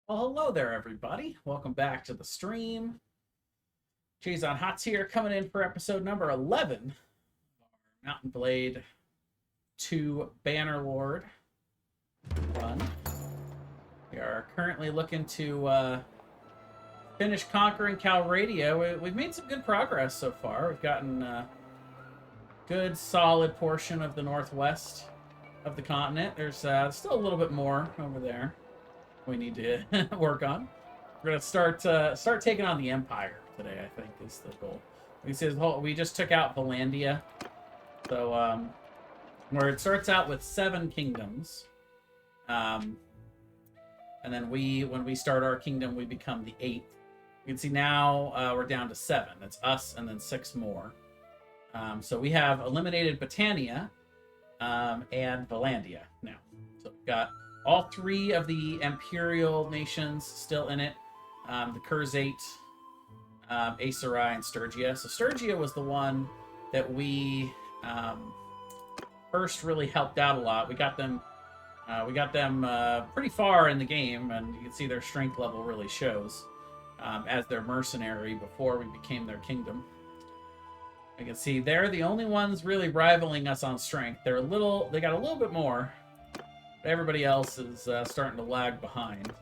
Well, hello there, everybody. Welcome back to the stream. Cheese on Hots here, coming in for episode number 11 of Mountain Blade 2 Bannerlord run. We are currently looking to finish conquering Calradia. We've made some good progress so far. We've gotten a good, solid portion of the northwest of the continent. There's still a little bit more over there we need to work on. We're gonna start taking on the Empire today. I think is the goal. We just took out Valandia, so where it starts out with 7 kingdoms, and then when we start our kingdom, we become the 8th. You can see now we're down to 7. It's us and then 6 more. So we have eliminated Britannia and Valandia now. So we've got all 3 of the Imperial nations still in it. The Kurzite, Aesurai, and Sturgia. So Sturgia was the one that we first really helped out a lot. We got them pretty far in the game, and you can see their strength level really shows as their mercenary before we became their kingdom. You can see they're the only ones really rivaling us on strength. They got a little bit more. Everybody else is starting to lag behind.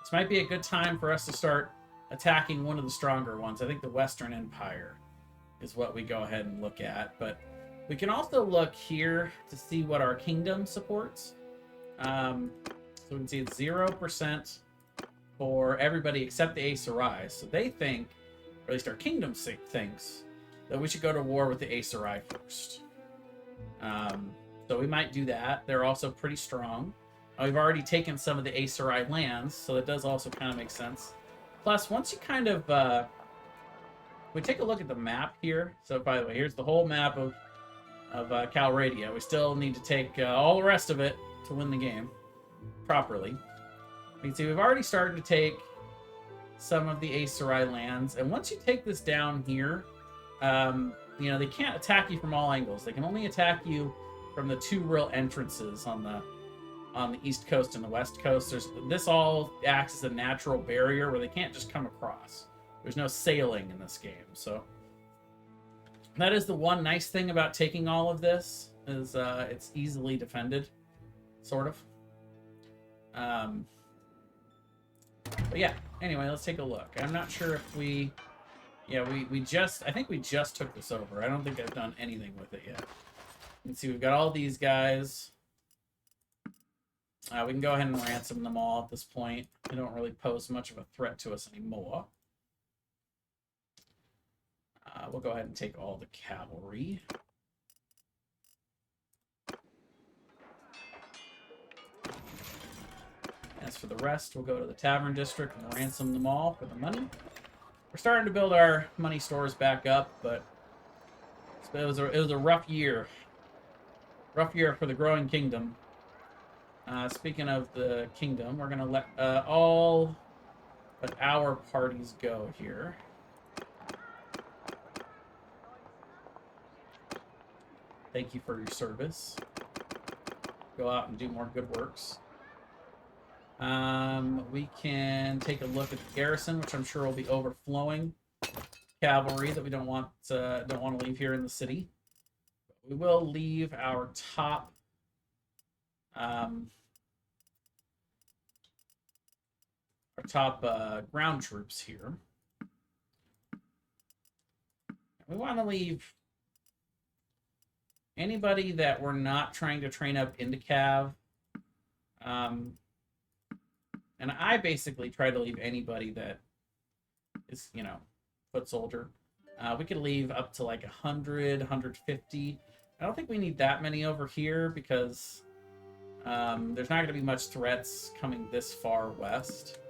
This might be a good time for us to start attacking one of the stronger ones. I think the Western Empire is what we go ahead and look at. But we can also look here to see what our kingdom supports. So we can see it's 0% for everybody except the Aesurai. So they think, or at least our kingdom thinks, that we should go to war with the Aesurai first. So we might do that. They're also pretty strong. We've already taken some of the Aesurai lands, so that does also kind of make sense. Plus, once you kind of... we take a look at the map here. So, by the way, here's the whole map of Calradia. We still need to take all the rest of it to win the game properly. You can see we've already started to take some of the Aesurai lands. And once you take this down here, they can't attack you from all angles. They can only attack you from the 2 real entrances on the east coast and the west coast. This all acts as a natural barrier where they can't just come across. There's no sailing in this game, so that is the one nice thing about taking all of this is it's easily defended, sort of. But yeah, anyway, let's take a look. I'm not sure if I think we just took this over. I don't think I've done anything with it yet. You can see we've got all these guys. We can go ahead and ransom them all at this point. They don't really pose much of a threat to us anymore. We'll go ahead and take all the cavalry. As for the rest, we'll go to the Tavern District and ransom them all for the money. We're starting to build our money stores back up, but it was a rough year. Rough year for the growing kingdom. Speaking of the kingdom, we're going to let all but our parties go here. Thank you for your service. Go out and do more good works. We can take a look at the garrison, which I'm sure will be overflowing cavalry that we don't want to leave here in the city. We will leave our top ground troops here. We want to leave anybody that we're not trying to train up into Cav. And I basically try to leave anybody that is, foot soldier. We could leave up to like 100, 150. I don't think we need that many over here because there's not going to be much threats coming this far west.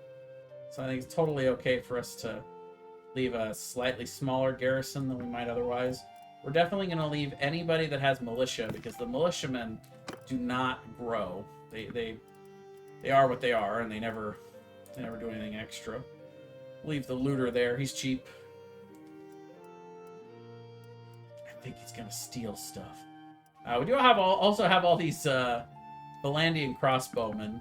So I think it's totally okay for us to leave a slightly smaller garrison than we might otherwise. We're definitely going to leave anybody that has militia because the militiamen do not grow. They are what they are, and they never do anything extra. Leave the looter there. He's cheap. I think he's going to steal stuff. We do also have all these Valandian crossbowmen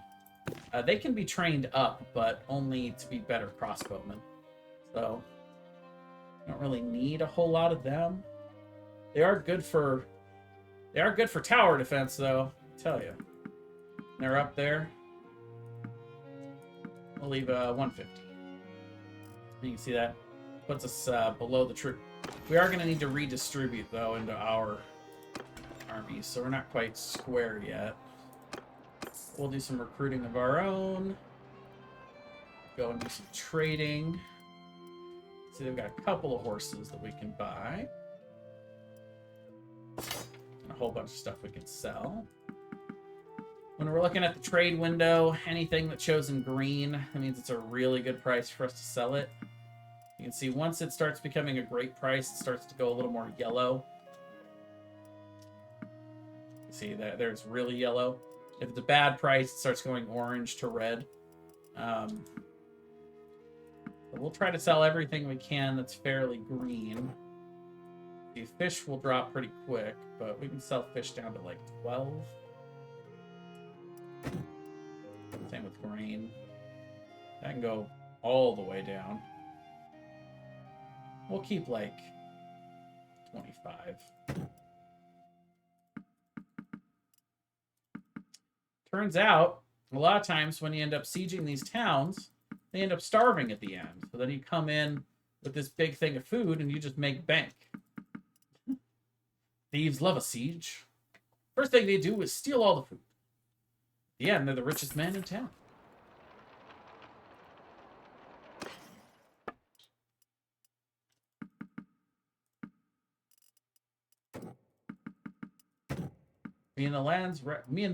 They can be trained up, but only to be better crossbowmen. So, don't really need a whole lot of them. They are good for tower defense, though. I tell you, they're up there. We'll leave 150. You can see that puts us below the troop. We are going to need to redistribute though into our armies, so we're not quite square yet. We'll do some recruiting of our own. Go and do some trading. See, they've got a couple of horses that we can buy. And a whole bunch of stuff we can sell. When we're looking at the trade window, anything that shows in green, that means it's a really good price for us to sell it. You can see once it starts becoming a great price, it starts to go a little more yellow. You see that there's really yellow. If it's a bad price, it starts going orange to red. But we'll try to sell everything we can that's fairly green. The fish will drop pretty quick, but we can sell fish down to like 12. Same with grain. That can go all the way down. We'll keep like 25. Turns out, a lot of times when you end up sieging these towns, they end up starving at the end. So then you come in with this big thing of food and you just make bank. Thieves love a siege. First thing they do is steal all the food. At the end, they're the richest man in town. Me and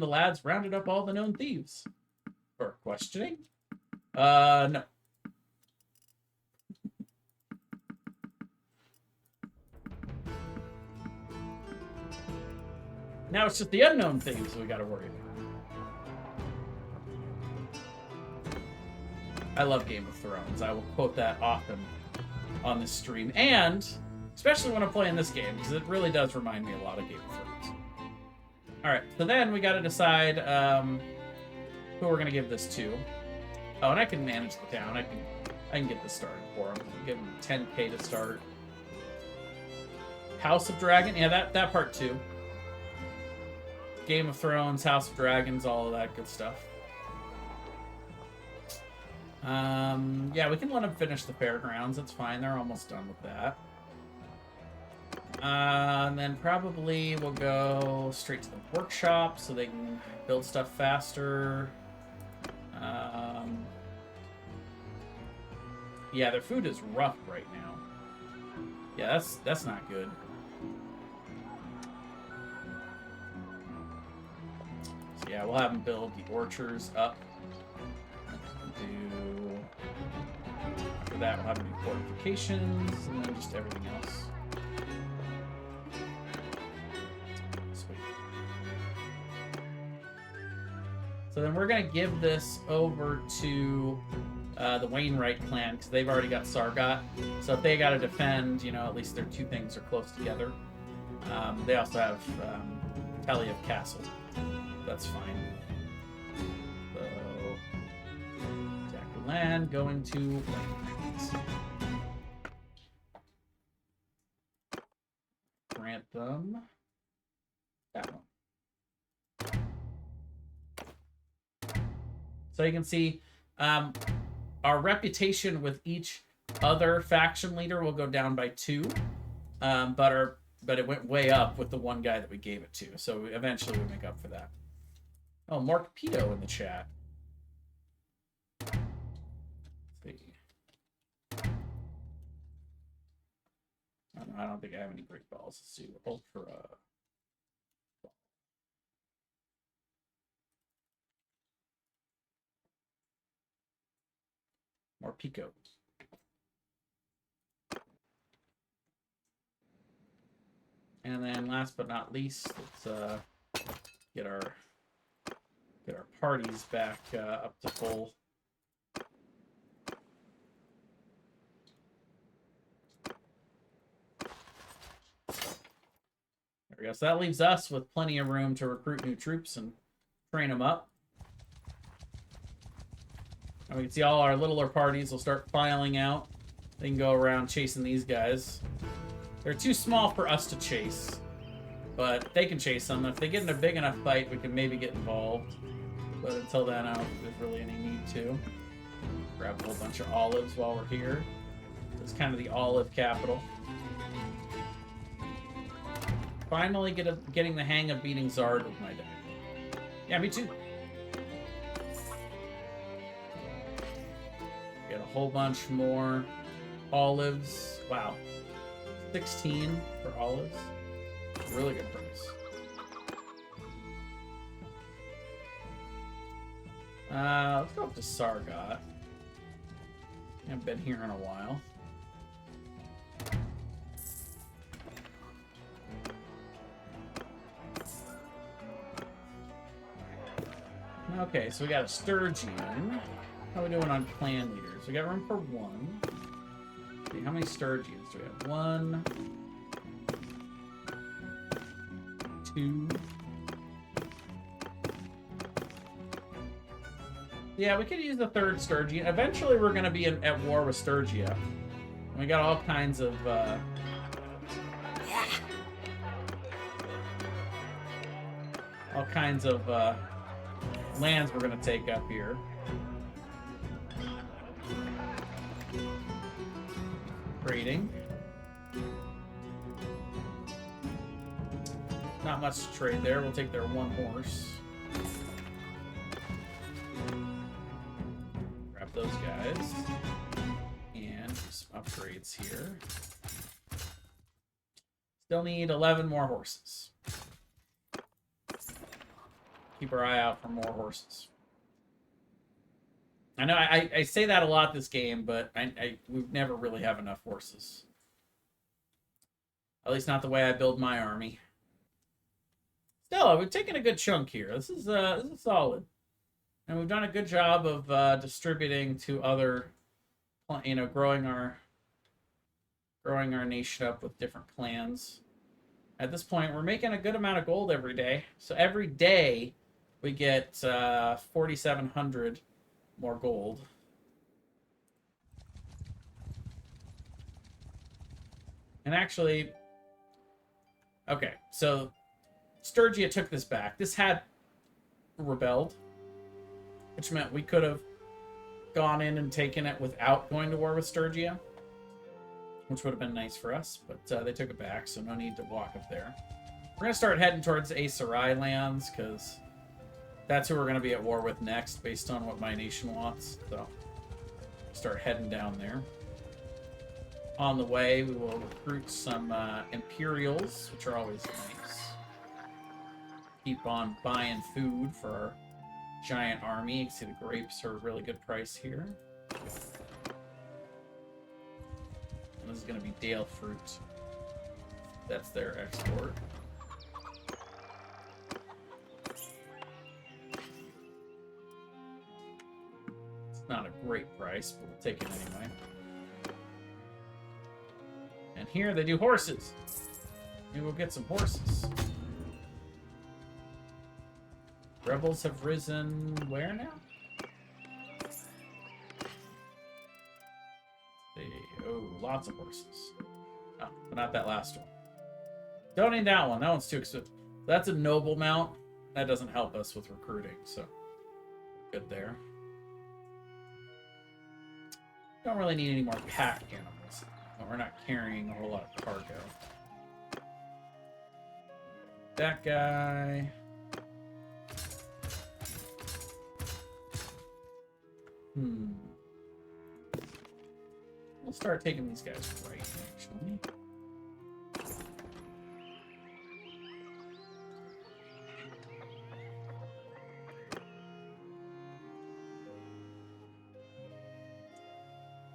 the lads rounded up all the known thieves. For questioning? No. Now it's just the unknown thieves we gotta worry about. I love Game of Thrones. I will quote that often on this stream. And especially when I'm playing this game, because it really does remind me a lot of Game of Thrones. Alright, so then we got to decide who we're going to give this to. Oh, and I can manage the town. I can get this started for him. Give him 10k to start. House of Dragon. Yeah, that part too. Game of Thrones, House of Dragons, all of that good stuff. Yeah, we can let them finish the fairgrounds. That's fine. They're almost done with that. And then probably we'll go straight to the workshop so they can build stuff faster. Yeah, their food is rough right now. Yeah, that's not good. So yeah, we'll have them build the orchards up. After that, we'll have them do fortifications and then just everything else. So then we're going to give this over to the Wainwright clan, because they've already got Sargot. So if they got to defend, you know, at least their two things are close together. They also have Teliev Castle. That's fine. So, attack the land, going to Wainwright. Grant them that one. So you can see our reputation with each other faction leader will go down by 2, but it went way up with the one guy that we gave it to. So eventually we make up for that. Oh, Mark Pito in the chat. Let's see. I don't think I have any great balls. Let's see. Ultra. More Pico. And then last but not least, let's get our parties back up to full. There we go. So that leaves us with plenty of room to recruit new troops and train them up. And we can see all our littler parties will start filing out. They can go around chasing these guys. They're too small for us to chase, but they can chase them. If they get in a big enough fight, we can maybe get involved. But until then, I don't think there's really any need to. Grab a whole bunch of olives while we're here. It's kind of the olive capital. Finally getting the hang of beating Zard with my deck. Yeah, me too. Get a whole bunch more olives. Wow. 16 for olives. Really good price. Let's go up to Sargot. Haven't been here in a while. Okay, so we got a Sturgeon. How are we doing on clan leaders? We got room for one. Let's see, how many Sturgeons do we have? 1, 2. Yeah, we could use the third Sturgeon. Eventually, we're going to be at war with Sturgia. We got all kinds of... all kinds of lands we're going to take up here. Trading. Not much to trade there. We'll take their one horse. Grab those guys. And some upgrades here. Still need 11 more horses. Keep our eye out for more horses. I know I say that a lot this game, but we never really have enough horses. At least not the way I build my army. Still, we've taken a good chunk here. This is solid, and we've done a good job of distributing to other, growing our nation up with different clans. At this point, we're making a good amount of gold every day. So every day we get 4,700 more gold. And actually, okay, so Sturgia took this back. This had rebelled, which meant we could have gone in and taken it without going to war with Sturgia, which would have been nice for us, but they took it back, so no need to walk up there. We're going to start heading towards the Aesarai lands, because that's who we're going to be at war with next, based on what my nation wants. So, start heading down there. On the way, we will recruit some Imperials, which are always nice. Keep on buying food for our giant army. You can see the grapes are a really good price here. And this is going to be Dale fruit. That's their export. Not a great price, but we'll take it anyway. And here they do horses. Maybe we'll get some horses. Rebels have risen where now? Oh, lots of horses. Oh, but not that last one. Don't need that one. That one's too expensive. That's a noble mount. That doesn't help us with recruiting, so good there. Don't really need any more pack animals. But we're not carrying a whole lot of cargo. That guy. We'll start taking these guys right, actually.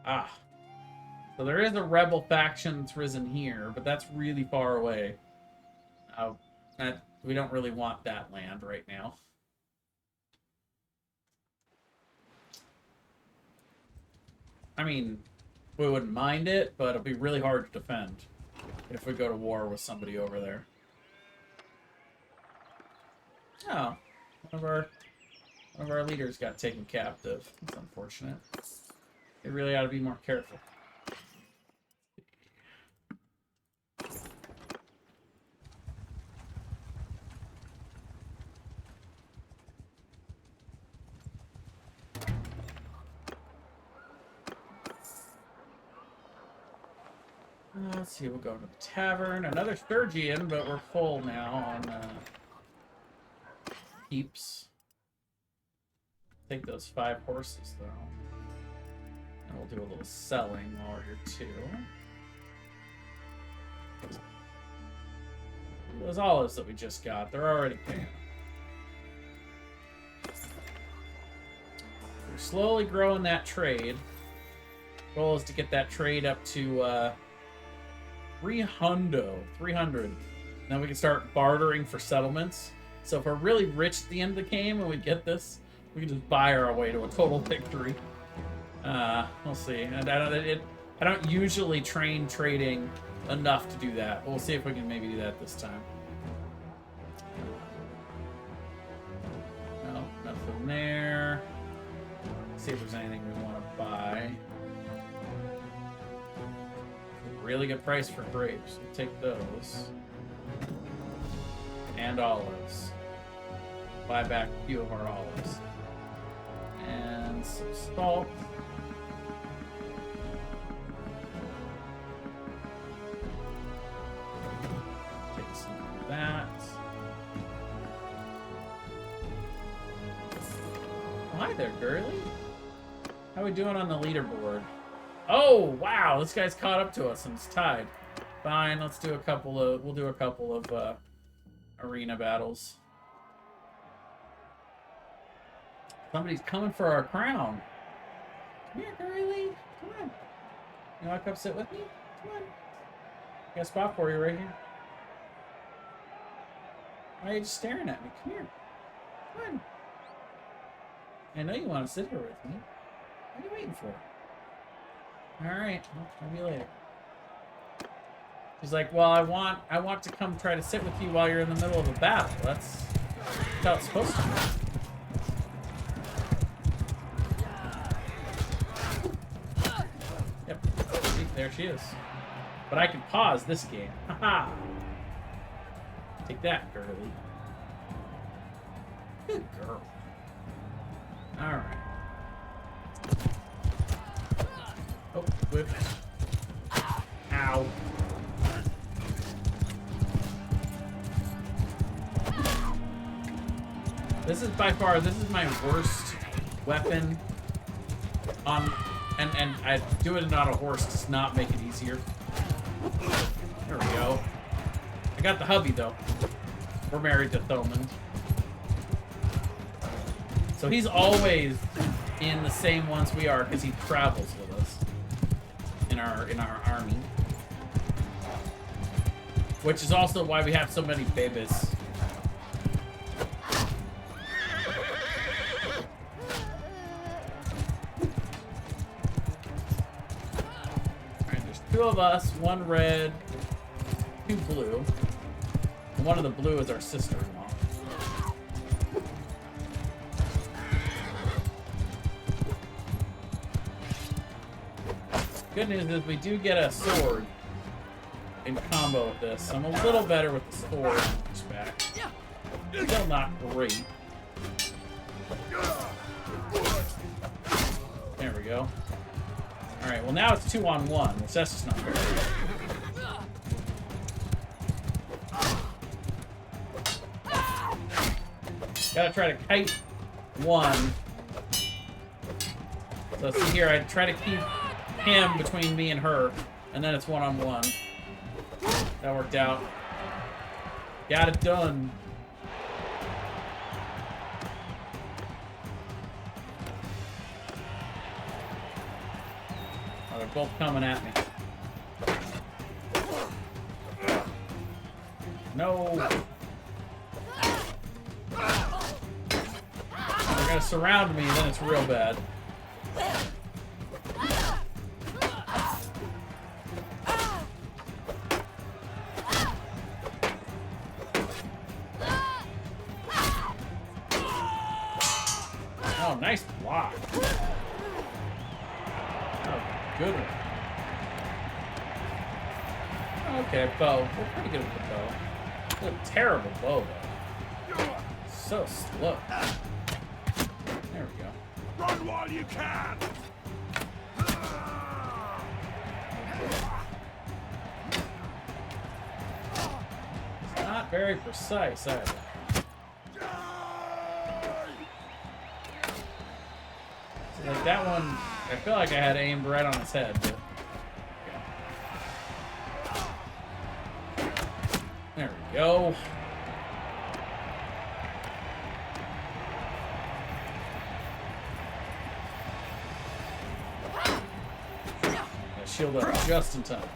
Ah. So there is a rebel faction that's risen here, but that's really far away. We don't really want that land right now. I mean, we wouldn't mind it, but it'll be really hard to defend if we go to war with somebody over there. Oh, one One of our leaders got taken captive. That's unfortunate. They really ought to be more careful. Let's see, we'll go to the tavern. Another Sturgian, but we're full now on keeps. Take those 5 horses, though. And we'll do a little selling while we're here, too. Those olives that we just got, they're already paying. We're slowly growing that trade. Goal is to get that trade up to 300. And then we can start bartering for settlements. So if we're really rich at the end of the game and we get this, we can just buy our way to a total victory. We'll see. And I don't usually train trading enough to do that. We'll see if we can maybe do that this time. No, nothing there. Let's see if there's anything we want to buy. Really good price for grapes. We'll take those. And olives. Buy back a few of our olives. And some salt. Take some of that. Oh, hi there, girly. How are we doing on the leaderboard? Oh, wow, this guy's caught up to us and it's tied. Fine, let's do a couple of, we'll do a couple of arena battles. Somebody's coming for our crown. Come here, girly. Come on. You want to come sit with me? Come on. Got a spot for you right here. Why are you just staring at me? Come here. Come on. I know you want to sit here with me. What are you waiting for? Alright, well, I'll see you later. He's like, well, I want to come try to sit with you while you're in the middle of a battle. That's how it's supposed to be. Yep, see, there she is. But I can pause this game. Haha! Take that, girly. Good girl. Alright. Oh, whip. Ow. This is by far, this is my worst weapon on, and I do it on a horse does not make it easier. There we go. I got the hubby though. We're married to Thoman. So he's always in the same ones we are because he travels with us in our army. Which is also why we have so many babies. Alright, there's 2 of us, 1 red, 2 blue. And one of the blue is our sister-in-law. Good news is we do get a sword in combo with this. I'm a little better with the sword back. Still not great. There we go. Alright, well now it's 2-on-1, which that's just not fair. Gotta try to kite one. So see here, I try to keep him between me and her, and then it's 1-on-1. That worked out. Got it done. Oh, they're both coming at me. No. They're gonna surround me, and then it's real bad. lot. Oh, good one. Okay, bow. We're pretty good with the bow. It's a terrible bow, though. So slow. There we go. Run while you can. It's not very precise either. So like that one, I feel like I had aimed right on his head, but there we go. Shield up just in time.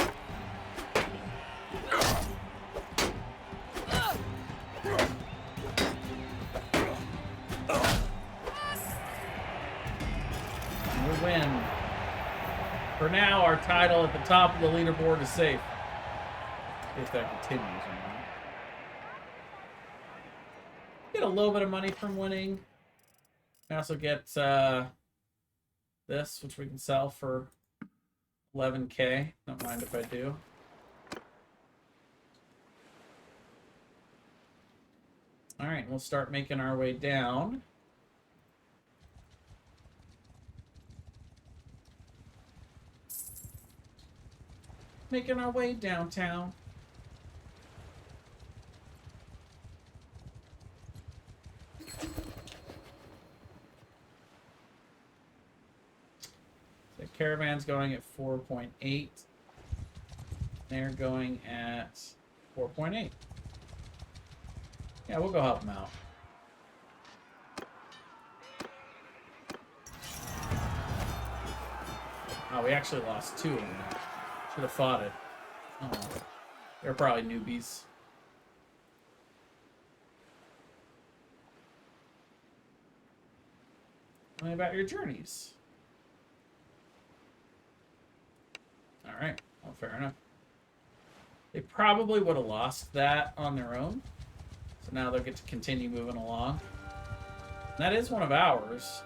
We win. For now, our title at the top of the leaderboard is safe. If that continues or not. Get a little bit of money from winning. We also get this, which we can sell for 11K. Don't mind if I do. All right, we'll start making our way down. Making our way downtown. The caravan's going at 4.8. They're going at 4.8. Yeah, we'll go help them out. Oh, we actually lost 2 of them. Should have fought it. Oh, they're probably newbies. Tell me about your journeys. Alright, well, fair enough. They probably would have lost that on their own. So now they'll get to continue moving along. That is one of ours.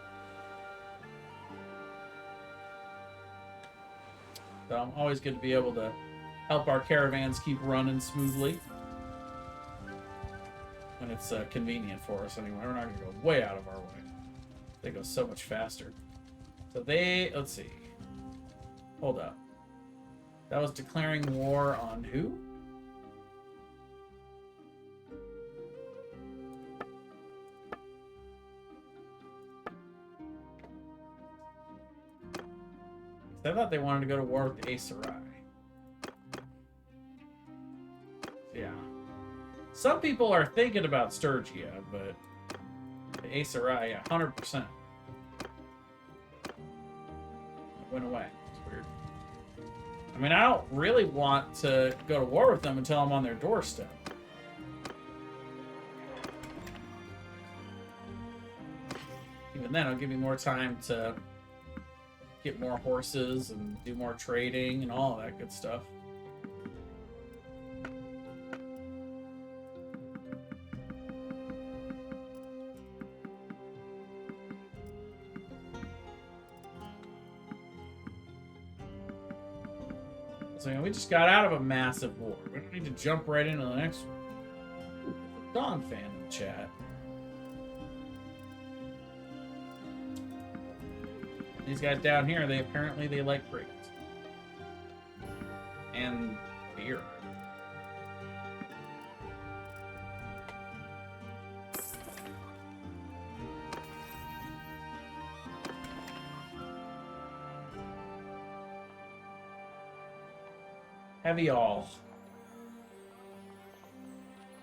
So I'm always good to be able to help our caravans keep running smoothly. When it's convenient for us anyway. We're not going to go way out of our way. They go so much faster. So they, let's see. Hold up. That was declaring war on who? I thought they wanted to go to war with the Aesarai. Yeah. Some people are thinking about Sturgia, but the Aesarai, yeah, 100%. It went away. It's weird. I mean, I don't really want to go to war with them until I'm on their doorstep. Even then, it'll give me more time to get more horses and do more trading and all that good stuff. So we just got out of a massive war. We don't need to jump right into the next one. Ooh, Dawn fan in the chat. These guys down here, they apparently like grapes. And beer. Heavy all.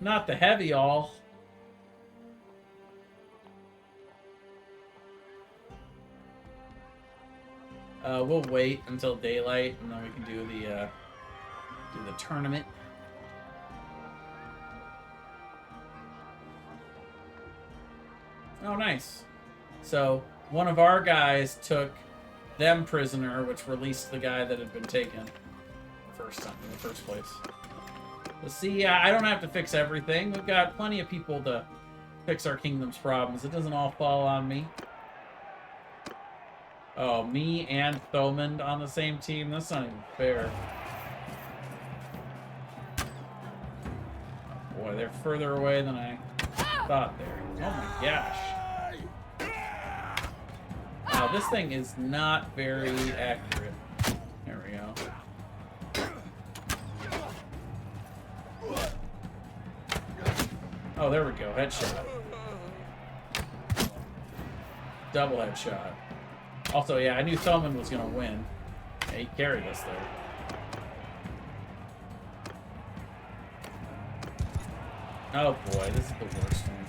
Not the heavy all. We'll wait until daylight, and then we can do the tournament. Oh, nice. So one of our guys took them prisoner, which released the guy that had been taken the first time in the first place. But see, I don't have to fix everything. We've got plenty of people to fix our kingdom's problems. It doesn't all fall on me. Oh, me and Thomond on the same team? That's not even fair. Oh boy, they're further away than I thought there. Oh my gosh. Wow, this thing is not very accurate. There we go. Oh, there we go. Headshot. Double headshot. Also, yeah, I knew Thomond was going to win. Yeah, he carried us there. Oh boy, this is the worst one.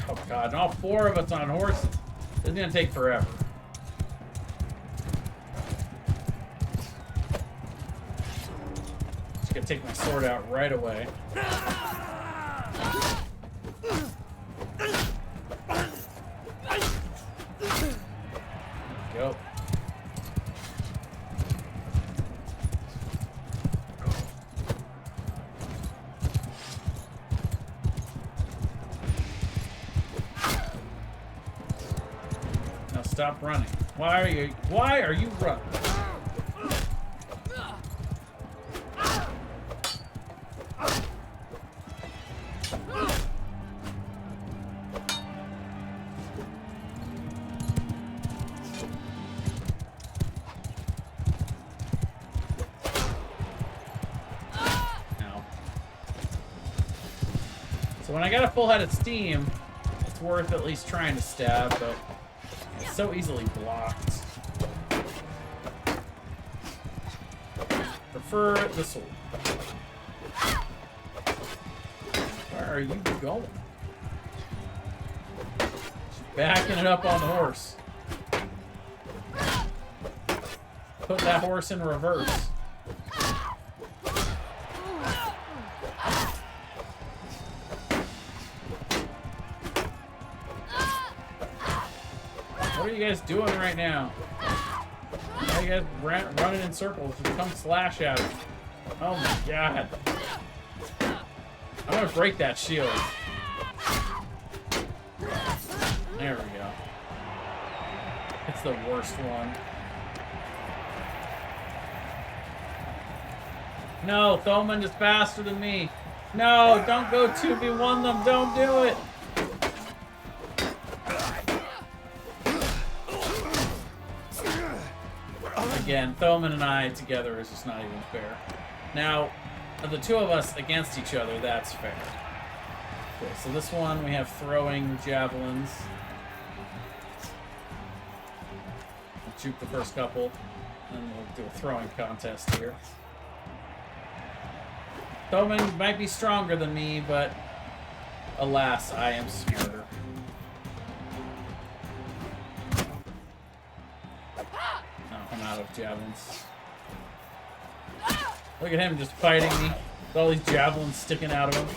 Oh god, and all four of us on horses. This is going to take forever. Just going to take my sword out right away. Go. Now stop running. Why are you running? So when I got a full head of steam, it's worth at least trying to stab, but it's so easily blocked. Prefer the sword. Where are you going? She's backing it up on the horse. Put that horse in reverse. What are you guys doing right now? Why are you guys running in circles? Just come slash at it. Oh my god. I'm gonna break that shield. There we go. It's the worst one. No, Thomond is faster than me. No, don't go 2v1 them. Don't do it. Again, Thomond and I together is just not even fair. Now, the two of us against each other, that's fair. Okay, so this one we have throwing javelins. We'll juke the first couple, and we'll do a throwing contest here. Thomond might be stronger than me, but alas, I am smarter. I'm out of javelins. Look at him just fighting me with all these javelins sticking out of him.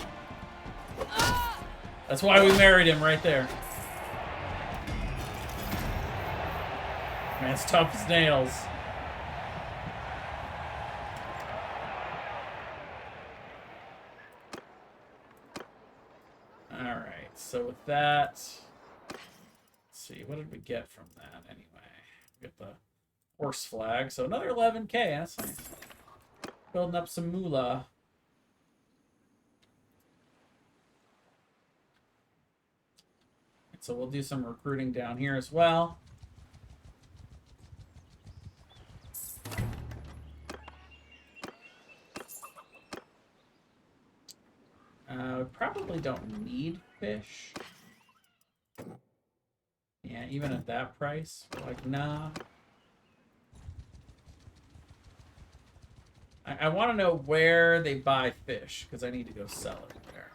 That's why we married him right there. Man, it's tough as nails. Alright, so with that, let's see, what did we get from that anyway? We got the horse flag, so another 11k, that's nice. Building up some moolah. So we'll do some recruiting down here as well. We probably don't need fish. Yeah, even at that price, we're like, nah. I want to know where they buy fish, because I need to go sell it there.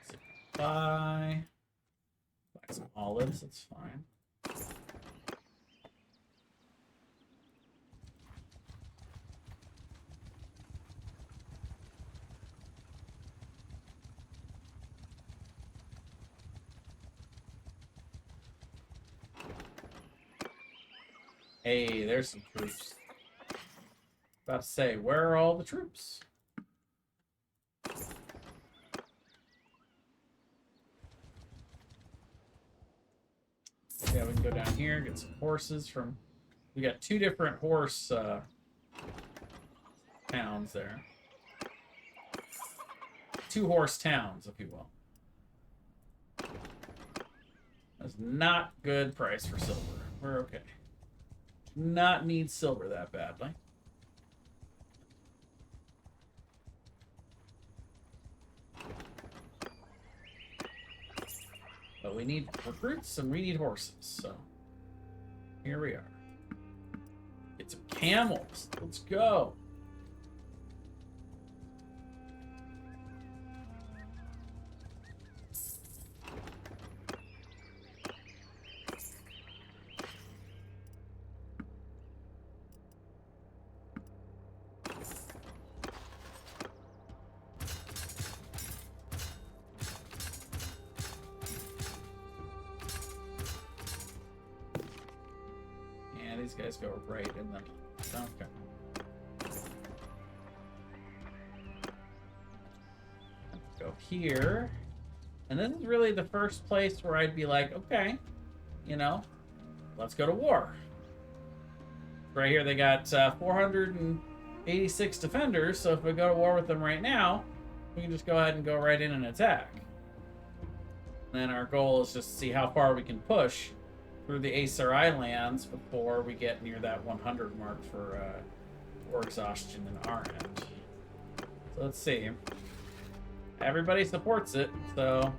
So buy some olives, that's fine. Hey, there's some troops. About to say, where are all the troops? Yeah, we can go down here, get some horses from... We got 2 different horse towns there. 2 horse towns, if you will. That's not good price for silver. We're okay. Not need silver that badly. But we need recruits and we need horses, so here we are. Get some camels. Let's go. These guys go right in the... Okay. Go here. And this is really the first place where I'd be like, okay, you know, let's go to war. Right here they got 486 defenders, so if we go to war with them right now, we can just go ahead and go right in and attack. And then our goal is just to see how far we can push through the Aesir lands before we get near that 100 mark for exhaustion in our end. So let's see. Everybody supports it, so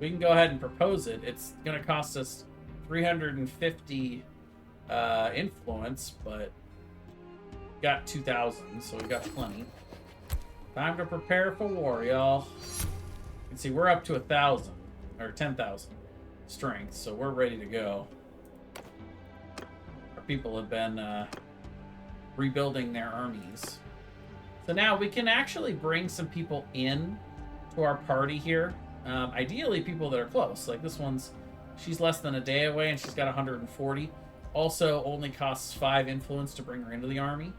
we can go ahead and propose it. It's going to cost us 350 influence, but got 2,000, so we got plenty. Time to prepare for war, y'all. You can see we're up to 1,000 or 10,000. Strength, so we're ready to go. Our people have been rebuilding their armies. So now we can actually bring some people in to our party here. Ideally, people that are close. Like this one's, she's less than a day away and she's got 140. Also, only costs 5 influence to bring her into the army.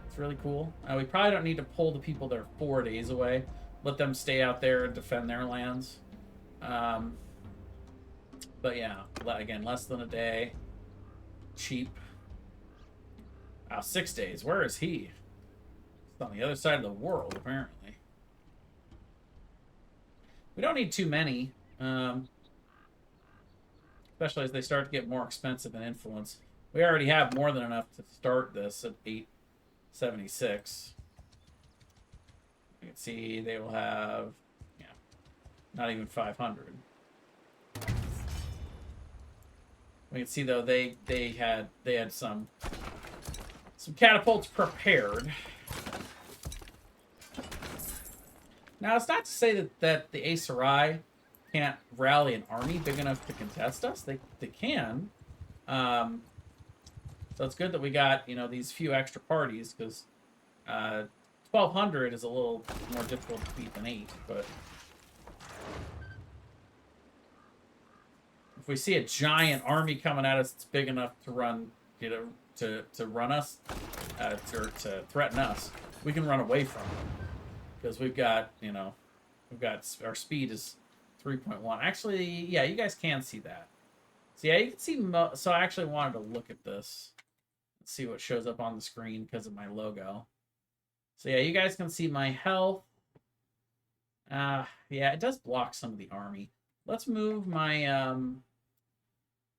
It's really cool. We probably don't need to pull the people that are 4 days away. Let them stay out there and defend their lands. But yeah, again, less than a day. Cheap. Wow, 6 days. Where is he? He's on the other side of the world, apparently. We don't need too many. Especially as they start to get more expensive in influence. We already have more than enough to start this at 876. You can see they will have, yeah, not even 500. We can see though they had some catapults prepared. Now it's not to say that the Aesir can't rally an army big enough to contest us. They can. So it's good that we got, you know, these few extra parties, because 1,200 is a little more difficult to beat than 8, but if we see a giant army coming at us, it's big enough to run, you know, to run us, or to threaten us, we can run away from them, because we've got, you know, our speed is 3.1. Actually, yeah, you guys can see that. So yeah, you can see. So I actually wanted to look at this and see what shows up on the screen because of my logo. So yeah, you guys can see my health. Yeah, it does block some of the army. Let's move my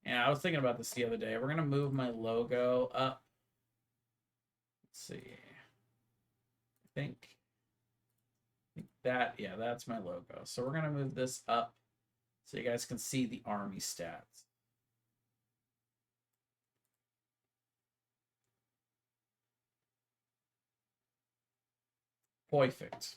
yeah, I was thinking about this the other day. We're gonna move my logo up. Let's see. I think that, yeah, that's my logo. So we're gonna move this up so you guys can see the army stats. Perfect.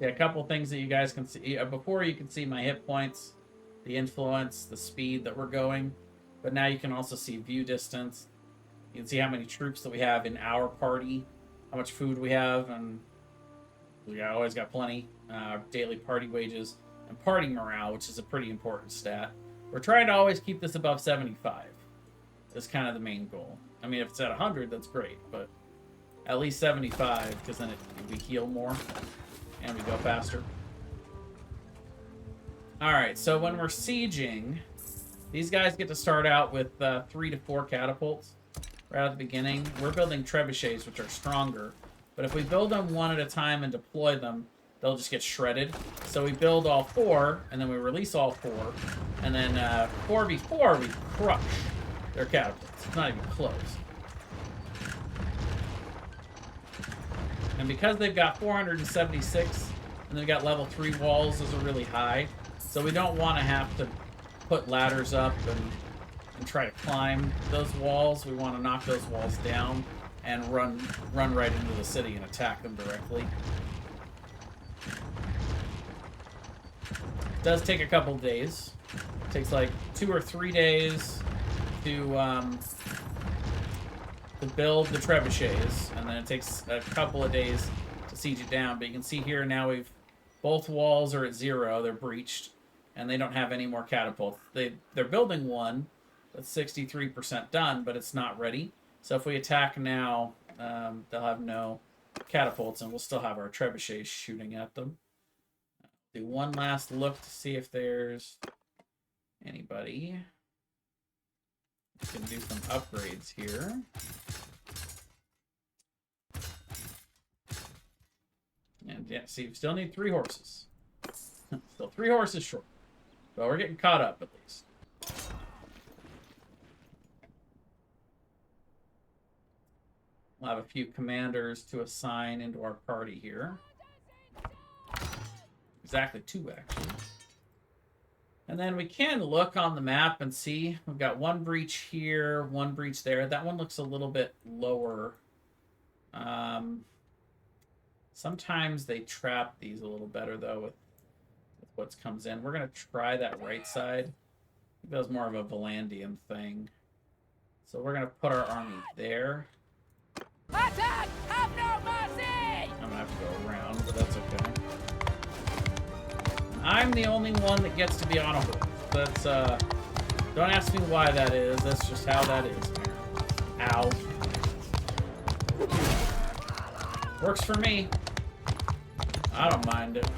Yeah, a couple things that you guys can see. Before you can see my hit points, the influence, the speed that we're going. But now you can also see view distance. You can see how many troops that we have in our party, how much food we have, and we always got plenty. Daily party wages. and party morale, which is a pretty important stat. We're trying to always keep this above 75. That's kind of the main goal. I mean, if it's at 100, that's great, but at least 75, because then we heal more and we go faster. Alright, so when we're sieging, these guys get to start out with 3 to 4 catapults right at the beginning. We're building trebuchets, which are stronger, but if we build them one at a time and deploy them, they'll just get shredded. So we build all 4, and then we release all 4, and then 4v4, we crush their catapults. It's not even close. And because they've got 476, and they've got level 3 walls, those are really high. So we don't want to have to put ladders up and try to climb those walls. We want to knock those walls down and run right into the city and attack them directly. It does take a couple days. It takes like 2 or 3 days to build the trebuchets, and then it takes a couple of days to siege it down. But you can see here now both walls are at 0, they're breached, and they don't have any more catapults. They're building one that's 63% done, but it's not ready. So if we attack now, they'll have no catapults, and we'll still have our trebuchets shooting at them. Do one last look to see if there's anybody. We can do some upgrades here. And yeah, see, we still need 3 horses. Still 3 horses short. But we're getting caught up at least. We'll have a few commanders to assign into our party here. Exactly 2, actually. And then we can look on the map and see. We've got 1 breach here, 1 breach there. That one looks a little bit lower. Sometimes they trap these a little better, though, with what comes in. We're going to try that right side. I think that was more of a Valandian thing. So we're going to put our army there. Attack! Have no mercy! I'm going to have to go around, but that's okay. I'm the only one that gets to be on a horse. That's, don't ask me why that is. That's just how that is. Ow. Works for me. I don't mind it.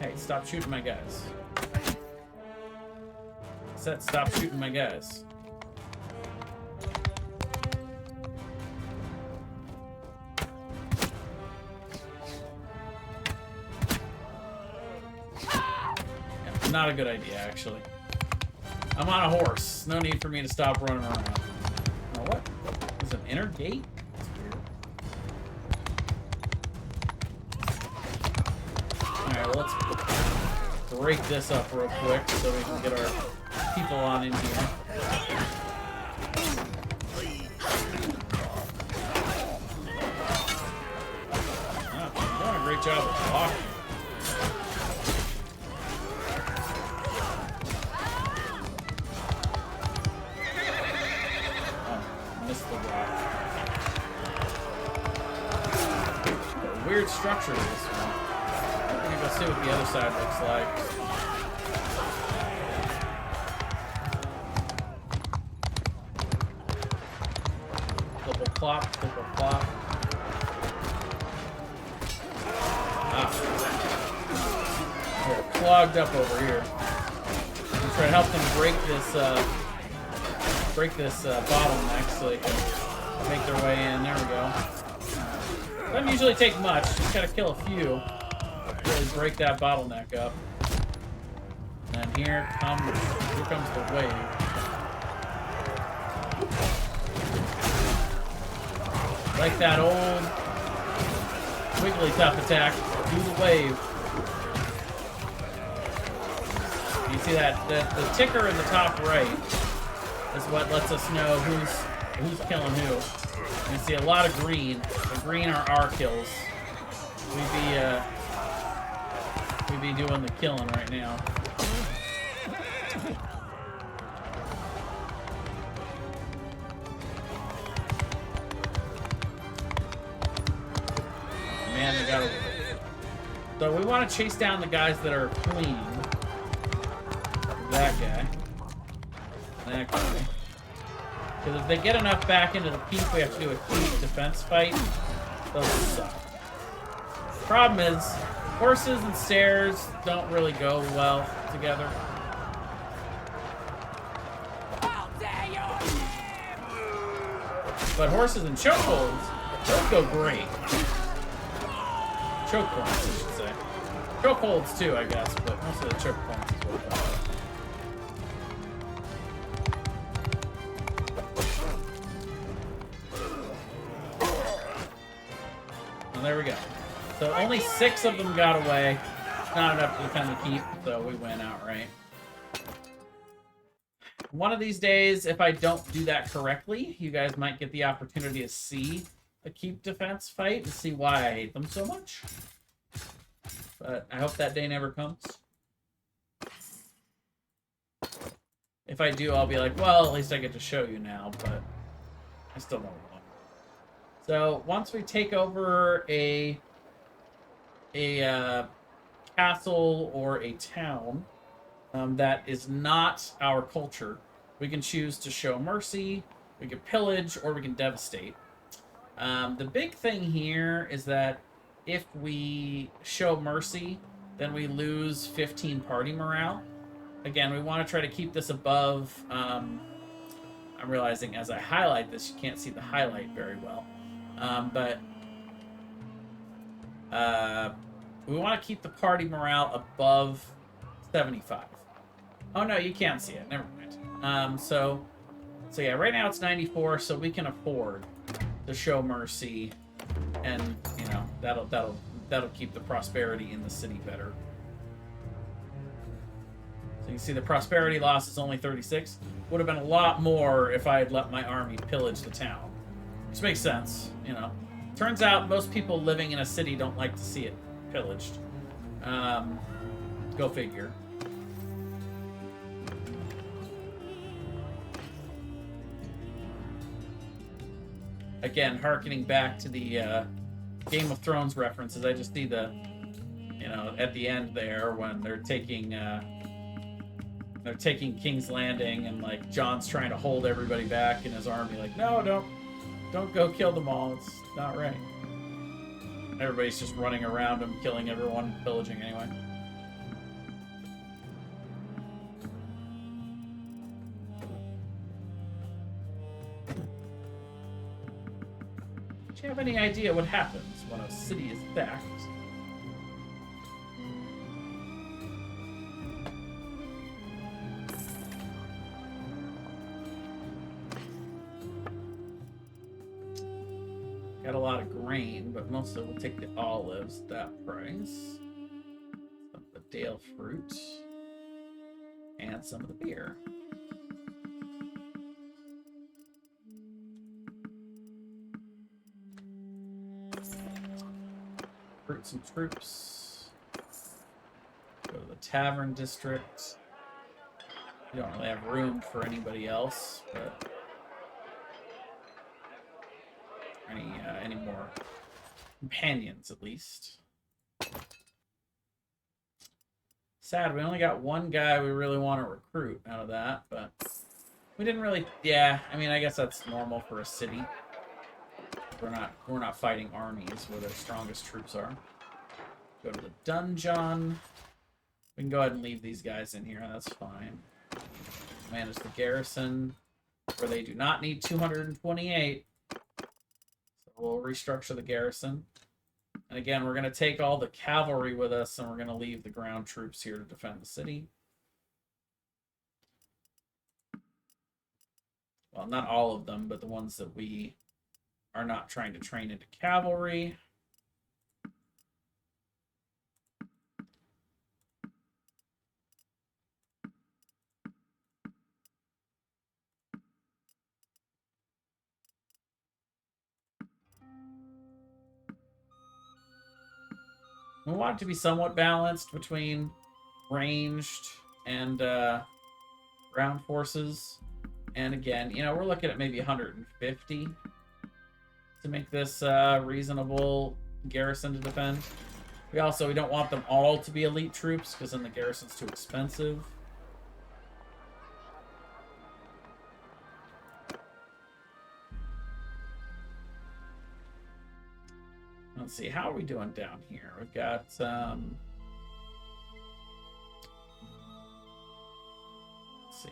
Hey, stop shooting my guys. I said stop shooting my guys. Yeah, not a good idea, actually. I'm on a horse. No need for me to stop running around. Oh, what? There's an inner gate? That's weird. Alright, well, let's break this up real quick so we can get our people on in here. Oh, you're doing a great job of blocking. Weird structure to this one. I'm gonna go see what the other side looks like. Flipple plop, flipple plop. Ah. We're clogged up over here. I'm trying to help them break this bottleneck so they can make their way in. There we go. Doesn't usually take much. Just gotta kill a few. Really break that bottleneck up. And then here comes the wave. Like that old Wigglytuff attack. Do the wave. You see that the ticker in the top right is what lets us know who's killing who. You see a lot of green. The green are our kills. We'd be doing the killing right now. Man, they got So we want to chase down the guys that are fleeing. That guy. That guy. Because if they get enough back into the keep, we have to do a keep defense fight. Those suck. Problem is, horses and stairs don't really go well together. But horses and chokeholds, those go great. Choke points, I should say. Chokeholds too, I guess, but most of the choke points is what we And there we go. So only 6 of them got away. Not enough to defend the keep, so we win outright. One of these days, if I don't do that correctly, you guys might get the opportunity to see a keep defense fight and see why I hate them so much. But I hope that day never comes. If I do, I'll be like, well, at least I get to show you now, but I still don't want. So once we take over a castle or a town that is not our culture, we can choose to show mercy, we can pillage, or we can devastate. The big thing here is that if we show mercy, then we lose 15 party morale. Again, we want to try to keep this above. I'm realizing as I highlight this, you can't see the highlight very well. But we want to keep the party morale above 75. Oh no, you can't see it. Never mind. So yeah, right now it's 94, so we can afford to show mercy, and you know that'll keep the prosperity in the city better. So you can see the prosperity loss is only 36. Would have been a lot more if I had let my army pillage the town. Which makes sense, you know. Turns out most people living in a city don't like to see it pillaged. Go figure. Again, harkening back to the Game of Thrones references, I just see the, you know, at the end there when they're taking King's Landing, and like Jon's trying to hold everybody back in his army, like, no, don't go kill them all. It's not right. Everybody's just running around him, killing everyone, pillaging anyway. Do you have any idea what happens when a city is sacked? Got a lot of grain, but mostly we'll take the olives at that price. Some of the dale fruit. And some of the beer. Fruits and troops. Go to the tavern district. We don't really have room for anybody else, but any more companions at least. Sad, we only got one guy we really want to recruit out of that, but we didn't really. Yeah, I mean, I guess that's normal for a city. We're not fighting armies where their strongest troops are. Go to the dungeon. We can go ahead and leave these guys in here. That's fine. Manage the garrison where they do not need 228. We'll restructure the garrison. And again, we're going to take all the cavalry with us, and we're going to leave the ground troops here to defend the city. Well, not all of them, but the ones that we are not trying to train into cavalry. We want it to be somewhat balanced between ranged and ground forces. And again, you know, we're looking at maybe 150 to make this reasonable garrison to defend. We don't want them all to be elite troops because then the garrison's too expensive. Let's see, how are we doing down here? We've got let's see.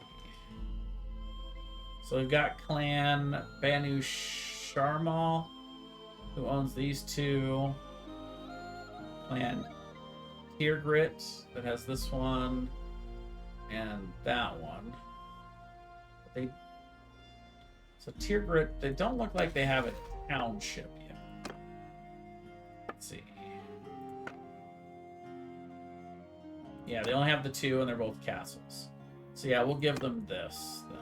So we've got Clan Banu Sharmal, who owns these two. Clan Tirgrit, that has this one and that one. So Tirgrit, they don't look like they have a township yet. Let's see. Yeah, they only have the two, and they're both castles. So yeah, we'll give them this then.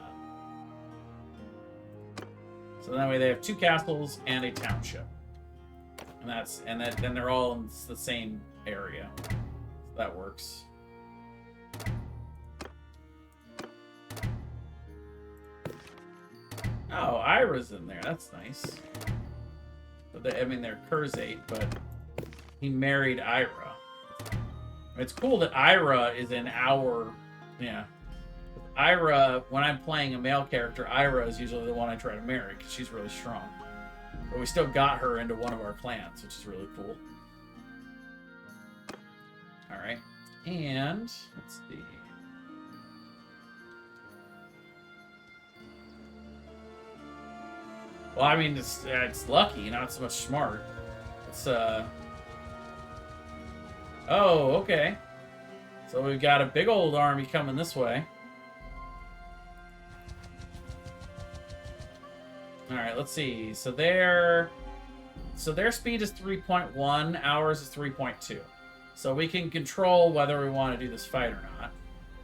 So that way they have 2 castles and a township. And then they're all in the same area. So that works. Oh, Ira's in there. That's nice. But they're Kurzate, but he married Ira. It's cool that Ira is in our... Yeah. Ira, when I'm playing a male character, Ira is usually the one I try to marry because she's really strong. But we still got her into one of our clans, which is really cool. Alright. And, let's see. Well, I mean, it's lucky, not so much smart. It's, Oh, okay. So we've got a big old army coming this way. Alright, let's see. So their speed is 3.1, ours is 3.2. So we can control whether we want to do this fight or not.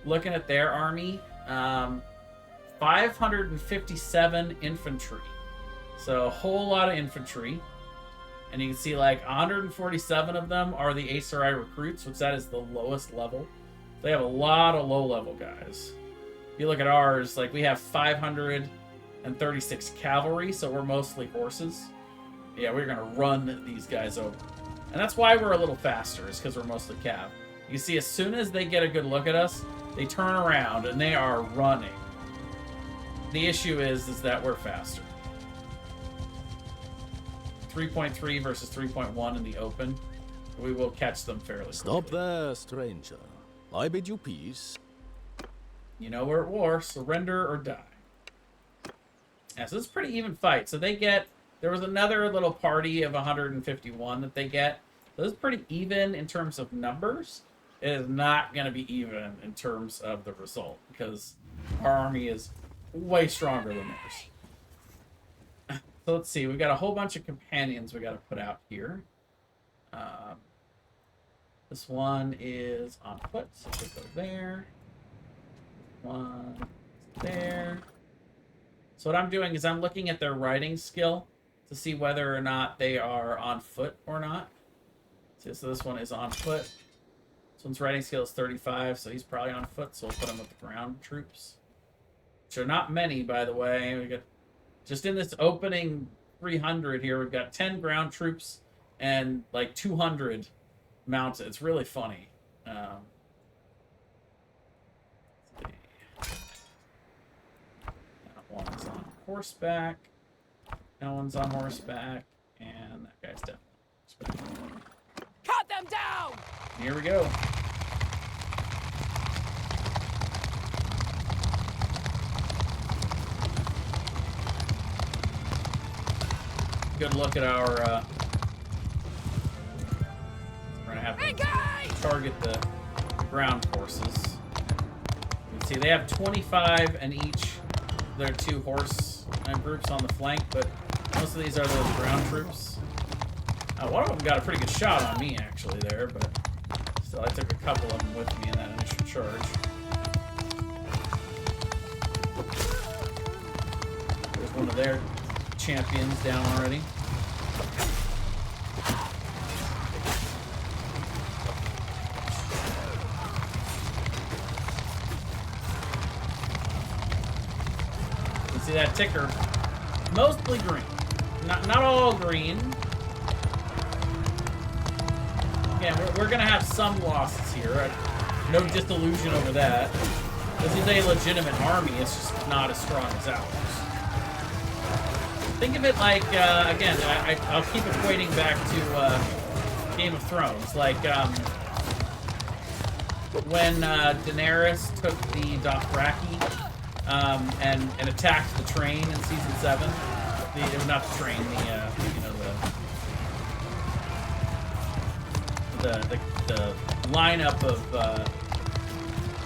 Looking at their army, 557 infantry. So a whole lot of infantry. And you can see like 147 of them are the Aesurai recruits, which that is the lowest level. They have a lot of low-level guys. If you look at ours, like we have 536 cavalry, so we're mostly horses. Yeah, we're gonna run these guys over. And that's why we're a little faster, is because we're mostly cav. You see, as soon as they get a good look at us, they turn around and they are running. The issue is that we're faster. 3.3 versus 3.1 in the open. We will catch them fairly quickly. Stop there, stranger. I bid you peace. You know we're at war. Surrender or die. Yeah, so it's a pretty even fight. So they get... There was another little party of 151 that they get. So this is pretty even in terms of numbers. It is not going to be even in terms of the result, because our army is way stronger than theirs. So let's see. We've got a whole bunch of companions we got to put out here. This one is on foot, so we'll go there. One there. So what I'm doing is I'm looking at their riding skill to see whether or not they are on foot or not. So this one is on foot. This one's riding skill is 35, so he's probably on foot, so we'll put him with the ground troops. Which are not many, by the way. We got just in this opening 300 here, we've got 10 ground troops and like 200 mounted. It's really funny. That one's on horseback. That one's on horseback. And that guy's definitely on horseback. Cut them down! Here we go. Good look at our, we're gonna have to target the ground forces. You can see they have 25 in each of their 2 horse groups on the flank, but most of these are those ground troops. One of them got a pretty good shot on me, actually, there, but still, I took a couple of them with me in that initial charge. There's one of their champions down already. You see that ticker? Mostly green. Not all green. again, we're going to have some losses here. No disillusion over that. This is a legitimate army. It's just not as strong as ours. Think of it like, again, I'll keep equating back to Game of Thrones. Like, when Daenerys took the Dothraki and attacked the train in Season 7. Not the train, the lineup of,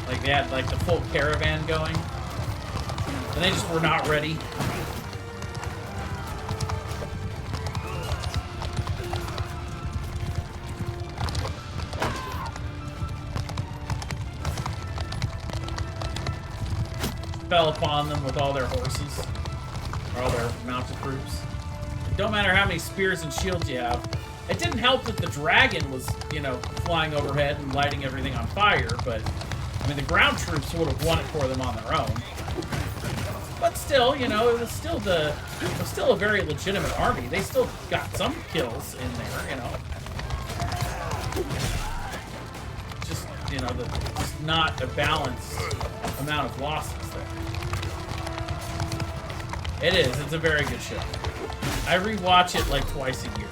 like, they had, like, the full caravan going. And they just were not ready. Fell upon them with all their horses, or all their mounted troops. It don't matter how many spears and shields you have. It didn't help that the dragon was, you know, flying overhead and lighting everything on fire, but, I mean, the ground troops would have won it for them on their own. But still, you know, it was still a very legitimate army. They still got some kills in there, you know. Just, you know, just not a balanced amount of losses there. It is. It's a very good show. I rewatch it like twice a year.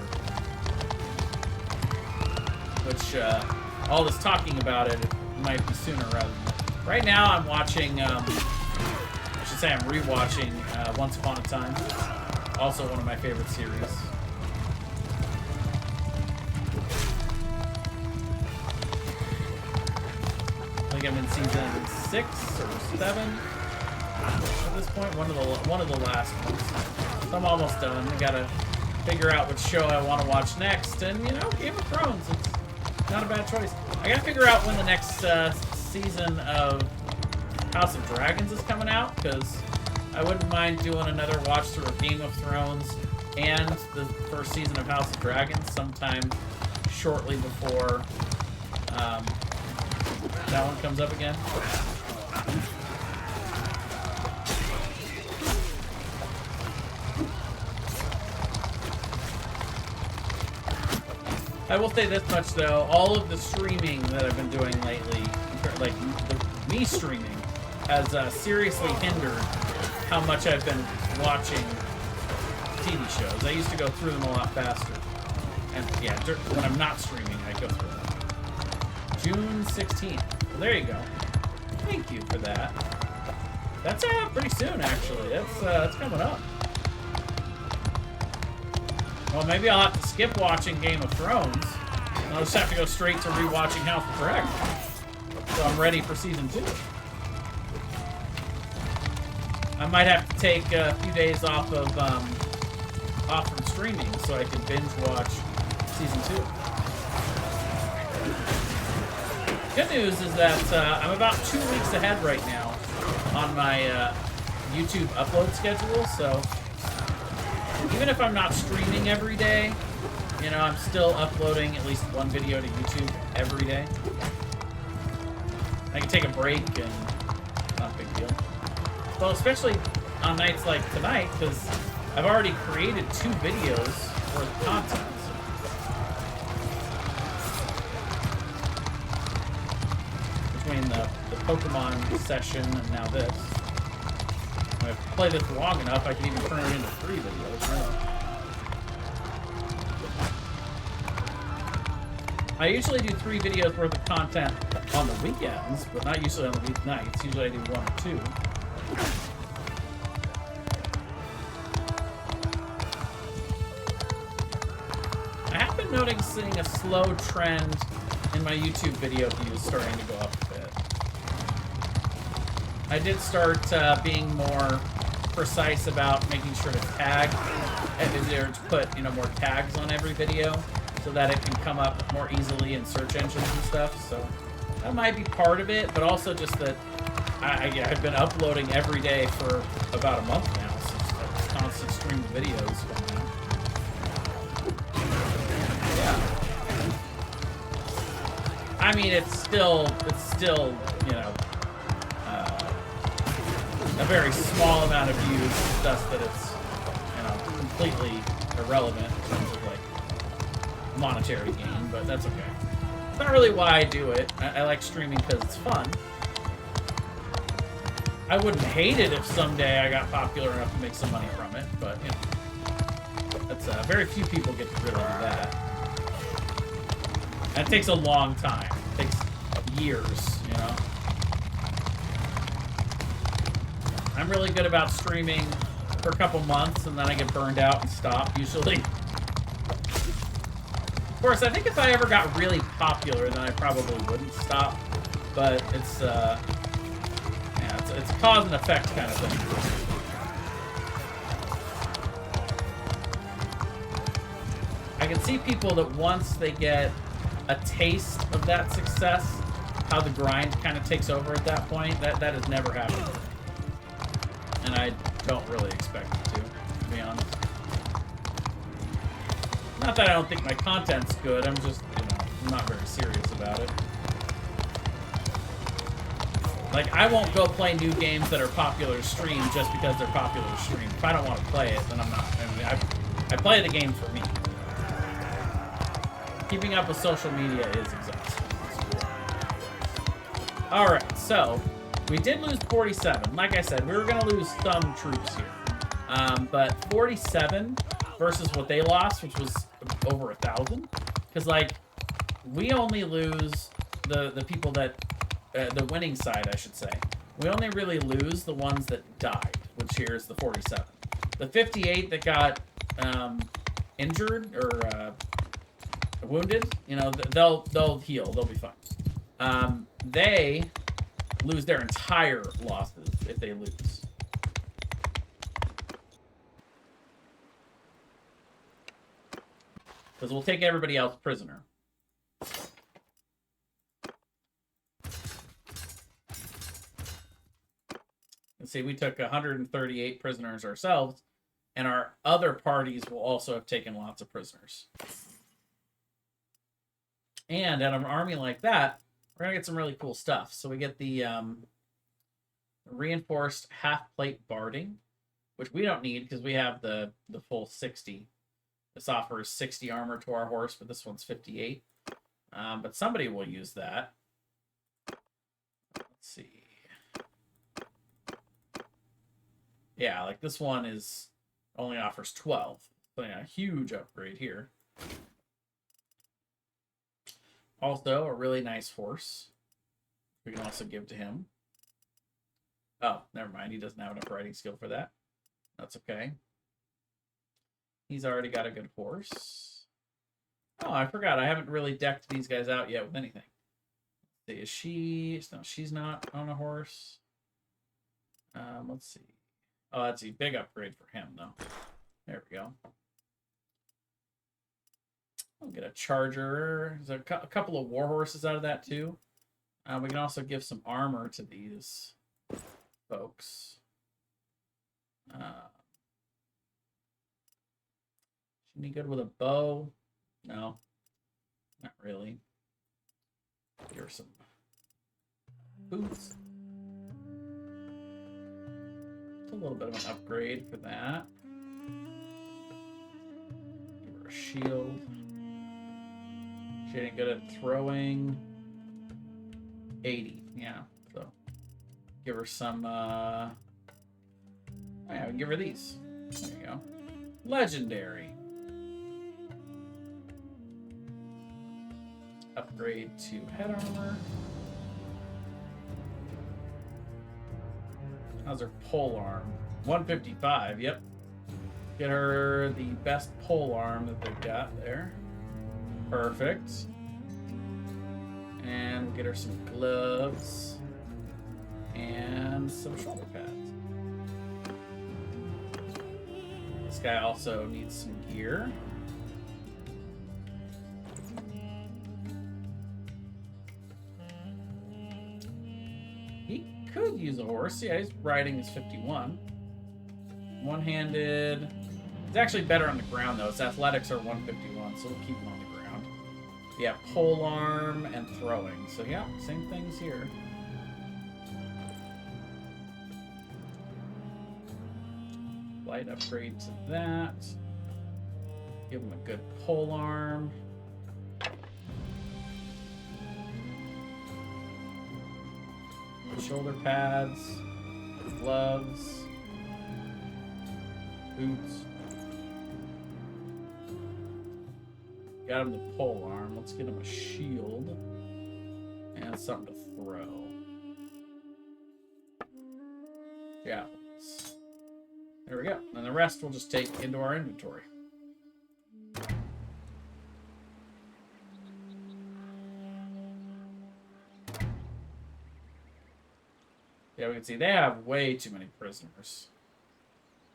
Which, all this talking about it might be sooner rather than... Right now I'm watching, I should say I'm rewatching Once Upon a Time. Also one of my favorite series. I think I'm in season 6 or 7 at this point. One of the last ones. So I'm almost done. I gotta figure out which show I want to watch next. And, you know, Game of Thrones, it's not a bad choice. I gotta figure out when the next season of House of Dragons is coming out, because I wouldn't mind doing another watch through of Game of Thrones and the first season of House of Dragons sometime shortly before that one comes up again. I will say this much though, all of the streaming that I've been doing lately, like me streaming, has seriously hindered how much I've been watching TV shows. I used to go through them a lot faster. And yeah, when I'm not streaming, I go through them. June 16th. Well, there you go. Thank you for that. That's pretty soon, actually. That's coming up. Well, maybe I'll have to skip watching Game of Thrones. I'll just have to go straight to rewatching House of Dragons. So I'm ready for season 2. I might have to take a few days off from streaming so I can binge watch season 2. Good news is that I'm about 2 weeks ahead right now on my YouTube upload schedule, so even if I'm not streaming every day, you know, I'm still uploading at least one video to YouTube every day. I can take a break and not a big deal. Well, especially on nights like tonight, because I've already created 2 videos worth of content. Between the Pokemon session and now this. If I play this long enough, I can even turn it into 3 videos. Right? I usually do 3 videos worth of content on the weekends, but not usually on the weeknights. Usually I do 1 or 2. I have been noticing a slow trend in my YouTube video views starting to go up a bit. I did start being more precise about making sure to tag, to put, you know, more tags on every video so that it can come up more easily in search engines and stuff. So that might be part of it, but also just that I've been uploading every day for about a month now since the constant stream of videos coming out. Yeah. I mean, it's still, you know, a very small amount of views, thus that it's, you know, completely irrelevant in terms of, like, monetary gain, but that's okay. It's not really why I do it. I like streaming because it's fun. I wouldn't hate it if someday I got popular enough to make some money from it, but, you know, that's, very few people get to really do that. And it takes a long time. It takes years, you know? I'm really good about streaming for a couple months, and then I get burned out and stop, usually. Of course, I think if I ever got really popular, then I probably wouldn't stop. But it's, yeah, it's a cause and effect kind of thing. I can see people that once they get a taste of that success, how the grind kind of takes over at that point. That has never happened. And I don't really expect it to be honest. Not that I don't think my content's good, I'm just, you know, I'm not very serious about it. Like, I won't go play new games that are popular to stream just because they're popular to stream. If I don't want to play it, then I'm not. I mean, I play the game for me. Keeping up with social media is exhausting. Alright, so we did lose 47. Like I said, we were going to lose some troops here. But 47 versus what they lost, which was over 1,000. Because, like, we only lose the people that... the winning side, I should say. We only really lose the ones that died, which here is the 47. The 58 that got injured or wounded, you know, they'll heal. They'll be fine. They lose their entire losses if they lose. Because we'll take everybody else prisoner. And see, we took 138 prisoners ourselves, and our other parties will also have taken lots of prisoners. And out of an army like that, we're going to get some really cool stuff. So we get the reinforced half-plate barding, which we don't need because we have the full 60. This offers 60 armor to our horse, but this one's 58. But somebody will use that. Let's see. Yeah, like this one is only offers 12. So yeah, a huge upgrade here. Also, a really nice horse. We can also give to him. Oh, never mind. He doesn't have enough riding skill for that. That's okay. He's already got a good horse. Oh, I forgot. I haven't really decked these guys out yet with anything. Let's see, is she... No, she's not on a horse. Let's see. Oh, that's a big upgrade for him, though. There we go. We'll get a charger. There's a couple of war horses out of that, too. We can also give some armor to these folks. Any good with a bow? No. Not really. Give her some boots. A little bit of an upgrade for that. Give her a shield. She ain't good at throwing. 80, yeah. So give her some oh yeah, we can give her these. There you go. Legendary. Upgrade to head armor. How's her pole arm? 155, yep. Get her the best pole arm that they've got there. Perfect. And we'll get her some gloves. And some shoulder pads. This guy also needs some gear. He could use a horse. Yeah, his riding is 51. One-handed. It's actually better on the ground, though. His athletics are 151, so we'll keep him on the ground. Yeah, pole arm and throwing. So, yeah, same things here. Light upgrade to that. Give him a good pole arm. Shoulder pads, gloves, boots. Got him the pole arm. Let's get him a shield and something to throw. Yeah. There we go. And the rest we'll just take into our inventory. Yeah, we can see they have way too many prisoners. It's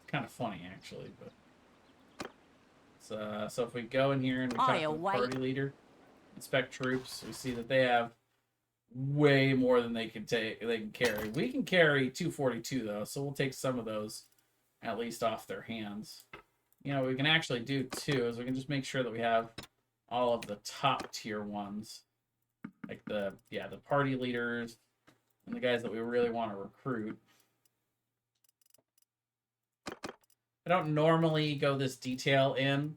kind of funny, actually, but... So if we go in here and we talk to the party leader, inspect troops, we see that they have way more than they can carry. We can carry 242 though, so we'll take some of those at least off their hands. You know, what we can actually do too is we can just make sure that we have all of the top tier ones, like the party leaders and the guys that we really want to recruit. I don't normally go this detail in,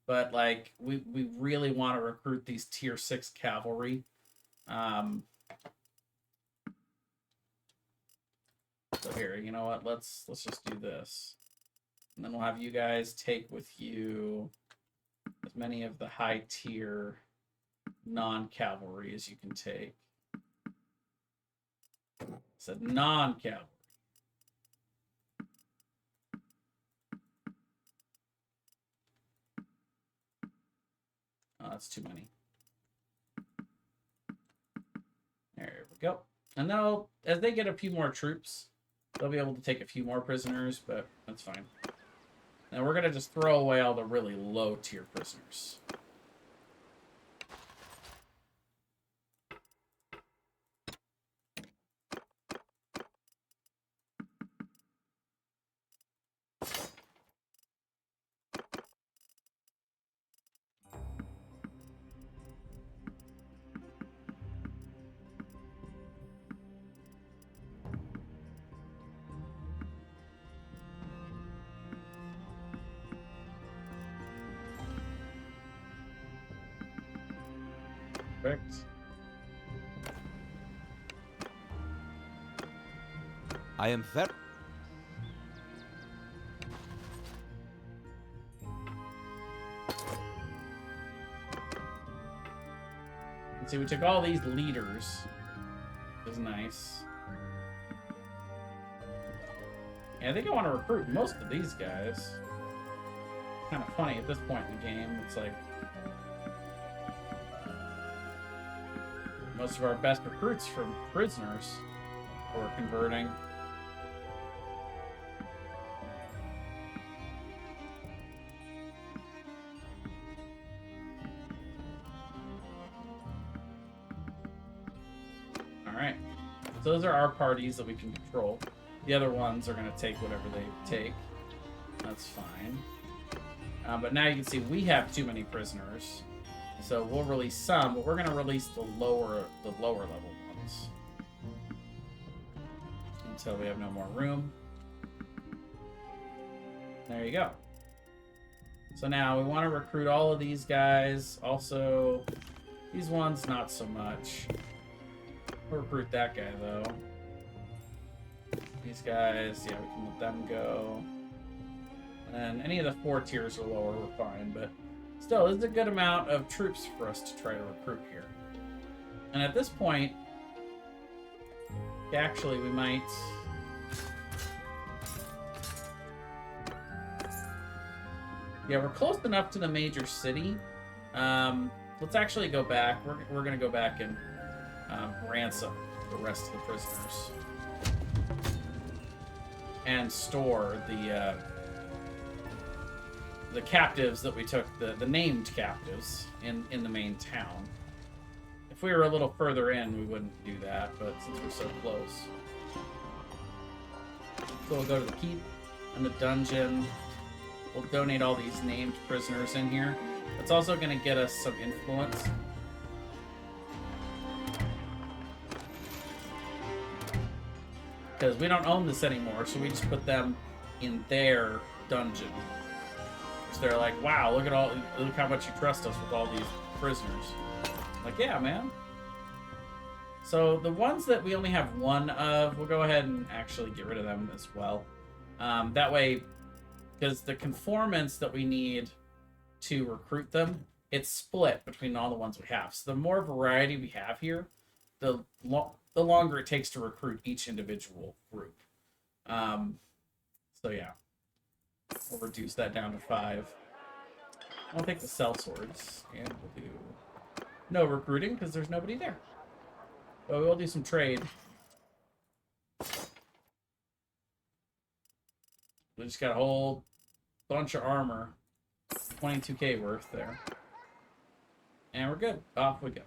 but like we really want to recruit these tier 6 cavalry. So here, you know what? Let's just do this, and then we'll have you guys take with you as many of the high tier non-cavalry as you can take. I said non-cavalry. Oh, that's too many. There we go. And then as they get a few more troops, they'll be able to take a few more prisoners, but that's fine. And we're going to just throw away all the really low tier prisoners. Perfect. I am very... See, we took all these leaders. It was nice. Yeah, I think I want to recruit most of these guys. Kind of funny at this point in the game. It's like most of our best recruits from prisoners we're converting. Alright. So those are our parties that we can control. The other ones are going to take whatever they take. That's fine. But now you can see we have too many prisoners. So we'll release some, but we're going to release the lower level ones. Until we have no more room. There you go. So now we want to recruit all of these guys. Also, these ones, not so much. We'll recruit that guy, though. These guys, yeah, we can let them go. And any of the 4 tiers or lower, we're fine, but still, this is a good amount of troops for us to try to recruit here. And at this point, actually, we might... Yeah, we're close enough to the major city. Let's actually go back. We're going to go back and ransom the rest of the prisoners. And store the captives that we took, the named captives, in the main town. If we were a little further in, we wouldn't do that, but since we're so close. So we'll go to the keep and the dungeon. We'll donate all these named prisoners in here. It's also going to get us some influence. Because we don't own this anymore, so we just put them in their dungeon. So they're like, wow, look how much you trust us with all these prisoners. Like, yeah, man. So the ones that we only have one of, we'll go ahead and actually get rid of them as well. That way, because the conformance that we need to recruit them, it's split between all the ones we have. So the more variety we have here, the longer it takes to recruit each individual group. So yeah, we'll reduce that down to 5. I'll take the cell swords, and we'll do no recruiting because there's nobody there. But we'll do some trade. We just got a whole bunch of armor, 22k worth there. And we're good. Off we go.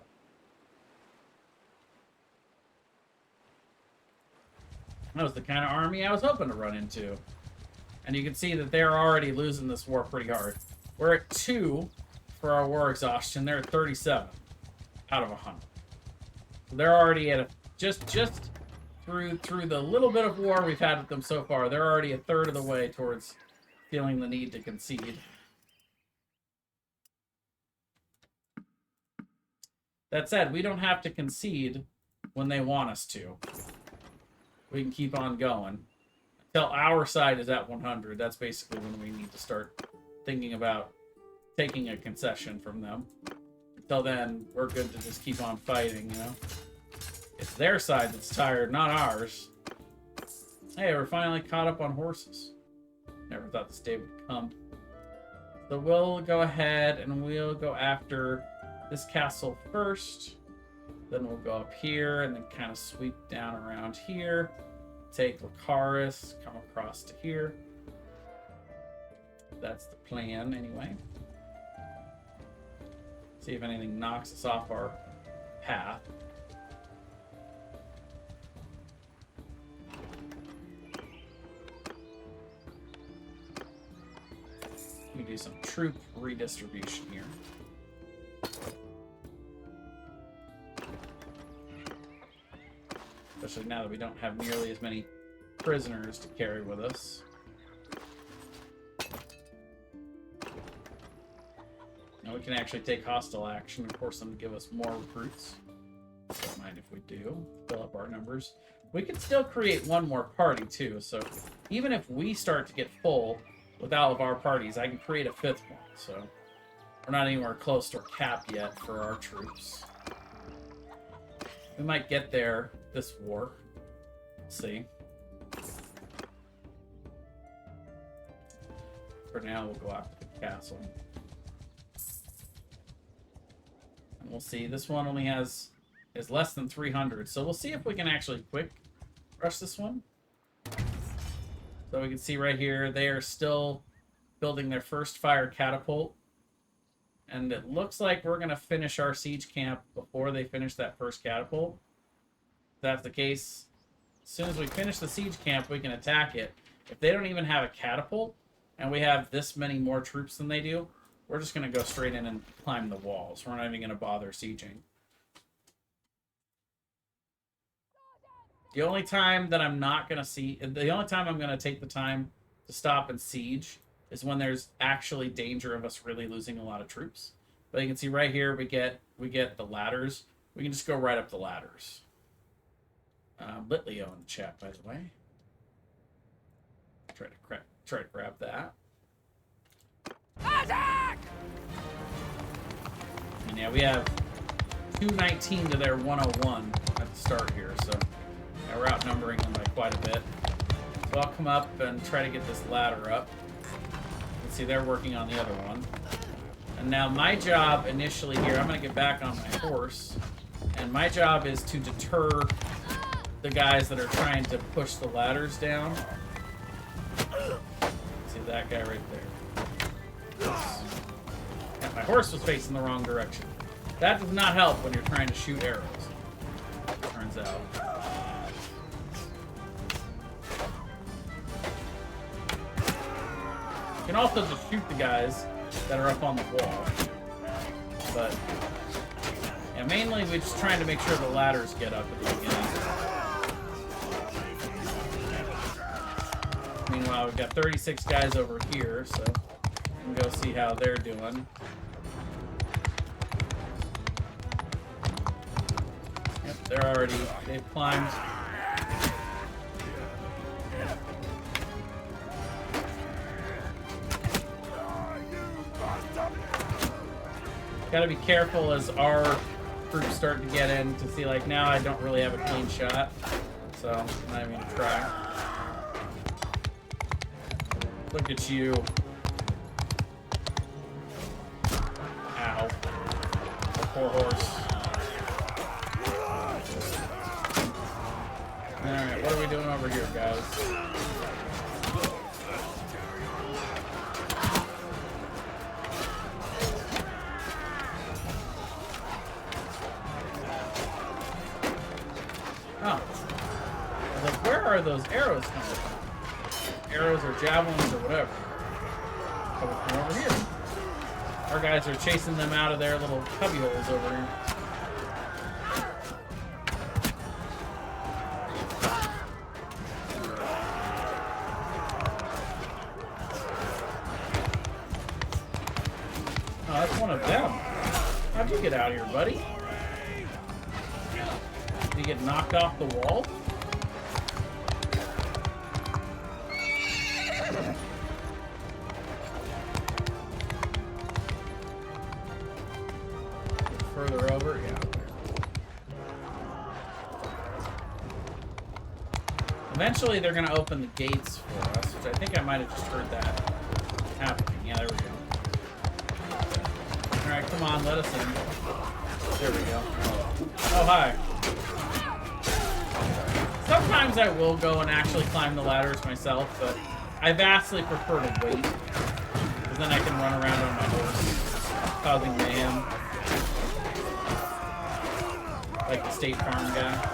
That was the kind of army I was hoping to run into. And you can see that they're already losing this war pretty hard. We're at 2 for our war exhaustion. They're at 37 out of 100. So they're already at just through the little bit of war we've had with them so far. They're already a third of the way towards feeling the need to concede. That said, we don't have to concede when they want us to. We can keep on going until our side is at 100. That's basically when we need to start thinking about taking a concession from them. Until then, we're good to just keep on fighting, you know? It's their side that's tired, not ours. Hey, we're finally caught up on horses. Never thought this day would come. So we'll go ahead and we'll go after this castle first. Then we'll go up here and then kind of sweep down around here. Take Lucaris, come across to here. That's the plan, anyway. See if anything knocks us off our path. We do some troop redistribution here. Especially now that we don't have nearly as many prisoners to carry with us. Now we can actually take hostile action and force them to give us more recruits. Don't mind if we do. Fill up our numbers. We can still create one more party too, so even if we start to get full with all of our parties, I can create a 5th one, so we're not anywhere close to our cap yet for our troops. We might get there this war. Let's see. For now, we'll go after the castle. And we'll see. This one only is less than 300, so we'll see if we can actually quick rush this one. So we can see right here, they are still building their first fire catapult. And it looks like we're going to finish our siege camp before they finish that first catapult. If that's the case, as soon as we finish the siege camp, we can attack it. If they don't even have a catapult, and we have this many more troops than they do, we're just going to go straight in and climb the walls. We're not even going to bother sieging. The only time that I'm not going to the only time I'm going to take the time to stop and siege is when there's actually danger of us really losing a lot of troops. But you can see right here, we get the ladders. We can just go right up the ladders. Litleo in the chat, by the way. Try to grab that. Attack! And yeah, we have 219 to their 101 at the start here, so yeah, we're outnumbering them by quite a bit. So I'll come up and try to get this ladder up. You can see they're working on the other one. And now my job initially here, I'm going to get back on my horse, and my job is to deter the guys that are trying to push the ladders down. See that guy right there. Yeah, my horse was facing the wrong direction. That does not help when you're trying to shoot arrows, it turns out. You can also just shoot the guys that are up on the wall. But yeah, mainly we're just trying to make sure the ladders get up at the beginning. Meanwhile, we've got 36 guys over here, so we can go see how they're doing. Yep, they've climbed. Gotta be careful as our groups start to get in to see, like, now I don't really have a clean shot. So, I'm not even gonna try. Look at you. Ow. Poor horse. Alright, what are we doing over here, guys? Oh. I was like, where are those arrows coming from? Arrows or javelins or whatever. Coming from over here. Our guys are chasing them out of their little cubby holes over here. Oh, that's one of them. How'd you get out of here, buddy? Did you get knocked off the wall? Further over, yeah. Eventually, they're going to open the gates for us, which I think I might have just heard that happening. Yeah, there we go. All right, come on, let us in. There we go. Oh, hi. Sometimes I will go and actually climb the ladders myself, but I vastly prefer to wait, because then I can run around on my horse, causing mayhem. Like the State Farm guy.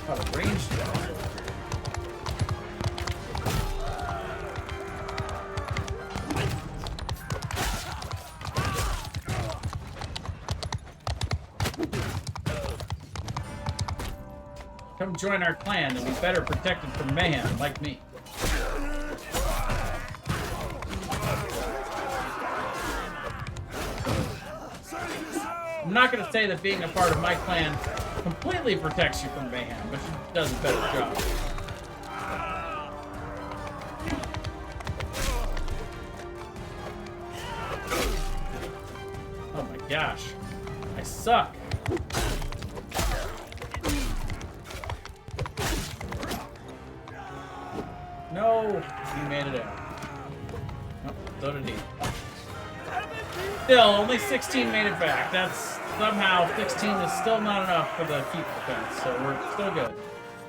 What a ranged guy. Come join our clan and be better protected from mayhem, like me. I'm not going to say that being a part of my clan completely protects you from mayhem, but it does a better job. Oh my gosh. I suck. No, he made it out. Oh, so did he. Still, only 16 made it back. That's somehow 16 is still not enough for the keep defense, so we're still good.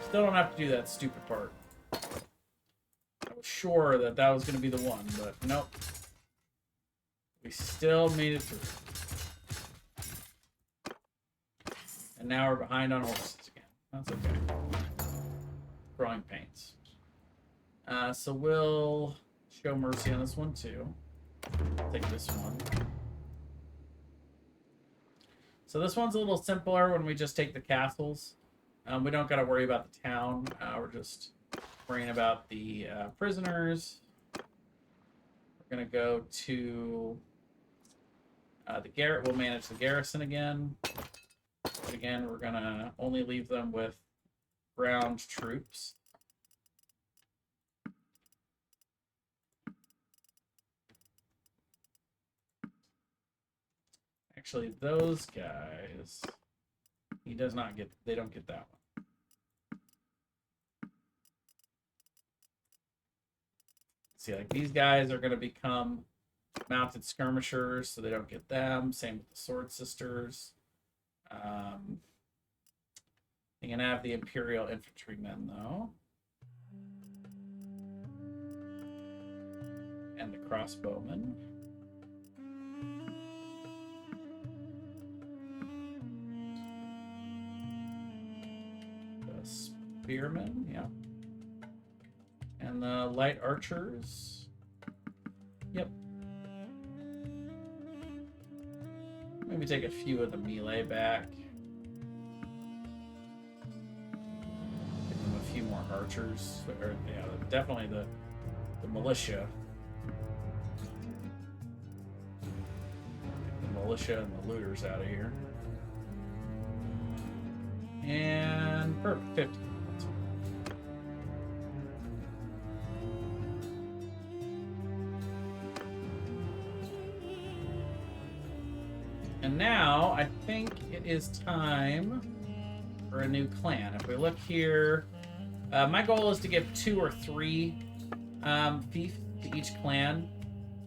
Still don't have to do that stupid part. I was sure that that was going to be the one, but nope. We still made it through. And now we're behind on horses again. That's okay. Growing pains. So we'll show mercy on this one too. Take this one. So this one's a little simpler when we just take the castles. We don't got to worry about the town. We're just worrying about the prisoners. We're going to go to the garrison. We'll manage the garrison again. But again, we're going to only leave them with ground troops. Actually, those guys, he does not get, they don't get that one. See, like these guys are going to become mounted skirmishers, so they don't get them. Same with the sword sisters. You can have the Imperial infantrymen, though. And the crossbowmen. The spearmen, yeah. And the light archers. Yep. Maybe take a few of the melee back. Give them a few more archers. Or, yeah, definitely the militia. The militia and the looters out of here. And perfect, 50. And now, I think it is time for a new clan. If we look here, my goal is to give 2 or 3 fief to each clan.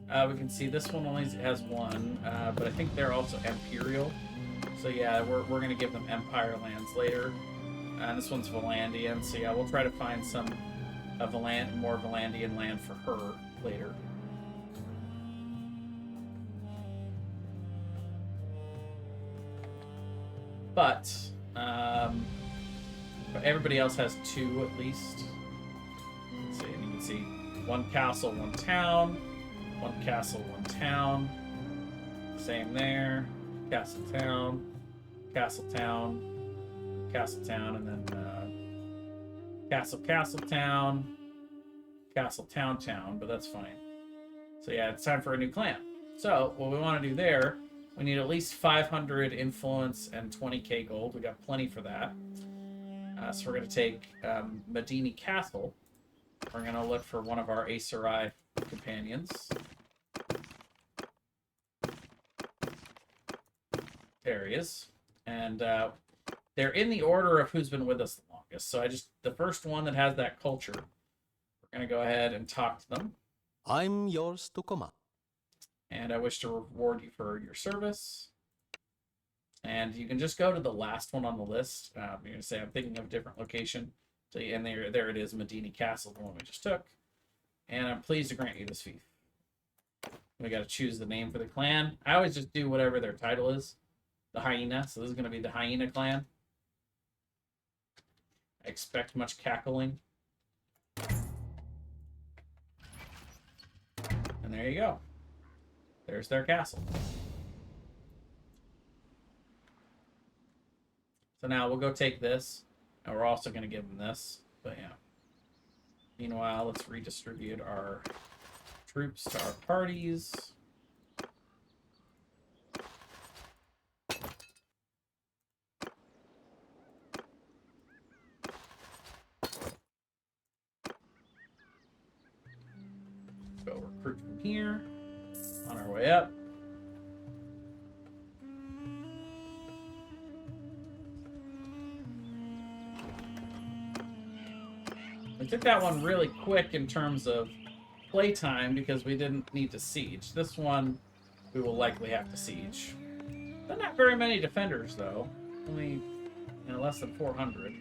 We can see this one only has 1, but I think they're also imperial. So yeah, we're going to give them empire lands later. And this one's Valandian, so yeah, we'll try to find some more Valandian land for her later. But everybody else has 2 at least. Let's see, and you can see 1 castle, 1 town, 1 castle, 1 town. Same there. Castle town, castle town, castle town, and then castle town, castle town. But that's fine. So yeah, it's time for a new clan. So what we want to do there. We need at least 500 influence and 20k gold. We got plenty for that. So we're going to take Medini Castle. We're going to look for one of our Aesurai companions. There he is. And they're in the order of who's been with us the longest. So the first one that has that culture, we're going to go ahead and talk to them. I'm yours to command. And I wish to reward you for your service. And you can just go to the last one on the list. You're going to say, I'm thinking of a different location. So, and there it is, Medini Castle, the one we just took. And I'm pleased to grant you this fief. We got to choose the name for the clan. I always just do whatever their title is. The Hyena. So this is going to be the Hyena clan. I expect much cackling. And there you go. There's their castle. So now we'll go take this, and we're also going to give them this. But yeah. Meanwhile, let's redistribute our troops to our parties. Go recruit from here. On our way up. We took that one really quick in terms of playtime because we didn't need to siege. This one we will likely have to siege. But not very many defenders though. Only less than 400.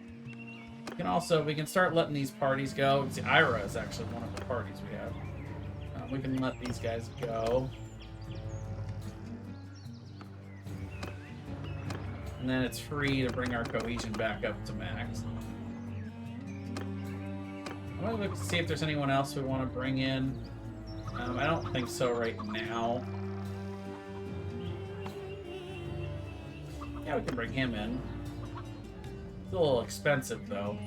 We can start letting these parties go. See, Ira is actually one of the parties we have. We can let these guys go. And then it's free to bring our cohesion back up to max. I'm going to look to see if there's anyone else we want to bring in. I don't think so right now. Yeah, we can bring him in. It's a little expensive though.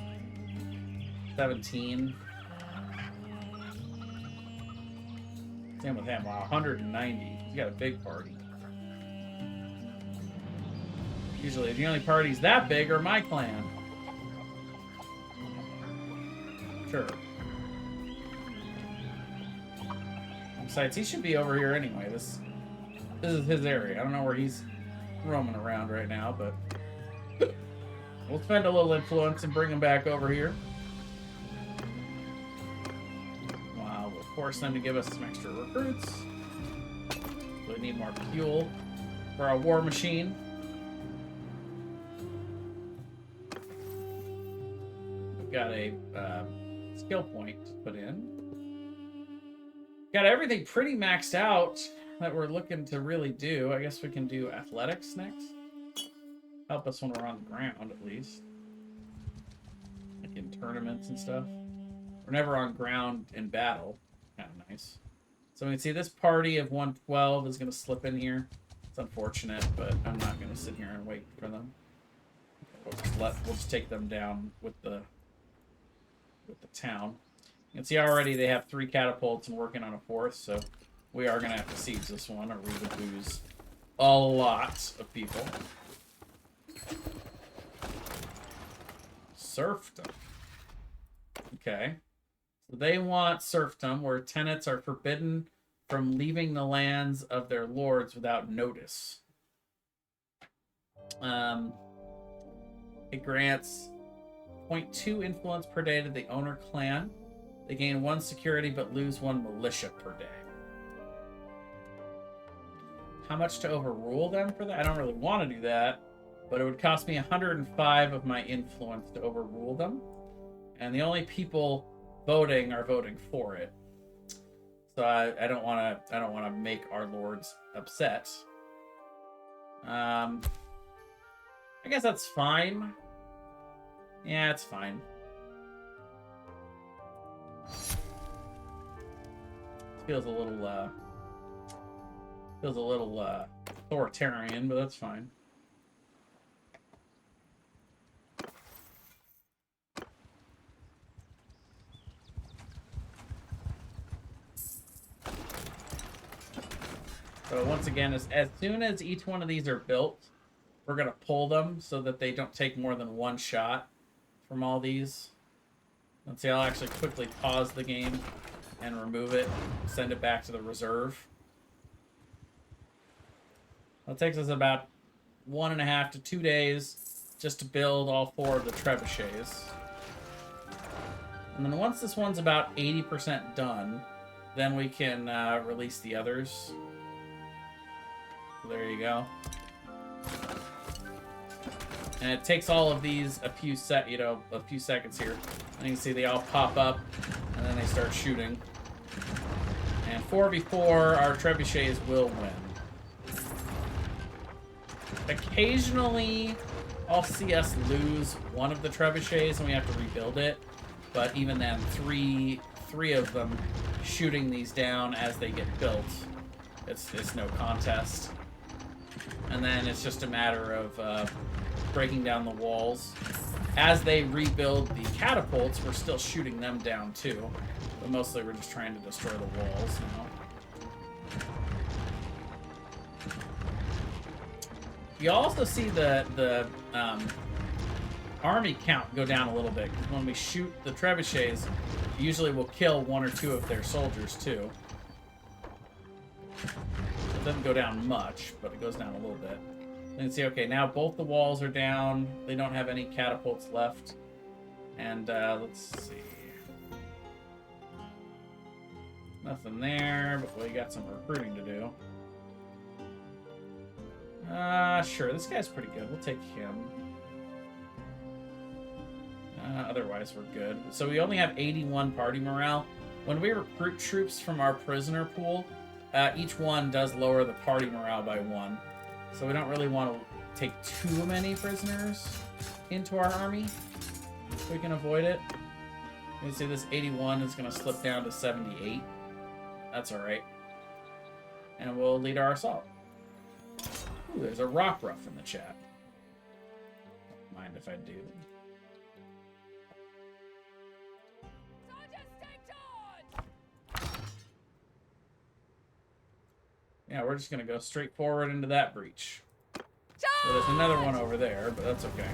17. Same with him. Wow, 190. He's got a big party. Usually the only parties that big are my clan. Sure. Besides, he should be over here anyway. This is his area. I don't know where he's roaming around right now, but we'll spend a little influence and bring him back over here. We'll force them to give us some extra recruits. We need more fuel for our war machine. We've got a skill point to put in. Got everything pretty maxed out that we're looking to really do. I guess we can do athletics next. Help us when we're on the ground, at least. Like in tournaments and stuff. We're never on ground in battle. Kind of nice. So we can see this party of 112 is going to slip in here. It's unfortunate, but I'm not going to sit here and wait for them. We'll just take them down with the town. You can see already they have 3 catapults and working on a 4th, so we are going to have to siege this one, or we would lose a lot of people. Serfdom. Okay. So they want serfdom, where tenants are forbidden from leaving the lands of their lords without notice. It grants 0.2 influence per day to the owner clan. They gain 1 security but lose 1 militia per day. How much to overrule them for that? I don't really want to do that, but it would cost me 105 of my influence to overrule them. And the only people voting are voting for it. So I don't want to make our lords upset. I guess that's fine. Yeah, it's fine. Feels a little authoritarian, but that's fine. So once again, as soon as each one of these are built, we're going to pull them so that they don't take more than 1 shot from all these. Let's see, I'll actually quickly pause the game and remove it, send it back to the reserve. It takes us about 1.5 to 2 days just to build all 4 of the trebuchets. And then once this one's about 80% done, then we can release the others. So there you go. And it takes all of these a few seconds here. And you can see they all pop up, and then they start shooting. And 4v4, our trebuchets will win. Occasionally, I'll see us lose one of the trebuchets, and we have to rebuild it. But even then, three of them shooting these down as they get built, it's no contest. And then it's just a matter of breaking down the walls. As they rebuild the catapults, we're still shooting them down too. But mostly we're just trying to destroy the walls now. You also see the army count go down a little bit. When we shoot the trebuchets, usually we'll kill 1 or 2 of their soldiers too. It doesn't go down much, but it goes down a little bit. You can see, okay, now both the walls are down. They don't have any catapults left. And let's see. Nothing there, but we got some recruiting to do. Sure, this guy's pretty good. We'll take him. Otherwise, we're good. So we only have 81 party morale. When we recruit troops from our prisoner pool, each one does lower the party morale by 1. So we don't really want to take too many prisoners into our army if we can avoid it. You can see this 81 is going to slip down to 78. That's alright. And we'll lead our assault. Ooh, there's a rock ruff in the chat. Don't mind if I do. Yeah, we're just going to go straight forward into that breach. So there's another one over there, but that's okay.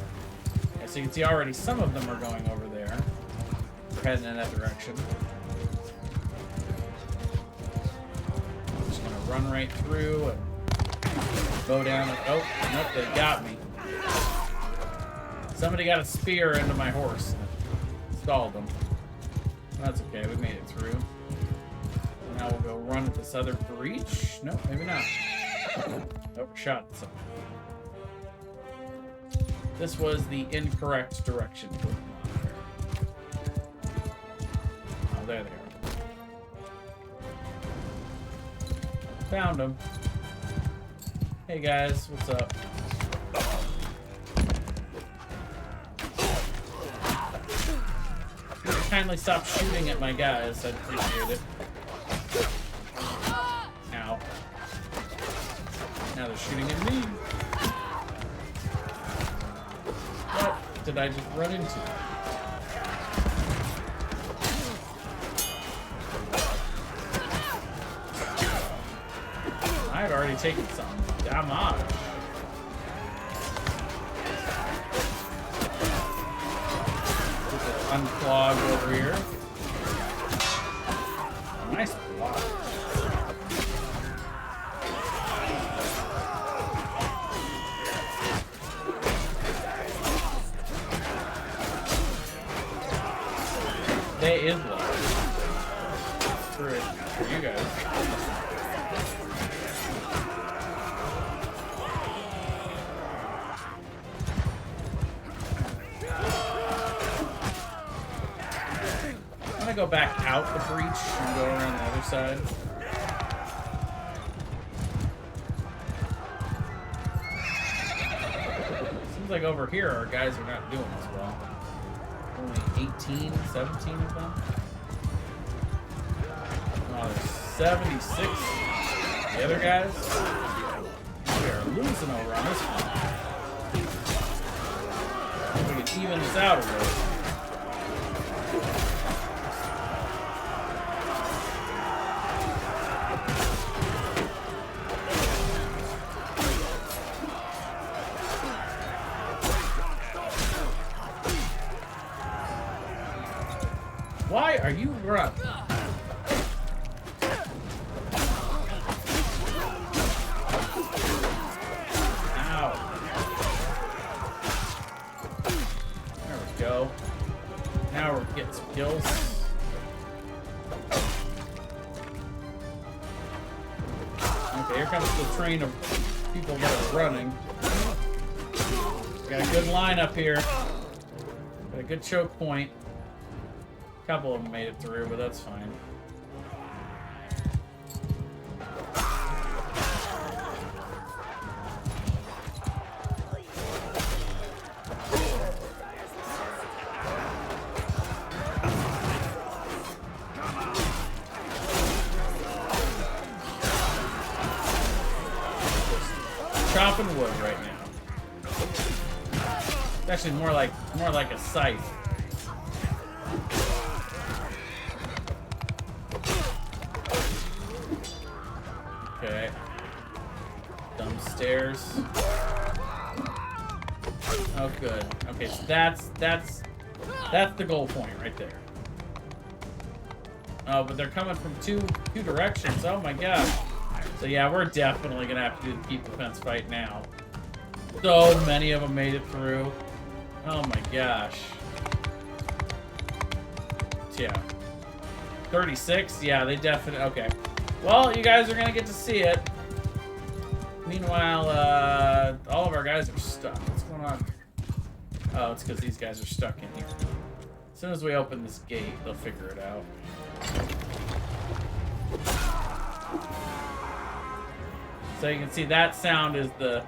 Yeah, so you can see already some of them are going over there. We're heading in that direction. I'm just going to run right through and bow down. Oh, nope, they got me. Somebody got a spear into my horse. Stalled them. That's okay, we made it through. Now we'll go run at this other breach. Nope, maybe not. Overshot something. This was the incorrect direction to look on. Oh, there they are. Found them. Hey guys, what's up? Kindly stop shooting at my guys. I'd appreciate it. Ow. Now they're shooting at me. What did I just run into? I had already taken some damage. Unclog over here. Nice block. They is low. For you guys. I'm gonna go back out the breach and go around the other side. Seems like over here our guys are not doing as well. Only 18, 17 of them. Oh, there's 76. The other guys, we are losing over on this one. We can even this out a little. Why are you running? Ow. There we go. Now we're getting some kills. Okay, here comes the train of people that are running. Got a good line up here. Got a good choke point. A couple of them made it through, but that's fine. Chopping wood right now. It's actually more like a scythe. Okay. Dumb stairs. Oh, good. Okay, so that's the goal point right there. Oh, but they're coming from two directions. Oh my god. So yeah, we're definitely gonna have to do the keep defense fight now. So many of them made it through. Oh my gosh. Yeah. 36? Yeah, they definitely... Okay. Well, you guys are gonna get to see it. Meanwhile, all of our guys are stuck. What's going on? Oh, it's because these guys are stuck in here. As soon as we open this gate, they'll figure it out. So you can see that sound is the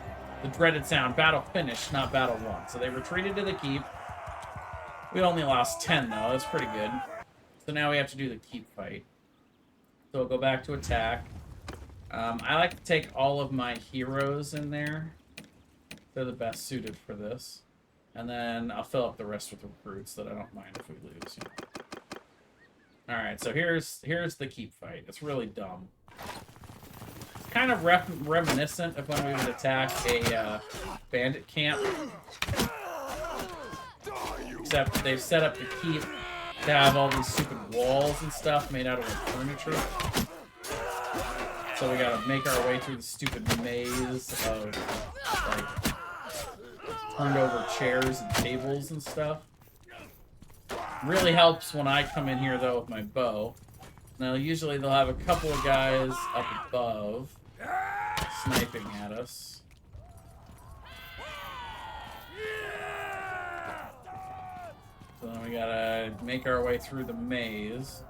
dreaded sound. Battle finished, not battle won. So they retreated to the keep. We only lost 10, though. That's pretty good. So now we have to do the keep fight. So we'll go back to attack. I like to take all of my heroes in there. They're the best suited for this. And then I'll fill up the rest with recruits that I don't mind if we lose. You know. Alright, so here's the keep fight. It's really dumb. It's kind of reminiscent of when we would attack a bandit camp. Except they've set up the keep to have all these stupid walls and stuff made out of furniture. So we gotta make our way through the stupid maze of, like, turned over chairs and tables and stuff. Really helps when I come in here, though, with my bow. Now, usually they'll have a couple of guys up above sniping at us. So then we gotta make our way through the maze.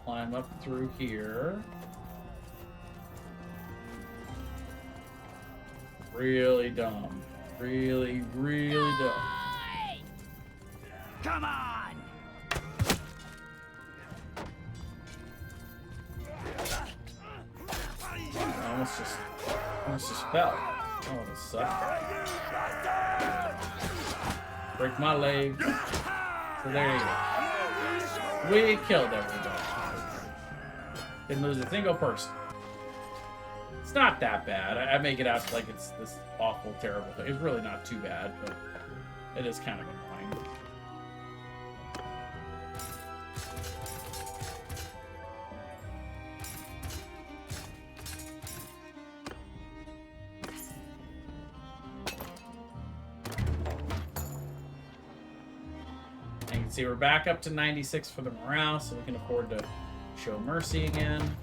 Climb up through here. Really dumb. Really, really dumb. Come on! almost just fell. Oh, this sucks. Break my leg. So there you go. We killed everybody. Didn't lose a single person. It's not that bad. I make it out like it's this awful, terrible thing. It's really not too bad, but it is kind of annoying. And you can see we're back up to 96 for the morale, so we can afford to show mercy again.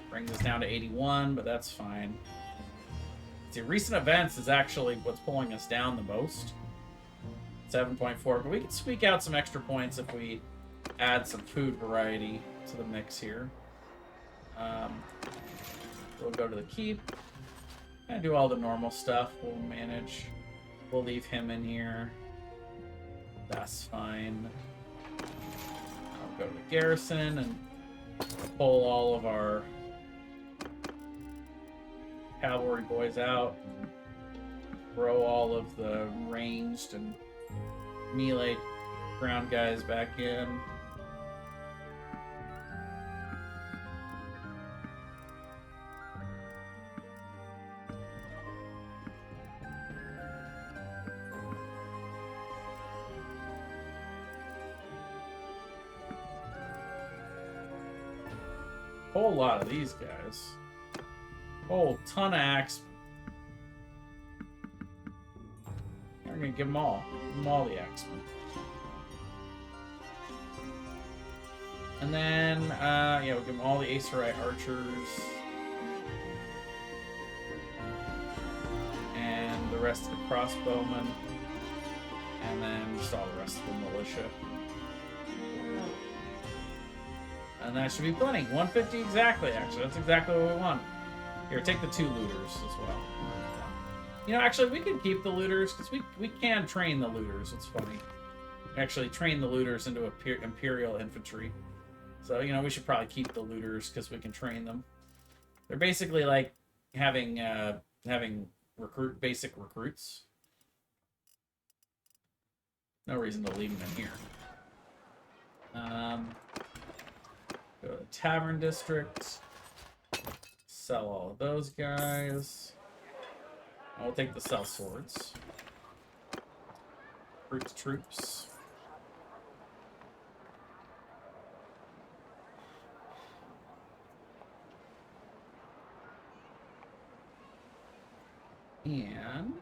Brings us down to 81, but that's fine. See, recent events is actually what's pulling us down the most. 7.4, but we can squeak out some extra points if we add some food variety to the mix here. We'll go to the keep and do all the normal stuff. We'll manage. We'll leave him in here. That's fine. I'll go to the garrison and pull all of our cavalry boys out. Throw all of the ranged and melee ground guys back in. Whole lot of these guys. Whole ton of axe. I'm gonna give them all. Give them all the axemen. And then, yeah, we'll give them all the Acerite archers. And the rest of the crossbowmen. And then just all the rest of the militia. And that should be plenty. 150 exactly, actually. That's exactly what we want. Here, take the 2 looters as well. You know, actually, we can keep the looters, because we can train the looters. It's funny. Actually, train the looters into Imperial infantry. So, you know, we should probably keep the looters, because we can train them. They're basically like having basic recruits. No reason to leave them in here. Go to the Tavern District. Sell all of those guys. I'll take the sell swords. Recruit the troops. And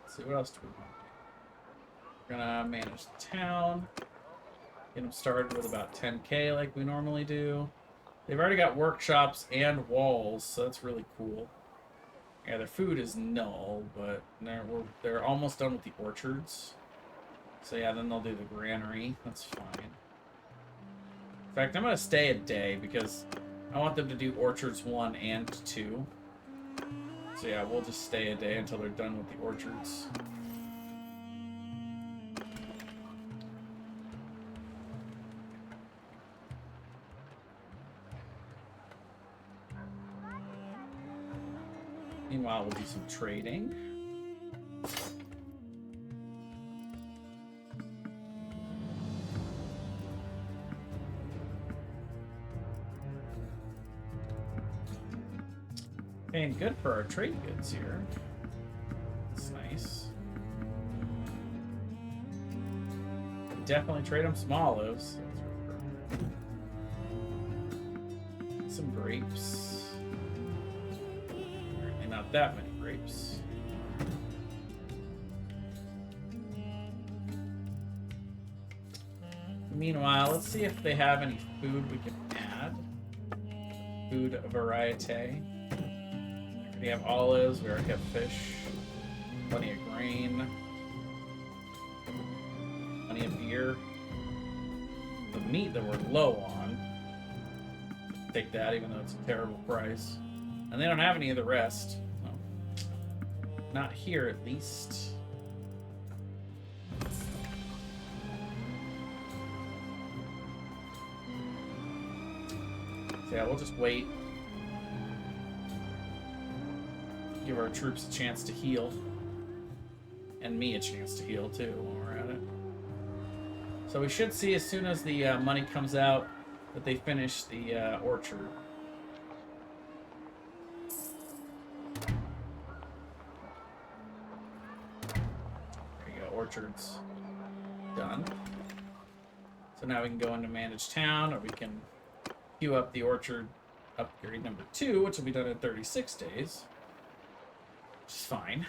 let's see, what else do we want to do? We're gonna manage the town. Get them started with about 10k like we normally do. They've already got workshops and walls, so that's really cool. Yeah, their food is null, but they're almost done with the orchards. So yeah, then they'll do the granary. That's fine. In fact, I'm going to stay a day because I want them to do orchards 1 and 2. So yeah, we'll just stay a day until they're done with the orchards. Meanwhile, we'll do some trading. And good for our trade goods here. That's nice. Definitely trade them some olives. Some grapes. Not that many grapes. Meanwhile, let's see if they have any food we can add. Food variety. We have olives, we already have fish, plenty of grain, plenty of beer. The meat that we're low on, take that even though it's a terrible price. And they don't have any of the rest. No. Not here, at least. So yeah, we'll just wait. Give our troops a chance to heal. And me a chance to heal, too, while we're at it. So we should see as soon as the money comes out that they finish the orchard. There you go, orchard's done. So now we can go into Manage Town, or we can queue up the orchard upgrade number 2, which will be done in 36 days. Which is fine.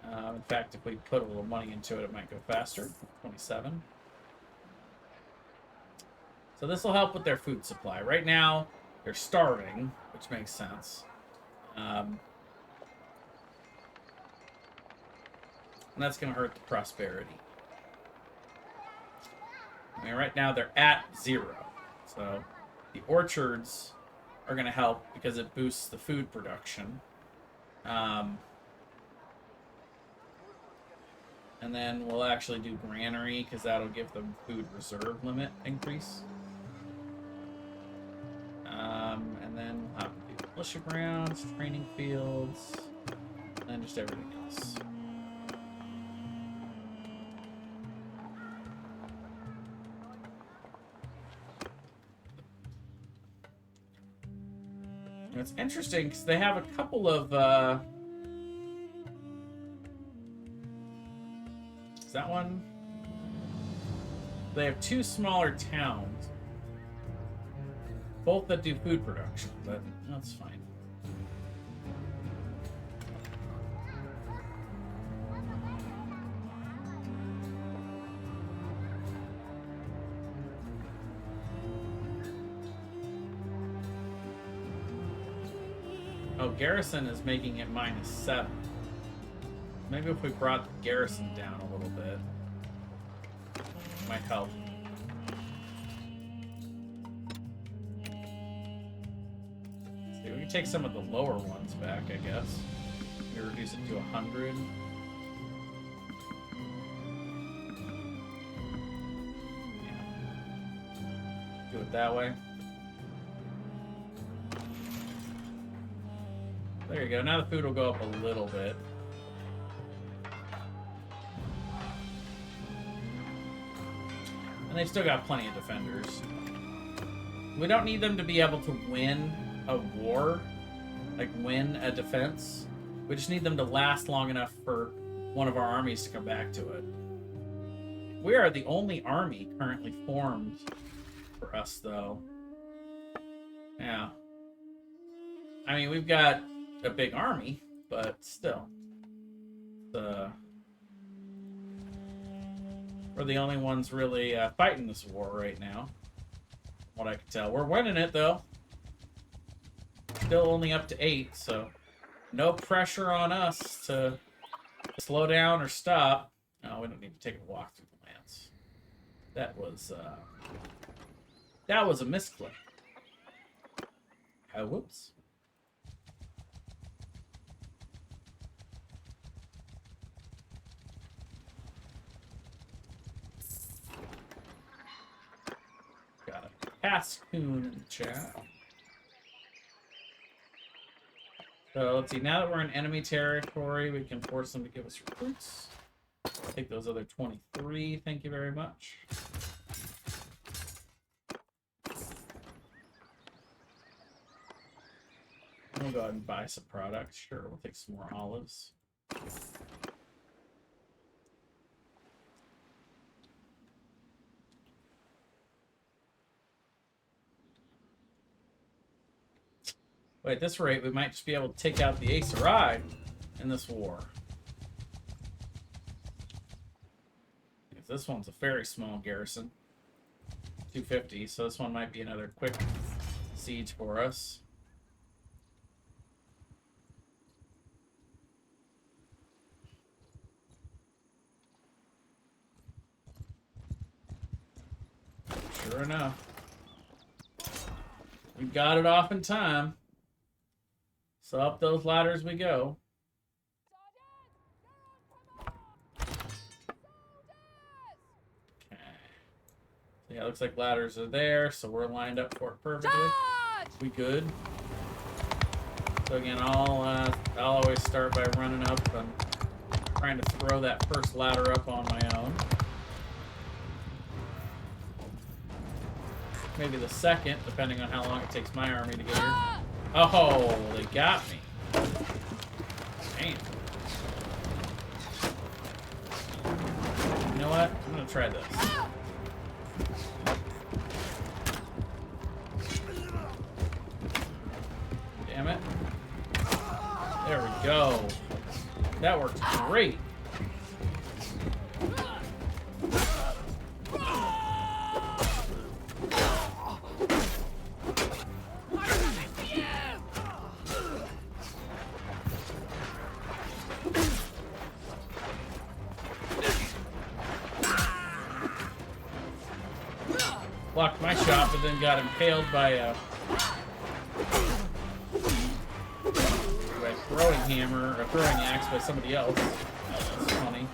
In fact, if we put a little money into it, it might go faster. 27. So this will help with their food supply. Right now, they're starving, which makes sense. And that's going to hurt the prosperity. I mean, right now they're at 0. So the orchards are going to help because it boosts the food production. And then we'll actually do granary because that'll give them food reserve limit increase. And then we'll have to do militia grounds, training fields, and then just everything else. And it's interesting because they have a couple of is that one? They have 2 smaller towns, both that do food production, but that's fine. Oh, garrison is making it -7. Maybe if we brought the garrison down a little bit, it might help. See, we can take some of the lower ones back, I guess. We reduce it to 100. Yeah. Do it that way. There you go. Now the food will go up a little bit. And they've still got plenty of defenders. We don't need them to be able to win a war, like win a defense. We just need them to last long enough for one of our armies to come back to it. We are the only army currently formed for us, though. Yeah. I mean, we've got a big army, but still. We're the only ones really fighting this war right now. What I can tell. We're winning it, though. Still only up to 8, so no pressure on us to slow down or stop. No, we don't need to take a walk through the lands. That was a misclick. Whoops. Got a Pascoon in the chat. So let's see, now that we're in enemy territory, we can force them to give us recruits. Take those other 23, thank you very much. We'll go ahead and buy some products. Sure, we'll take some more olives. But at this rate, we might just be able to take out the Aes Sedai in this war. Because this one's a very small garrison. 250, so this one might be another quick siege for us. Sure enough. We got it off in time. So up those ladders we go. Okay. So yeah, looks like ladders are there, so we're lined up for it perfectly. Charge! We good? So again, I'll always start by running up and trying to throw that first ladder up on my own. Maybe the second, depending on how long it takes my army to get here. Oh, they got me. Damn. You know what? I'm gonna try this. Damn it. There we go. That worked great. Blocked my shot, but then got impaled by a throwing hammer or throwing axe by somebody else. That's funny.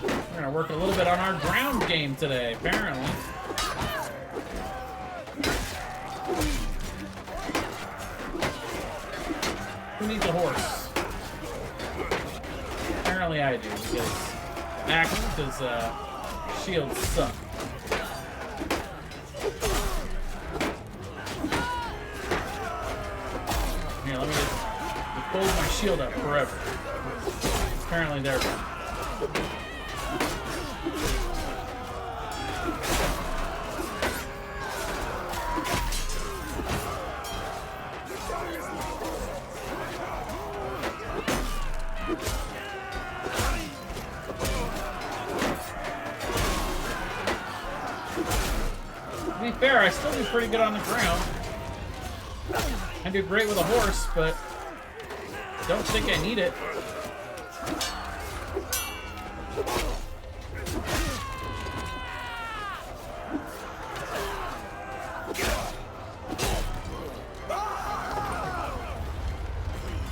We're gonna work a little bit on our ground game today, apparently. Who needs a horse? Apparently I do, because axes, shields suck. Here, let me just hold my shield up forever. Apparently they're gone. To be fair, I still do pretty good on the ground. I do great with a horse, but don't think I need it.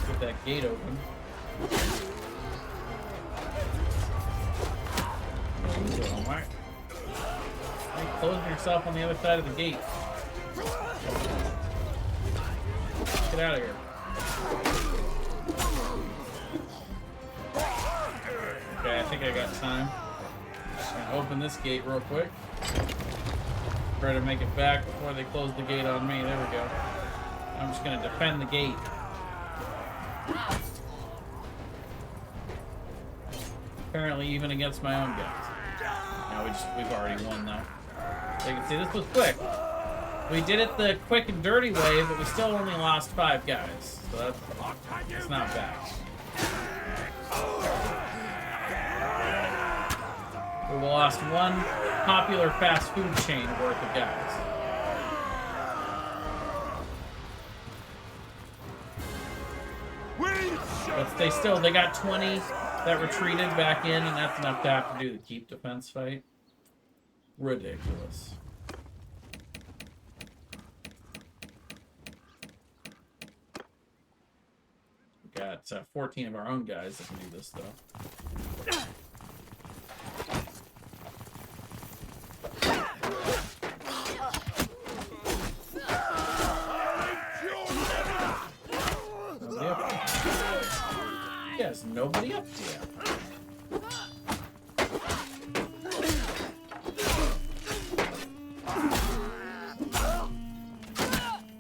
Get that gate open. What are you doing, Mark? Why are you closing yourself on the other side of the gate? Get out of here. Okay, I think I got time. Just gonna open this gate real quick. Try to make it back before they close the gate on me. There we go. I'm just gonna defend the gate. Apparently even against my own guns. Now we've already won though. So you can see this was quick. We did it the quick and dirty way, but we still only lost 5 guys. So that's not bad. We lost 1 popular fast food chain worth of guys. But they got 20 that retreated back in, and that's enough to have to do the keep defense fight. Ridiculous. Got 14 of our own guys that can do this, though. Nobody up there. Yes, nobody up there.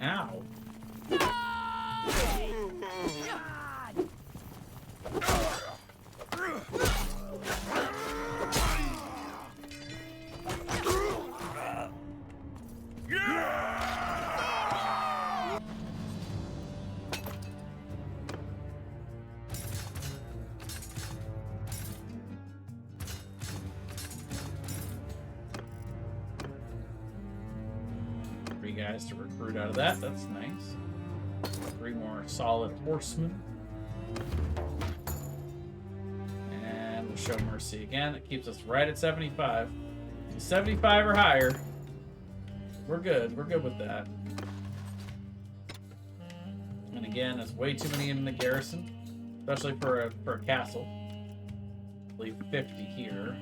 Ow. Guys to recruit out of that. That's nice. 3 more solid horsemen. And we'll show mercy again. It keeps us right at 75. 75 or higher. We're good. We're good with that. And again, there's way too many in the garrison, especially for a castle. I believe 50 here.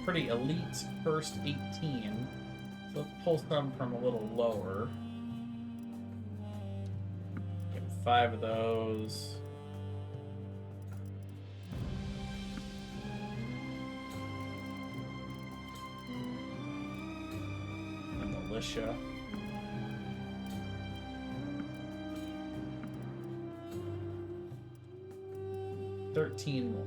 pretty elite first 18. So let's pull some from a little lower. Get 5 of those. And militia. $13 more.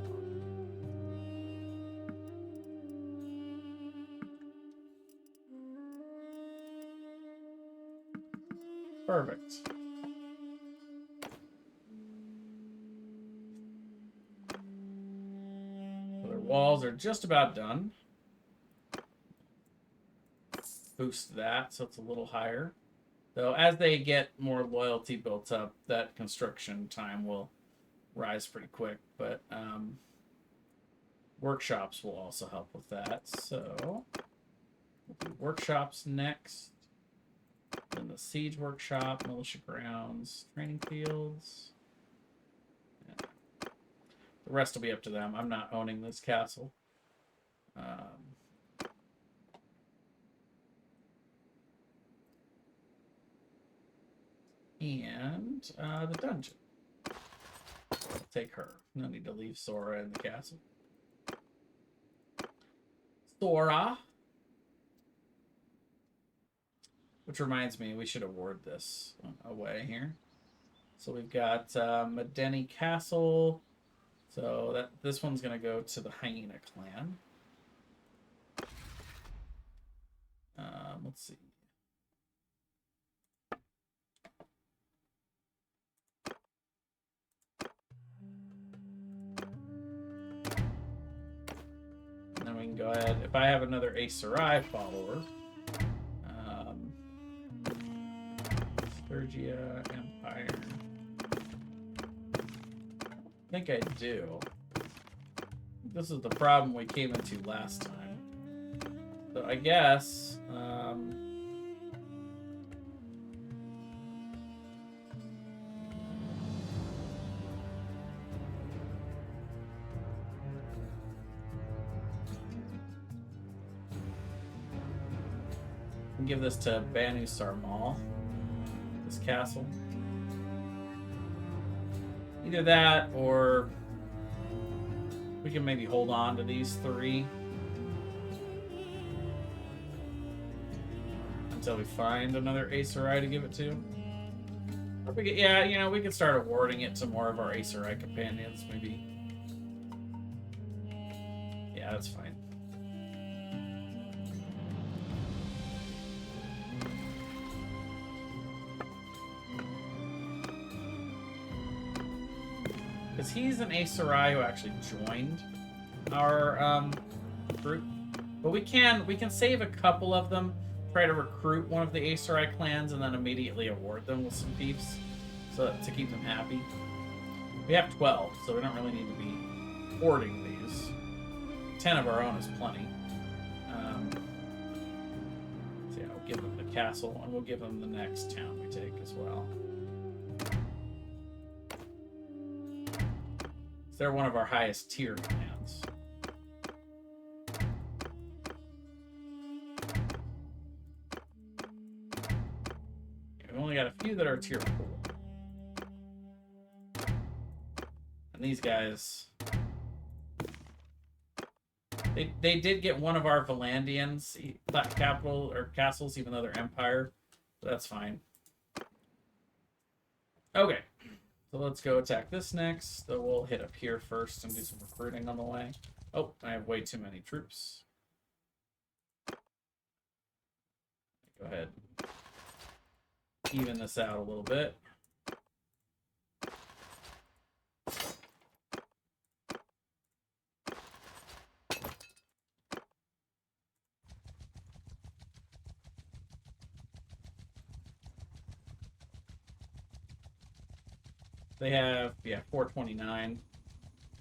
Perfect. So their walls are just about done. Boost that so it's a little higher. Though as they get more loyalty built up, that construction time will rise pretty quick. But workshops will also help with that. So we'll do workshops next. Then the siege workshop, militia grounds, training fields. Yeah. The rest will be up to them. I'm not owning this castle. And the dungeon. I'll take her. No need to leave Sora in the castle. Sora. Which reminds me, we should award this away here. So we've got Medeni Castle. So this one's going to go to the Hyena clan. Let's see. And then we can go ahead. If I have another Aes Sedai follower, Sturgia Empire. I think I do. This is the problem we came into last time. So I guess give this to Banu Sarmal. This castle. Either that, or we can maybe hold on to these 3 until we find another Aes Sedai to give it to. Or we could, yeah, you know, we could start awarding it to more of our Aes Sedai companions, maybe. Yeah, that's fine. Because he's an Aes Sedai who actually joined our group. But we can save a couple of them, try to recruit one of the Aes Sedai clans, and then immediately award them with some fiefs so to keep them happy. We have 12, so we don't really need to be hoarding these. 10 of our own is plenty. So yeah, we'll give them the castle, and we'll give them the next town we take as well. They're one of our highest tier clans. We've only got a few that are tier 4. And these guys... They did get one of our Valandians capital or castles, even though they're empire. But that's fine. Okay. So let's go attack this next. So we'll hit up here first and do some recruiting on the way. Oh, I have way too many troops. Go ahead. Even this out a little bit. They have, yeah, 429.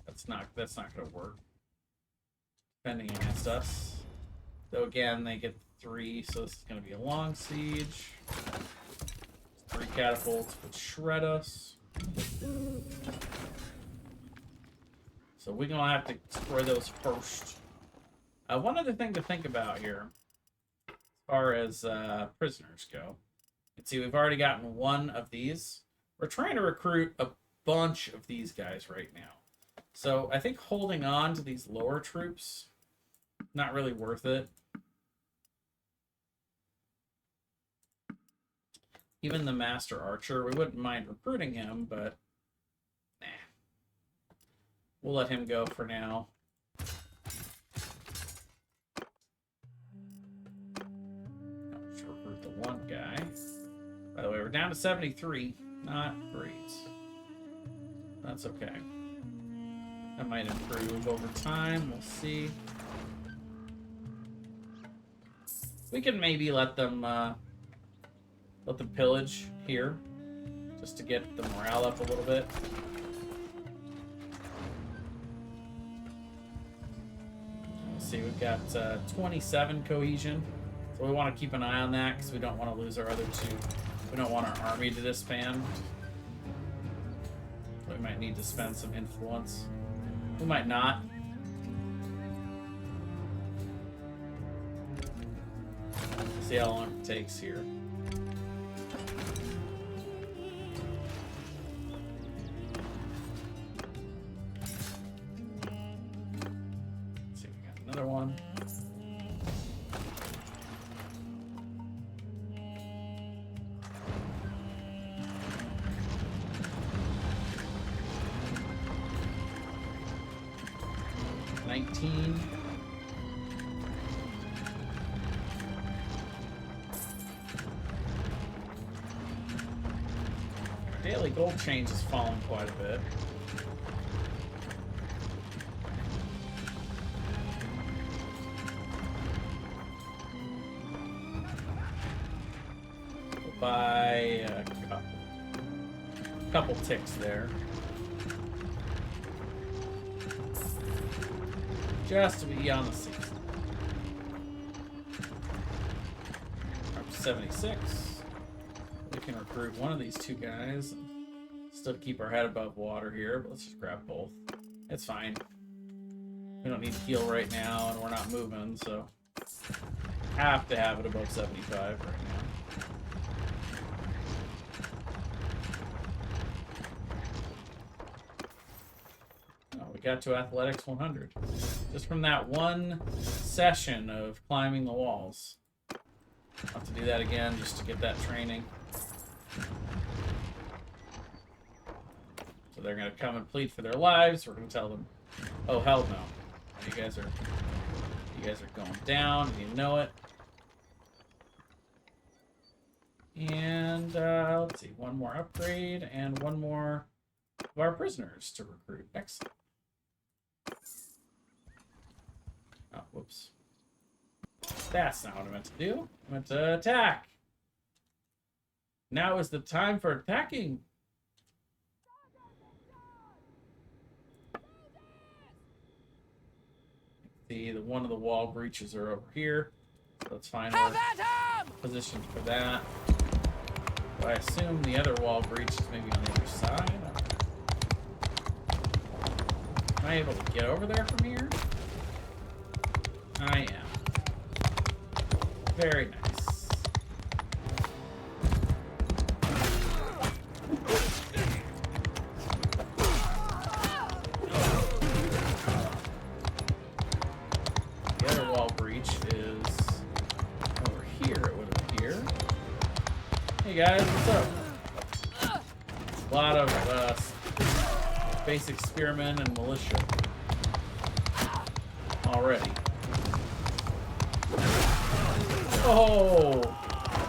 That's not gonna work. Defending against us. So again, they get 3, so this is gonna be a long siege. 3 catapults would shred us. So we're gonna have to destroy those first. One other thing to think about here, as far as prisoners go. You can see we've already gotten one of these. We're trying to recruit a bunch of these guys right now. So I think holding on to these lower troops, not really worth it. Even the Master Archer, we wouldn't mind recruiting him, but nah. We'll let him go for now. Let's recruit the one guy. By the way, we're down to 73. Not great. That's okay. That might improve over time. We'll see. We can maybe let them pillage here, just to get the morale up a little bit. Let's see, we've got 27 cohesion, so we want to keep an eye on that because we don't want to lose our other two. We don't want our army to disband. We might need to spend some influence. We might not. See how long it takes here. Let's see, we got another one. Daily gold change has fallen quite a bit. We'll buy a couple ticks there. Just to be on the safe. Up to 76. We can recruit one of these two guys and still keep our head above water here, but let's just grab both. It's fine. We don't need to heal right now, and we're not moving, so have to have it above 75 right now. Oh, we got to Athletics 100. Just from that one session of climbing the walls. I'll have to do that again just to get that training. So they're going to come and plead for their lives. We're going to tell them, oh, hell no. You guys are going down. You know it. And let's see. One more upgrade and one more of our prisoners to recruit. Excellent. Oh, whoops. That's not what I meant to do. I meant to attack. Now is the time for attacking. See, the one of the wall breaches are over here. So let's find our position for that. So I assume the other wall breach is maybe on the other side. Am I able to get over there from here? I am. Very nice. The other wall breach is over here, it would appear. Hey guys, what's up? A lot of basic spearmen and militia already. Oh,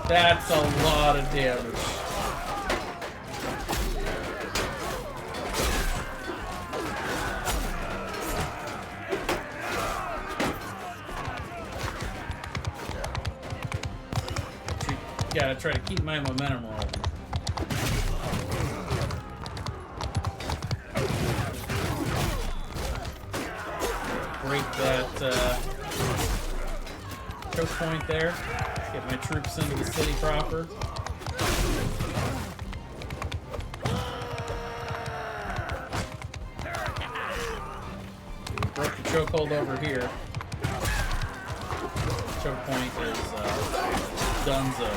that's a lot of damage. Gotta try to keep my momentum rolling. Break that choke point there. Get my troops into the city proper. We broke the chokehold over here. choke point is Dunzo.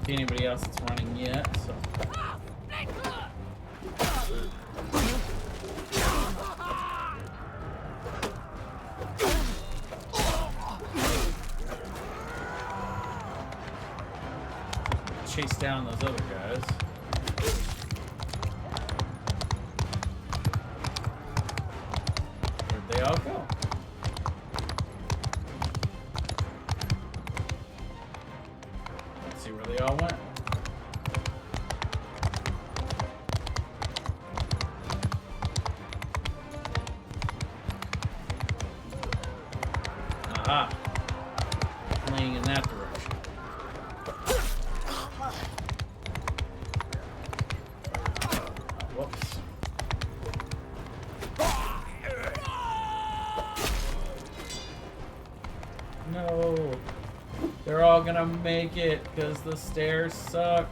See anybody else that's running yet, so. Chase down those other guys. Where'd they all go? Let's see where they all went. Aha. Fleeing in that direction. Whoops. No. They're all gonna make it because the stairs suck.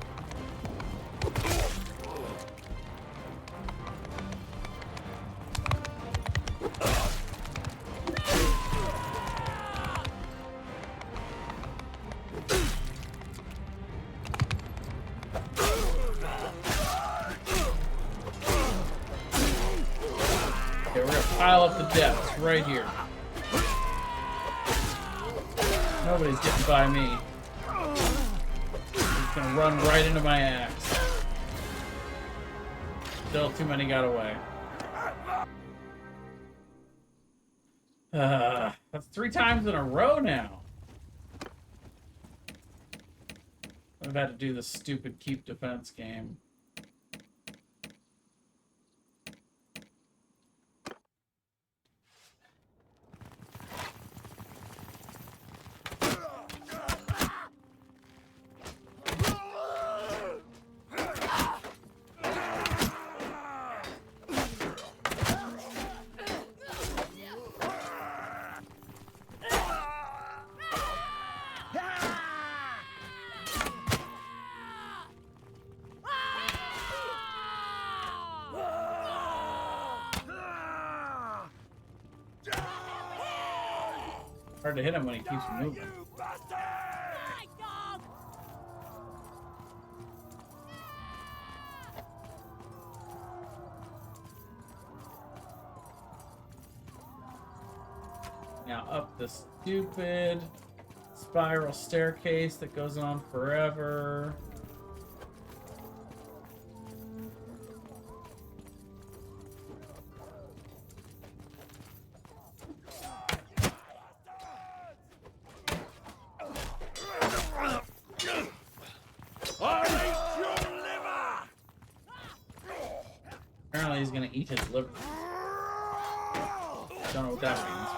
Okay, we're gonna pile up the depths right here. Nobody's getting by me. He's gonna run right into my axe. Still too many got away. That's 3 times in a row now. I've had to do this stupid keep defense game. Hard to hit him when he keeps moving. Now up the stupid spiral staircase that goes on forever. Apparently he's gonna eat his liver. Don't know what that means.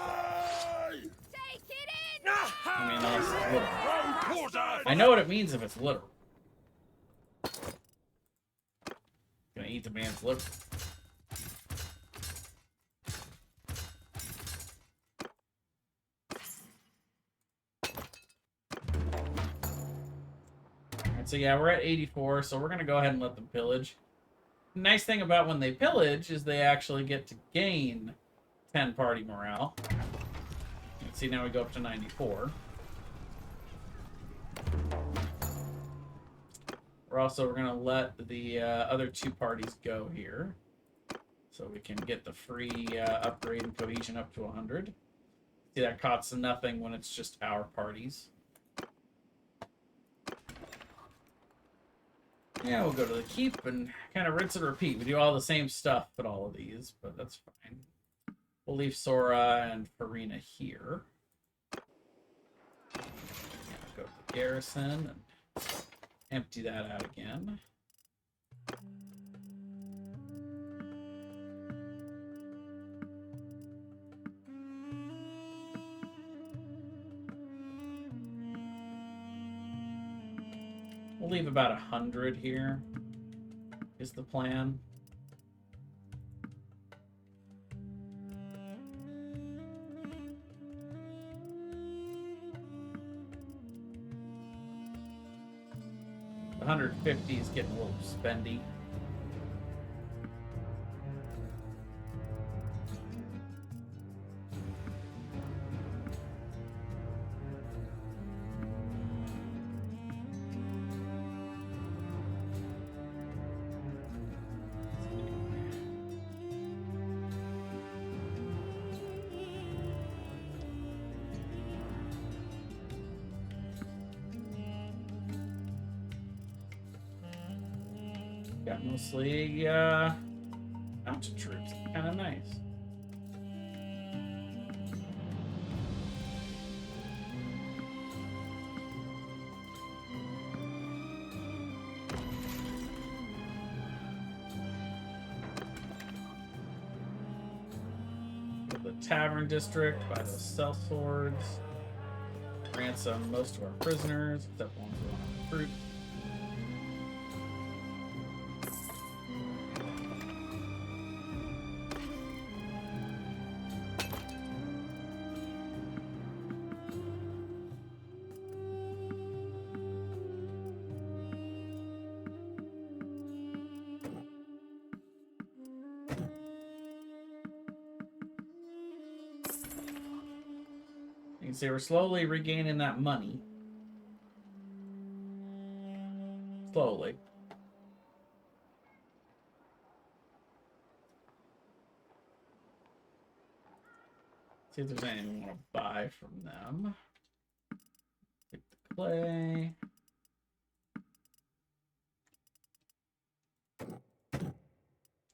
I mean, unless it's literal. I know what it means if it's literal. Gonna eat the man's liver. Alright, so yeah, we're at 84, so we're gonna go ahead and let them pillage. The nice thing about when they pillage is they actually get to gain 10 party morale. You can see now we go up to 94. We're going to let the other 2 parties go here. So we can get the free upgrade and cohesion up to 100. See, that costs nothing when it's just our parties. Yeah, we'll go to the keep and kind of rinse and repeat. We do all the same stuff at all of these, but that's fine. We'll leave Sora and Farina here. Yeah, go to the garrison and empty that out again. We'll leave about 100 here, is the plan. The 150 is getting a little spendy. Got mostly mounted troops. Kind of nice. The tavern district by those cell swords. Ransom most of our prisoners, except ones we want to recruit. You can see we're slowly regaining that money. Slowly. See if there's anything we want to buy from them. Take the clay. Do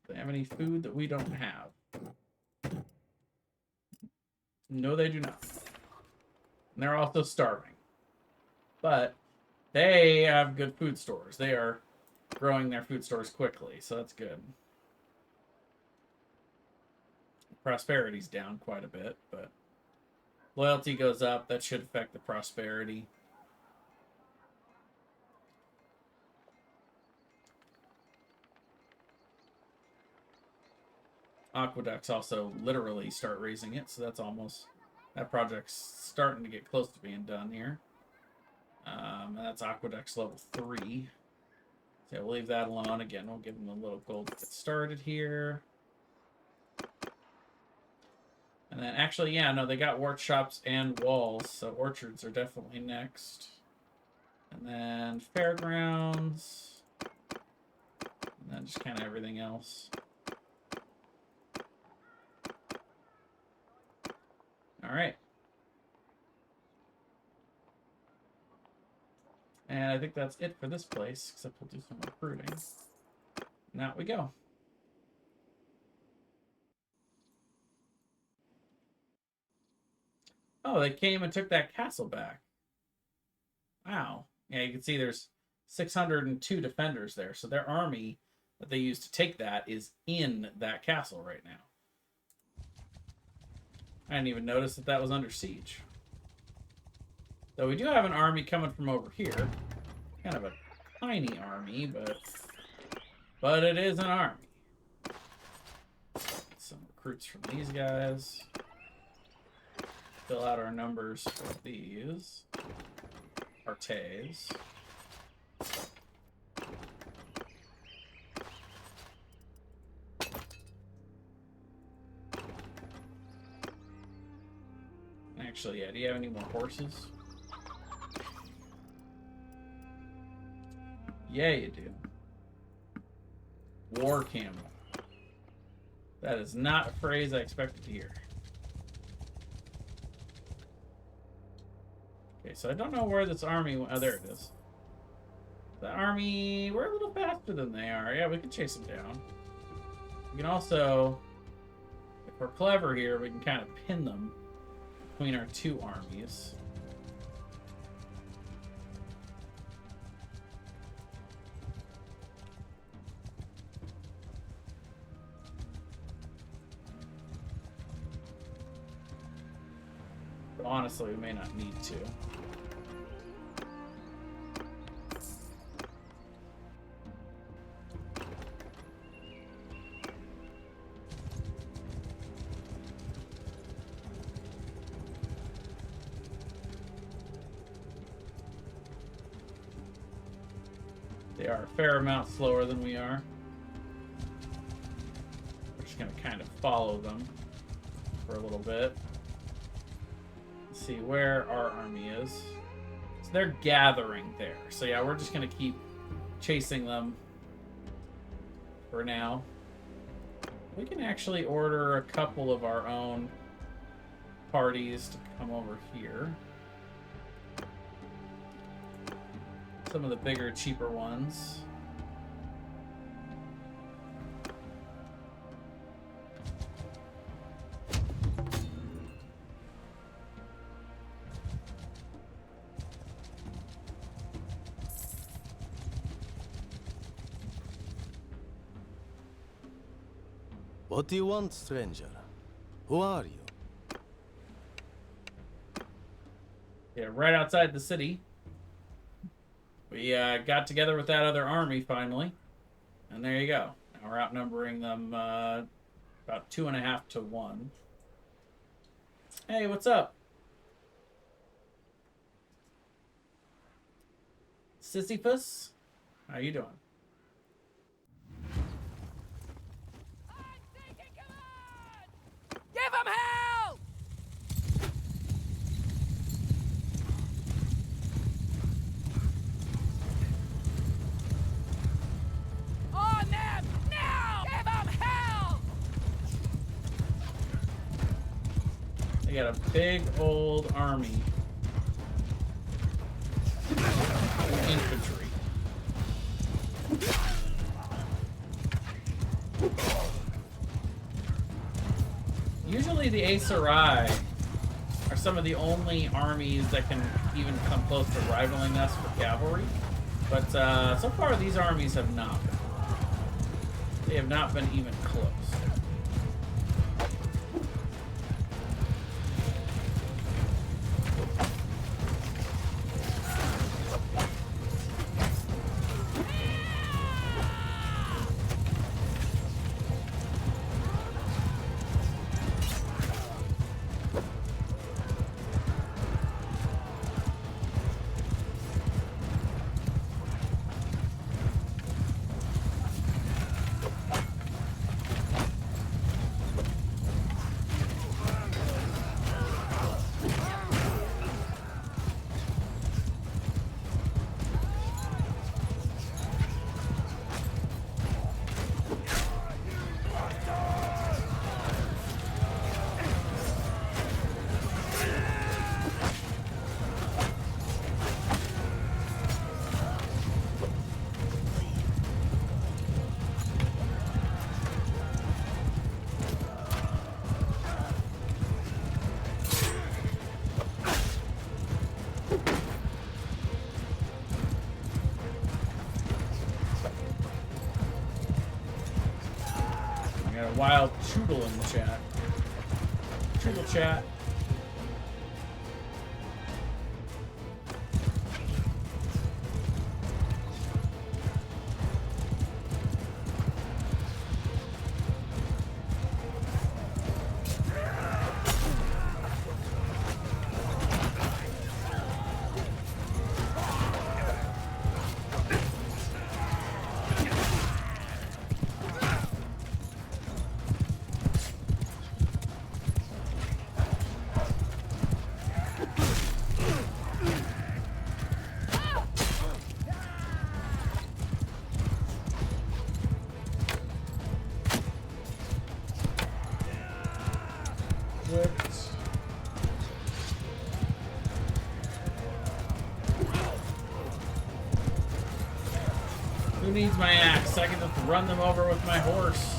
they have any food that we don't have? No, they do not. And they're also starving. But they have good food stores. They are growing their food stores quickly, so that's good. Prosperity's down quite a bit, but loyalty goes up. That should affect the prosperity. Aqueducts also literally start raising it, so that's almost... That project's starting to get close to being done here. And that's Aqueducts level 3. So we'll leave that alone. Again, we'll give them a little gold to get started here. And then actually, yeah, no, they got workshops and walls, so orchards are definitely next. And then fairgrounds. And then just kind of everything else. All right. And I think that's it for this place, except we'll do some recruiting. And out we go. Oh, they came and took that castle back. Wow. Yeah, you can see there's 602 defenders there. So their army that they used to take that is in that castle right now. I didn't even notice that that was under siege. Though we do have an army coming from over here. Kind of a tiny army, but it is an army. Some recruits from these guys. Fill out our numbers for these. Artes. Actually, yeah, do you have any more horses? Yeah, you do. War camel. That is not a phrase I expected to hear. Okay, so I don't know where this army went. Oh, there it is. The army, we're a little faster than they are. Yeah, we can chase them down. We can also, if we're clever here, we can kind of pin them between our two armies. Honestly, we may not need to. They are a fair amount slower than we are. We're just going to kind of follow them for a little bit. See where our army is. So they're gathering there. So yeah, we're just going to keep chasing them for now. We can actually order a couple of our own parties to come over here. Some of the bigger, cheaper ones. What do you want, stranger? Who are you? Yeah, right outside the city. We got together with that other army finally. And there you go. Now we're outnumbering them about 2.5 to 1. Hey, what's up? Sisyphus? How you doing? Give him hell! On them! Now! Give him hell! They got a big old army. Infantry. Usually the Aesurai are some of the only armies that can even come close to rivaling us for cavalry. But so far these armies have not been. They have not been even close. Wild Choodle in the chat. Choodle chat. Who needs my axe? I can just run them over with my horse.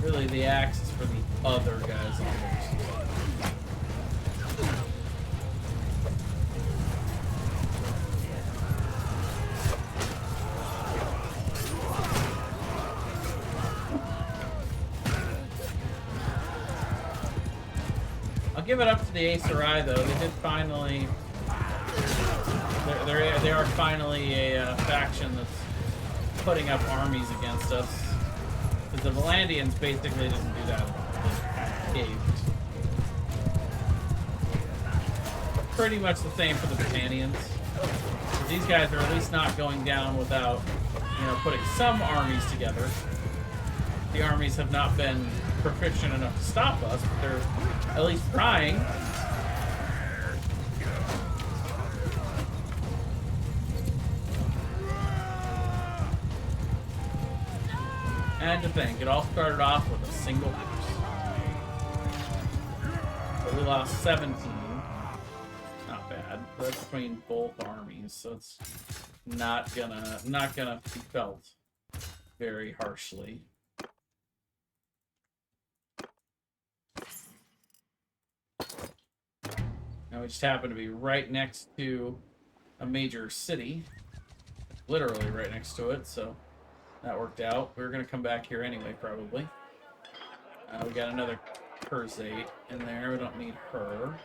Really, the axe is for the other guys on horses. Give it up to the Aesurai, though. They did finally. They are finally a faction that's putting up armies against us. Because the Valandians basically didn't do that at all. They caved. pretty much the same for the Britannians. These guys are at least not going down without, you know, putting some armies together. The armies have not been proficient enough to stop us, but they're at least trying. And to think, it all started off with a single horse. So we lost 17. Not bad. That's between both armies, so it's not gonna be felt very harshly. Now we just happen to be right next to a major city. Literally right next to it, so that worked out. We were going to come back here anyway, probably. We got another Kurzate in there. We don't need her.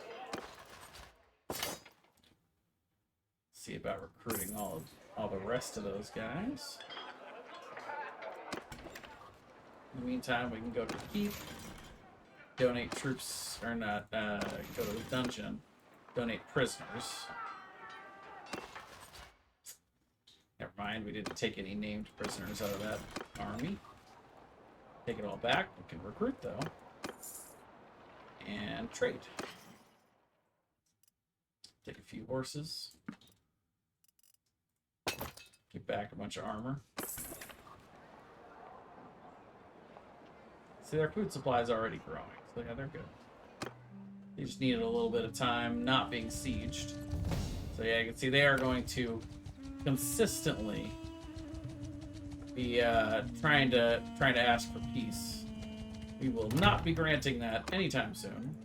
See about recruiting all the rest of those guys. In the meantime, we can go to the keep, donate troops, or not, go to the dungeon, donate prisoners. Never mind, we didn't take any named prisoners out of that army. Take it all back. We can recruit, though. And trade. Take a few horses. Get back a bunch of armor. See, their food supply is already growing. So yeah, they're good. They just needed a little bit of time not being sieged. So yeah, you can see they are going to consistently be trying to ask for peace. We will not be granting that anytime soon.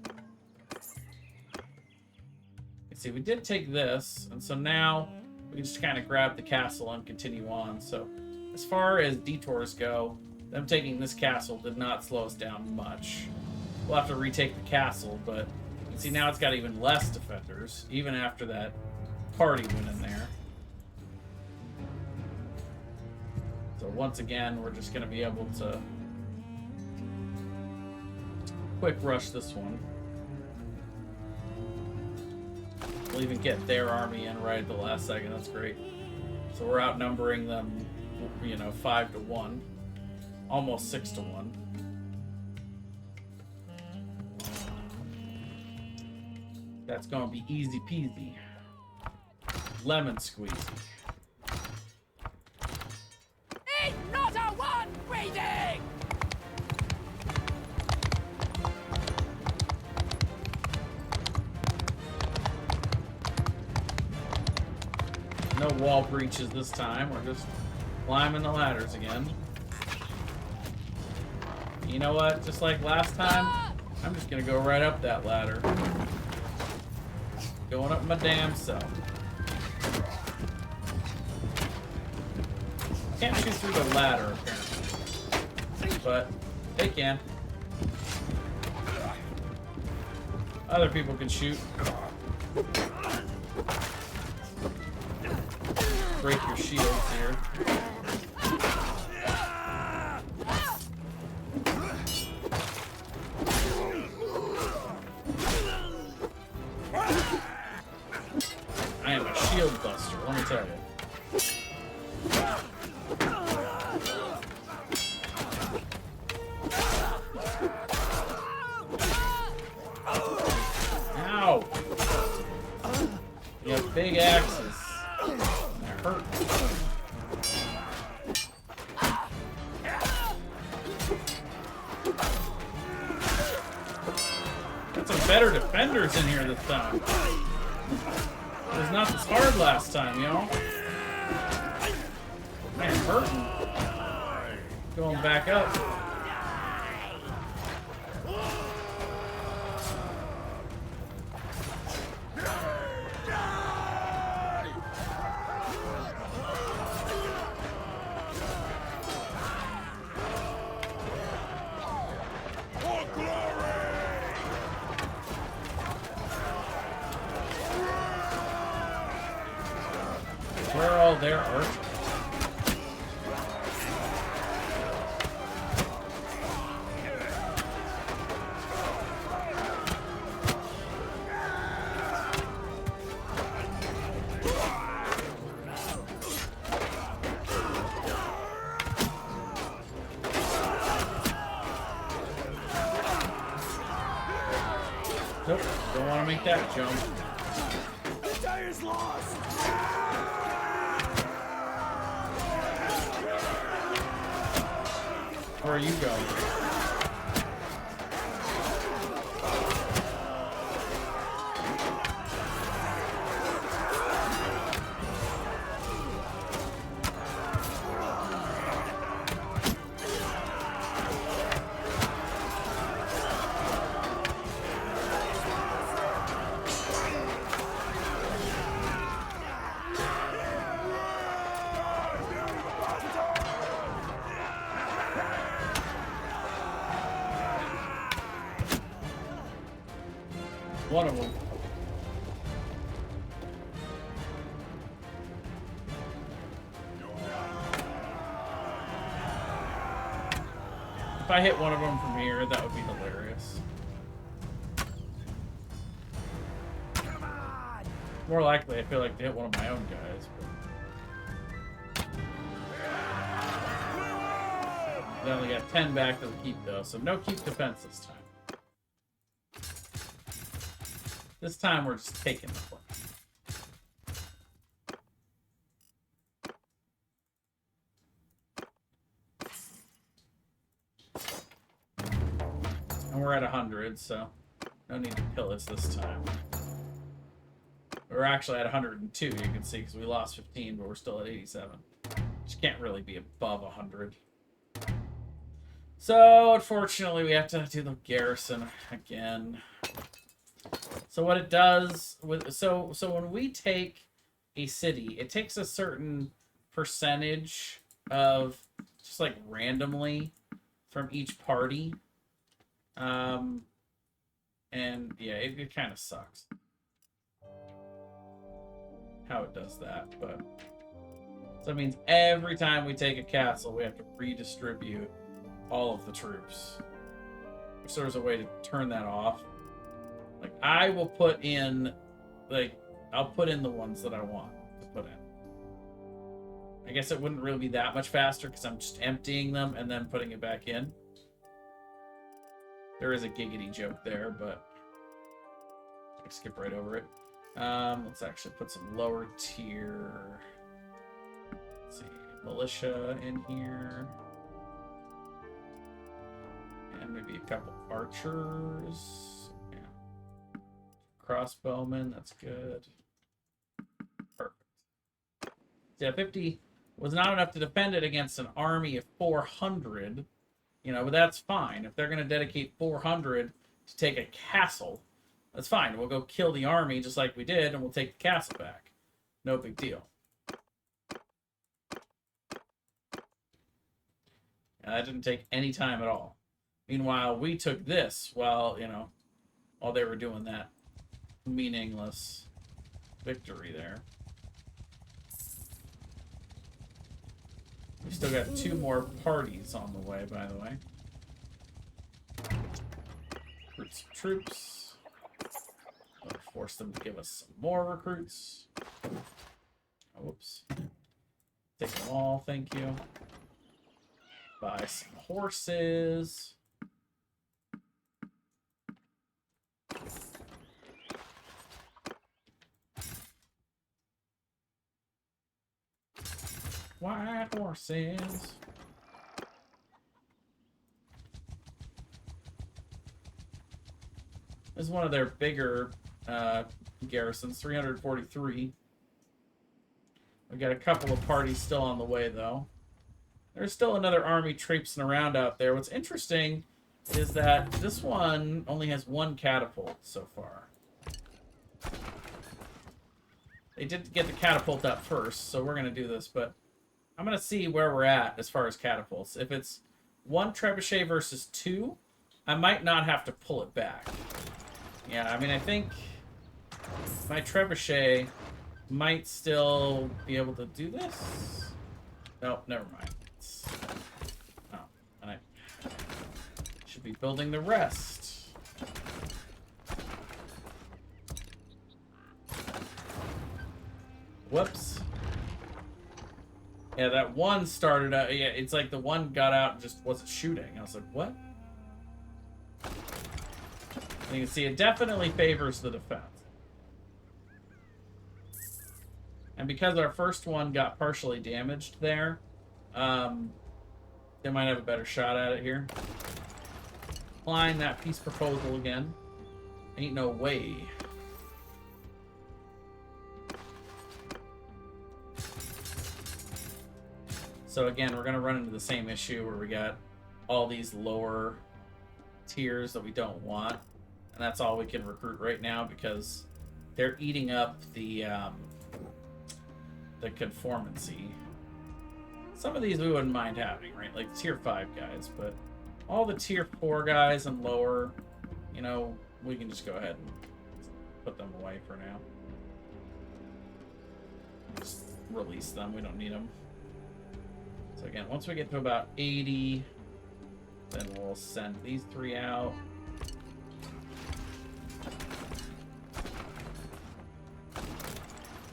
You see, we did take this, and so now we can just kind of grab the castle and continue on. So as far as detours go, them taking this castle did not slow us down much. We'll have to retake the castle, but you can see now it's got even less defenders, even after that party went in there. So once again, we're just going to be able to quick rush this one. We'll even get their army in right at the last second. That's great. So we're outnumbering them, you know, 5-1. Almost 6-1. That's going to be easy peasy. Lemon squeezy. It's not a one breathing! No wall breaches this time. We're just climbing the ladders again. You know what? Just like last time, I'm just gonna go right up that ladder. Going up my damn self. Can't shoot through the ladder, apparently. But they can. Other people can shoot. Break your shields here. I am a shield buster, let me tell you. Ow! You have big axes. That hurt. Got some better defenders in here this time. It was not this hard last time, you know? Man, hurting. Going back up. Where are all their archers? Nope, don't want to make that jump. The day is lost! Where are you going? One of them. If I hit one of them from here, that would be hilarious. More likely, I feel like to hit one of my own guys. But... They only got 10 back to the keep, though, so no keep defense this time. This time we're just taking the point. And we're at 100, so no need to pillage this time. We're actually at 102, you can see, because we lost 15, but we're still at 87. Just can't really be above 100. So, unfortunately, we have to do the garrison again. So what it does with so when we take a city, it takes a certain percentage of just like randomly from each party. And yeah, it kind of sucks how it does that, but so it means every time we take a castle, we have to redistribute all of the troops. If there's a way to turn that off. Like, I will put in, like, I'll put in the ones that I want to put in. I guess it wouldn't really be that much faster because I'm just emptying them and then putting it back in. There is a giggity joke there, but I skip right over it. Let's actually put some lower tier, let's see, militia in here. And maybe a couple archers. Crossbowmen, that's good. Perfect. Yeah, 50 was not enough to defend it against an army of 400. You know, but that's fine. If they're going to dedicate 400 to take a castle, that's fine. We'll go kill the army just like we did, and we'll take the castle back. No big deal. And that didn't take any time at all. Meanwhile, we took this while, you know, while they were doing that meaningless victory there. We still got 2 more parties on the way, by the way. Recruit some troops. I'll force them to give us some more recruits. Oh, whoops. Take them all, thank you. Buy some horses. White horses. This is one of their bigger garrisons, 343. We got a couple of parties still on the way, though. There's still another army traipsing around out there. What's interesting is that this one only has 1 catapult so far. They did get the catapult up first, so we're going to do this, but I'm going to see where we're at as far as catapults. If it's 1 trebuchet versus 2, I might not have to pull it back. Yeah, I mean, I think my trebuchet might still be able to do this. Nope, never mind. Oh, and I should be building the rest. Whoops. Yeah, that one started out. Yeah, it's like the one got out and just wasn't shooting. I was like, what? You can see it definitely favors the defense. And because our first one got partially damaged there, they might have a better shot at it here. Applying that peace proposal again. Ain't no way. So again, we're going to run into the same issue where we got all these lower tiers that we don't want. And that's all we can recruit right now because they're eating up the conformancy. Some of these we wouldn't mind having, right? Like tier 5 guys, but all the tier 4 guys and lower, you know, we can just go ahead and put them away for now. Just release them. We don't need them. So again, once we get to about 80, then we'll send these 3 out.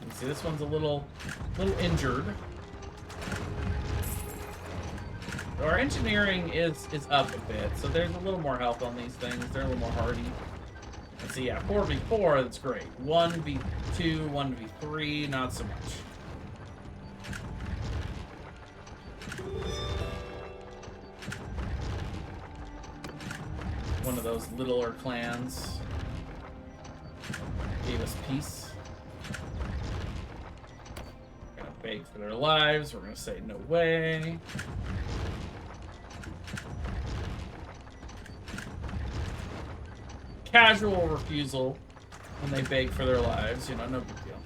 You can see this one's a little injured. So our engineering is up a bit, so there's a little more health on these things. They're a little more hardy. Let's see, yeah, 4v4, that's great. 1v2, 1v3, not so much. One of those littler clans gave us peace. We're gonna beg for their lives. We're gonna say no way. Casual refusal when they beg for their lives, you know, no big deal.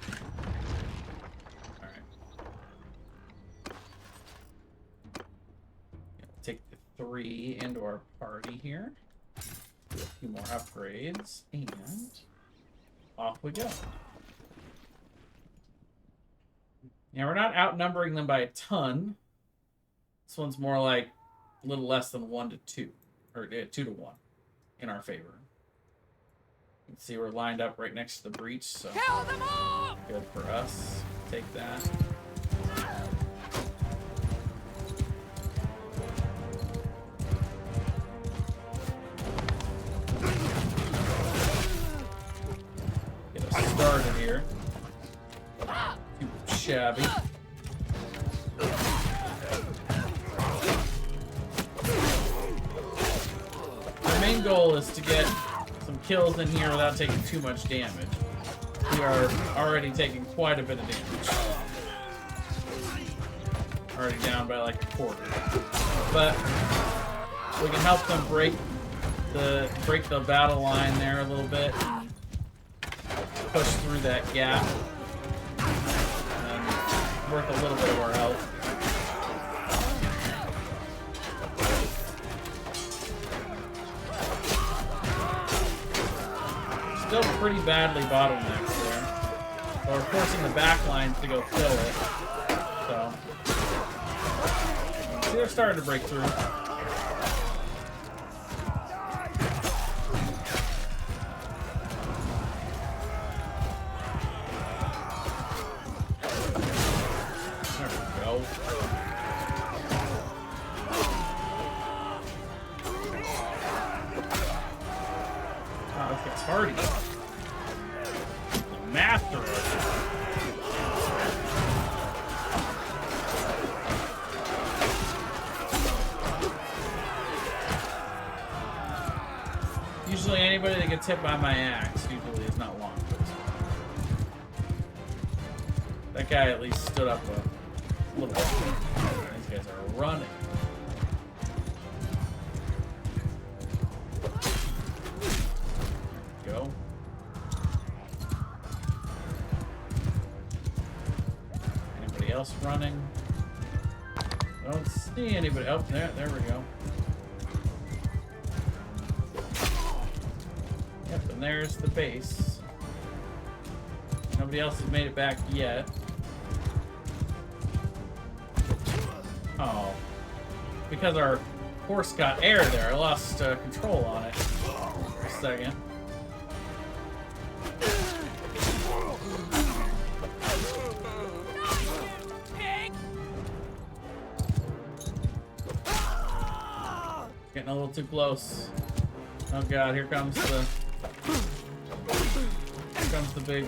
Alright. Take the 3 into our party here. Do a few more upgrades, and off we go. Now, we're not outnumbering them by a ton. This one's more like a little less than 1 to 2, or 2 to 1 in our favor. You can see we're lined up right next to the breach, so Kill them all! good for us. Take that. Get us started here. Too shabby. Our main goal is to get some kills in here without taking too much damage. We are already taking quite a bit of damage. Already down by like a quarter. But we can help them break the battle line there a little bit. Push through that gap. And worth a little bit of our health. Still pretty badly bottlenecked there. But we're forcing the back lines to go fill it. So see, they're starting to break through. There we go. Wow, this gets hardy. The master of it. Usually anybody that gets hit by my axe usually is not long for this one. That guy at least stood up a little bit. These guys are running. Go. Anybody else running? I don't see anybody. Oh, there we go. Yep, and there's the base. Nobody else has made it back yet. Oh. Because our horse got air there, I lost control on it for a second. Getting a little too close. Oh god, here comes the Here comes the big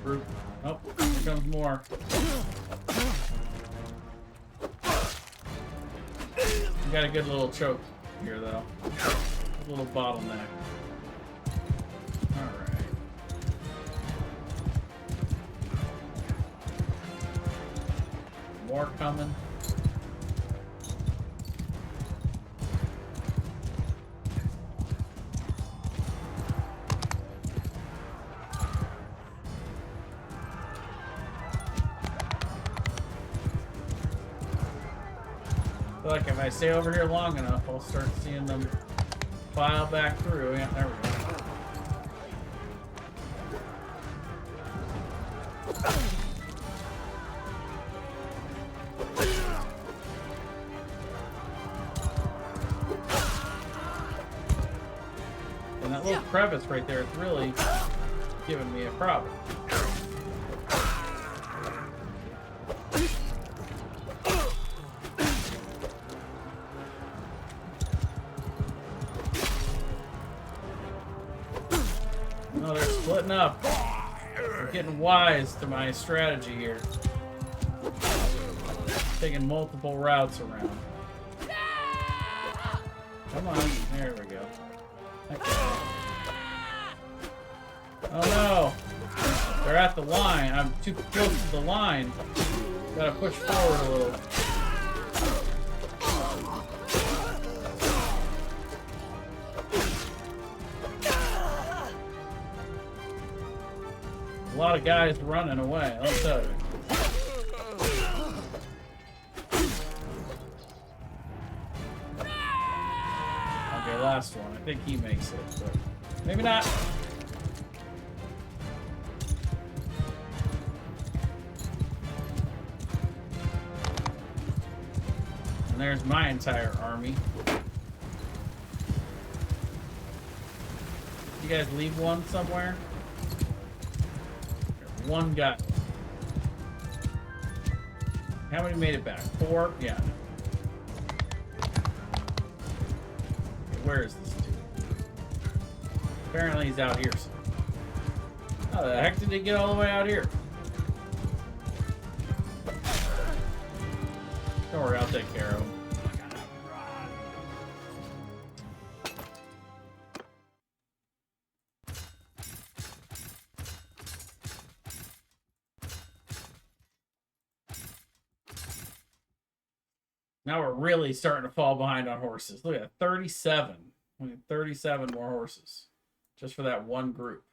group. Oh, here comes more. We got a good little choke here, though. A little bottleneck. Alright. More coming. I feel like if I stay over here long enough, I'll start seeing them file back through. Yeah, there we go. And that little crevice right there is really giving me a problem. Oh, they're splitting up. I'm getting wise to my strategy here. Taking multiple routes around. Come on. There we go. Okay. Oh no! They're at the line. I'm too close to the line. Gotta push forward a little. A lot of guys running away, I'll tell you. Okay, last one. I think he makes it, but maybe not. And there's my entire army. You guys leave one somewhere? One guy. How many made it back? 4? Yeah. Okay, where is this dude? Apparently he's out here somewhere. How the heck did he get all the way out here? Don't worry, I'll take care of him. Now we're really starting to fall behind on horses. Look at that, 37. We need 37 more horses. Just for that one group.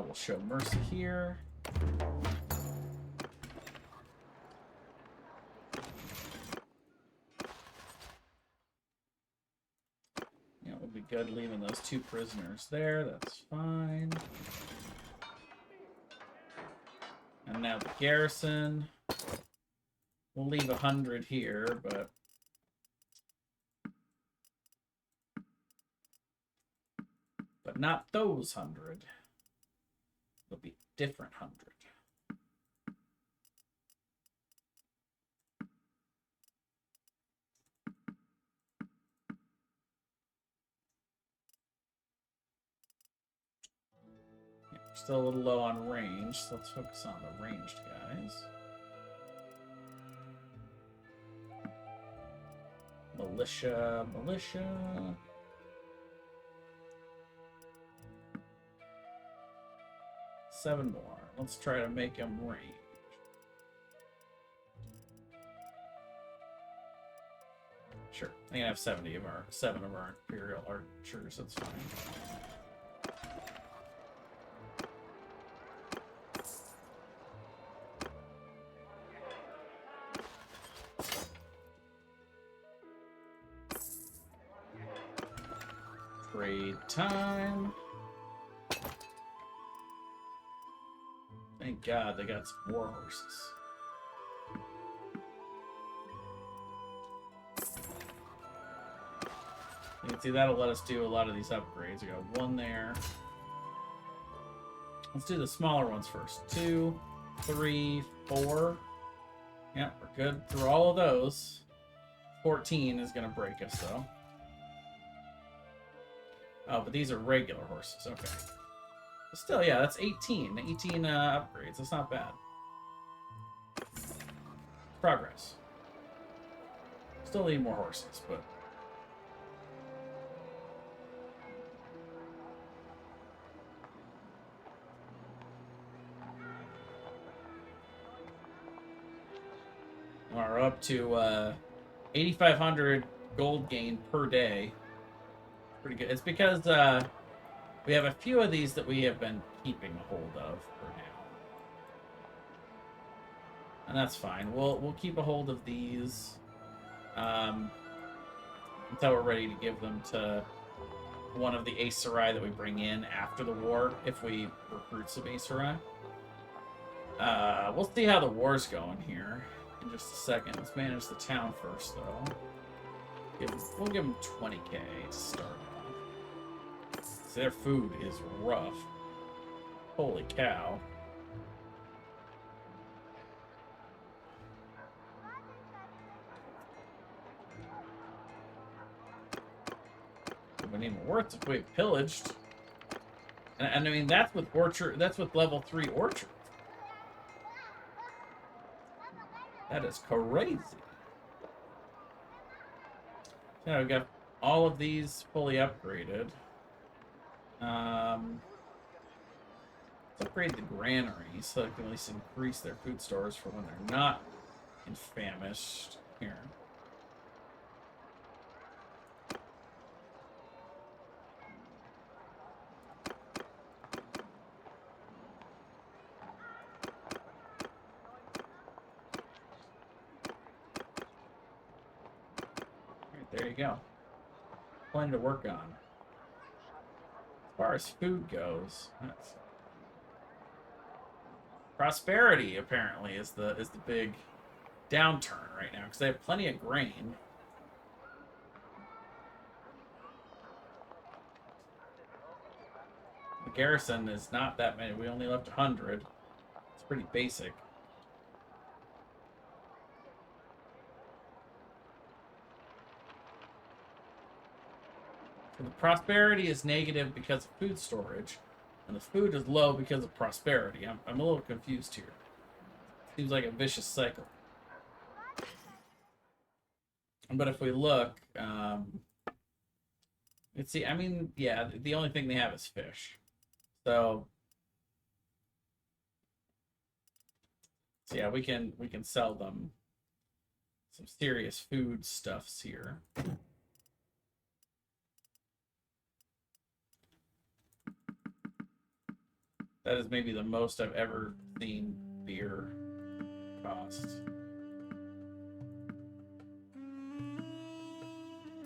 We'll show mercy here. Yeah, it would be good leaving those 2 prisoners there. That's fine. And now the garrison. We'll leave 100 here, but not those 100. It'll be different 100. Yeah, we're still a little low on range, so let's focus on the ranged guys. Militia. 7 more. Let's try to make them range. Sure. I can have 7 of our Imperial archers. That's fine. Trade time. Thank God they got some war horses. You can see that'll let us do a lot of these upgrades. We got 1 there. Let's do the smaller ones first. 2, 3, 4. Yeah, we're good through all of those. 14 is going to break us, though. Oh, but these are regular horses. Okay. But still, yeah, that's 18. 18 upgrades. That's not bad. Progress. Still need more horses, but... We're up to 8,500 gold gain per day. Pretty good. It's because we have a few of these that we have been keeping a hold of for now, and that's fine. We'll keep a hold of these until we're ready to give them to one of the Aesarai that we bring in after the war, if we recruit some Aesarai. We'll see how the war's going here in just a second. Let's manage the town first, though. We'll give them 20k to start off. So their food is rough. Holy cow. It wouldn't even worth if we pillaged. And I mean, that's with orchard. That's with level 3 orchard. That is crazy. Yeah, we got all of these fully upgraded. Let's upgrade the granary so they can at least increase their food stores for when they're not famished. Here. There you go. Plenty to work on. As far as food goes, that's... prosperity apparently is the big downturn right now because they have plenty of grain. The garrison is not that many. We only left 100. It's pretty basic. The prosperity is negative because of food storage, and the food is low because of prosperity. I'm a little confused here. Seems like a vicious cycle. But if we look, let's see. I mean, yeah, the only thing they have is fish. So yeah, we can sell them some serious food stuffs here. That is maybe the most I've ever seen beer cost.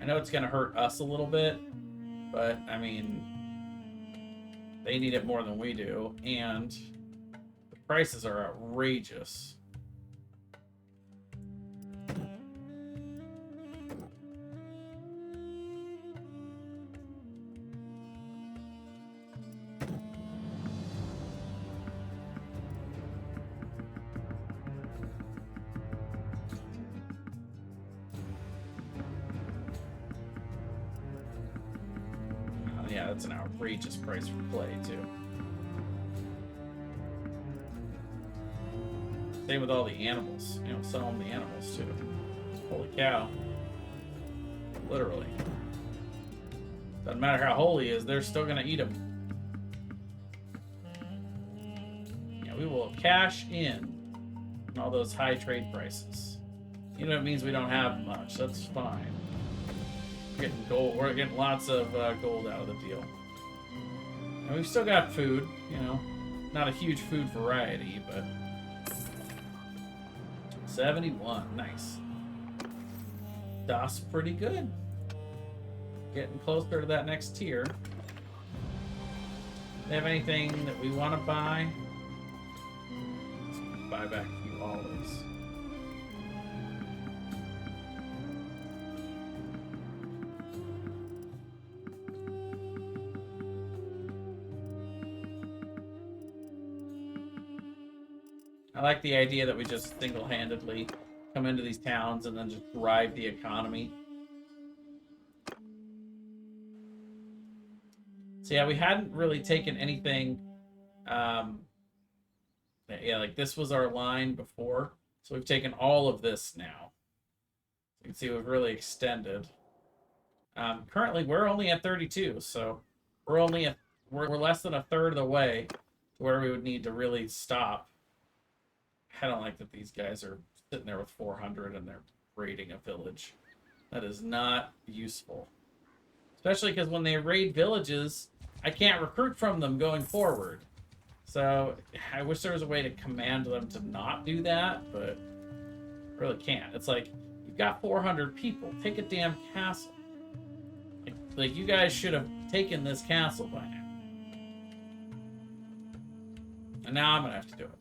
I know it's going to hurt us a little bit, but, I mean, they need it more than we do, and the prices are outrageous. Yeah, that's an outrageous price for clay, too. Same with all the animals. You know, sell them the animals, too. Holy cow. Literally. Doesn't matter how holy he is, they're still going to eat him. Yeah, we will cash in on all those high trade prices. You know, it means we don't have much. That's fine. We're getting gold. We're getting lots of gold out of the deal. And we've still got food, you know. Not a huge food variety, but 71. Nice. That's pretty good. Getting closer to that next tier. They have anything that we want to buy? Let's buy back a few olives. I like the idea that we just single-handedly come into these towns and then just drive the economy. So yeah, we hadn't really taken anything. Yeah, like this was our line before. So we've taken all of this now. You can see we've really extended. Currently, we're only at 32, so we're only at we're less than a third of the way to where we would need to really stop. I don't like that these guys are sitting there with 400 and they're raiding a village. That is not useful. Especially because when they raid villages, I can't recruit from them going forward. So I wish there was a way to command them to not do that, but I really can't. It's like, you've got 400 people. Take a damn castle. Like you guys should have taken this castle by now. And now I'm going to have to do it.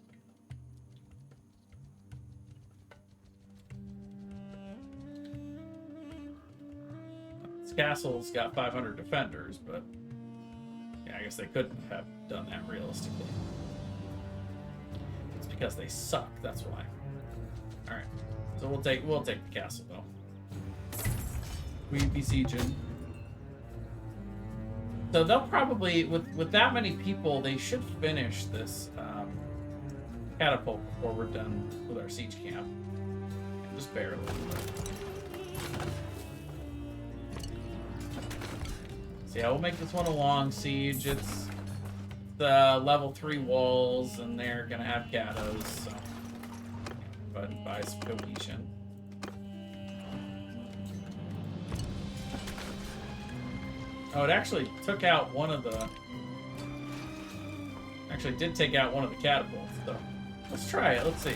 This castle's got 500 defenders, but yeah, I guess they couldn't have done that realistically. It's because they suck, that's why. Alright. So we'll take the castle though. We besieging. So they'll probably, with that many people, they should finish this catapult before we're done with our siege camp. Just barely. So yeah, we'll make this one a long siege. It's the level 3 walls, and they're gonna have catos, so go ahead and buy some cohesion. Oh, it actually took out one of the... Actually, did take out one of the catapults, though. Let's try it. Let's see.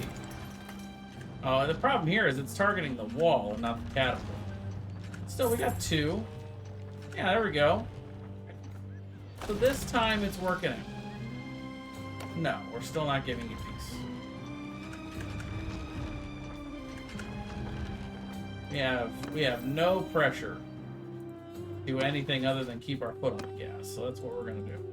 Oh, the problem here is it's targeting the wall and not the catapult. Still, we got 2. Yeah, there we go. So this time it's working out. No, we're still not giving you peace. We have no pressure to do anything other than keep our foot on the gas. So that's what we're gonna do.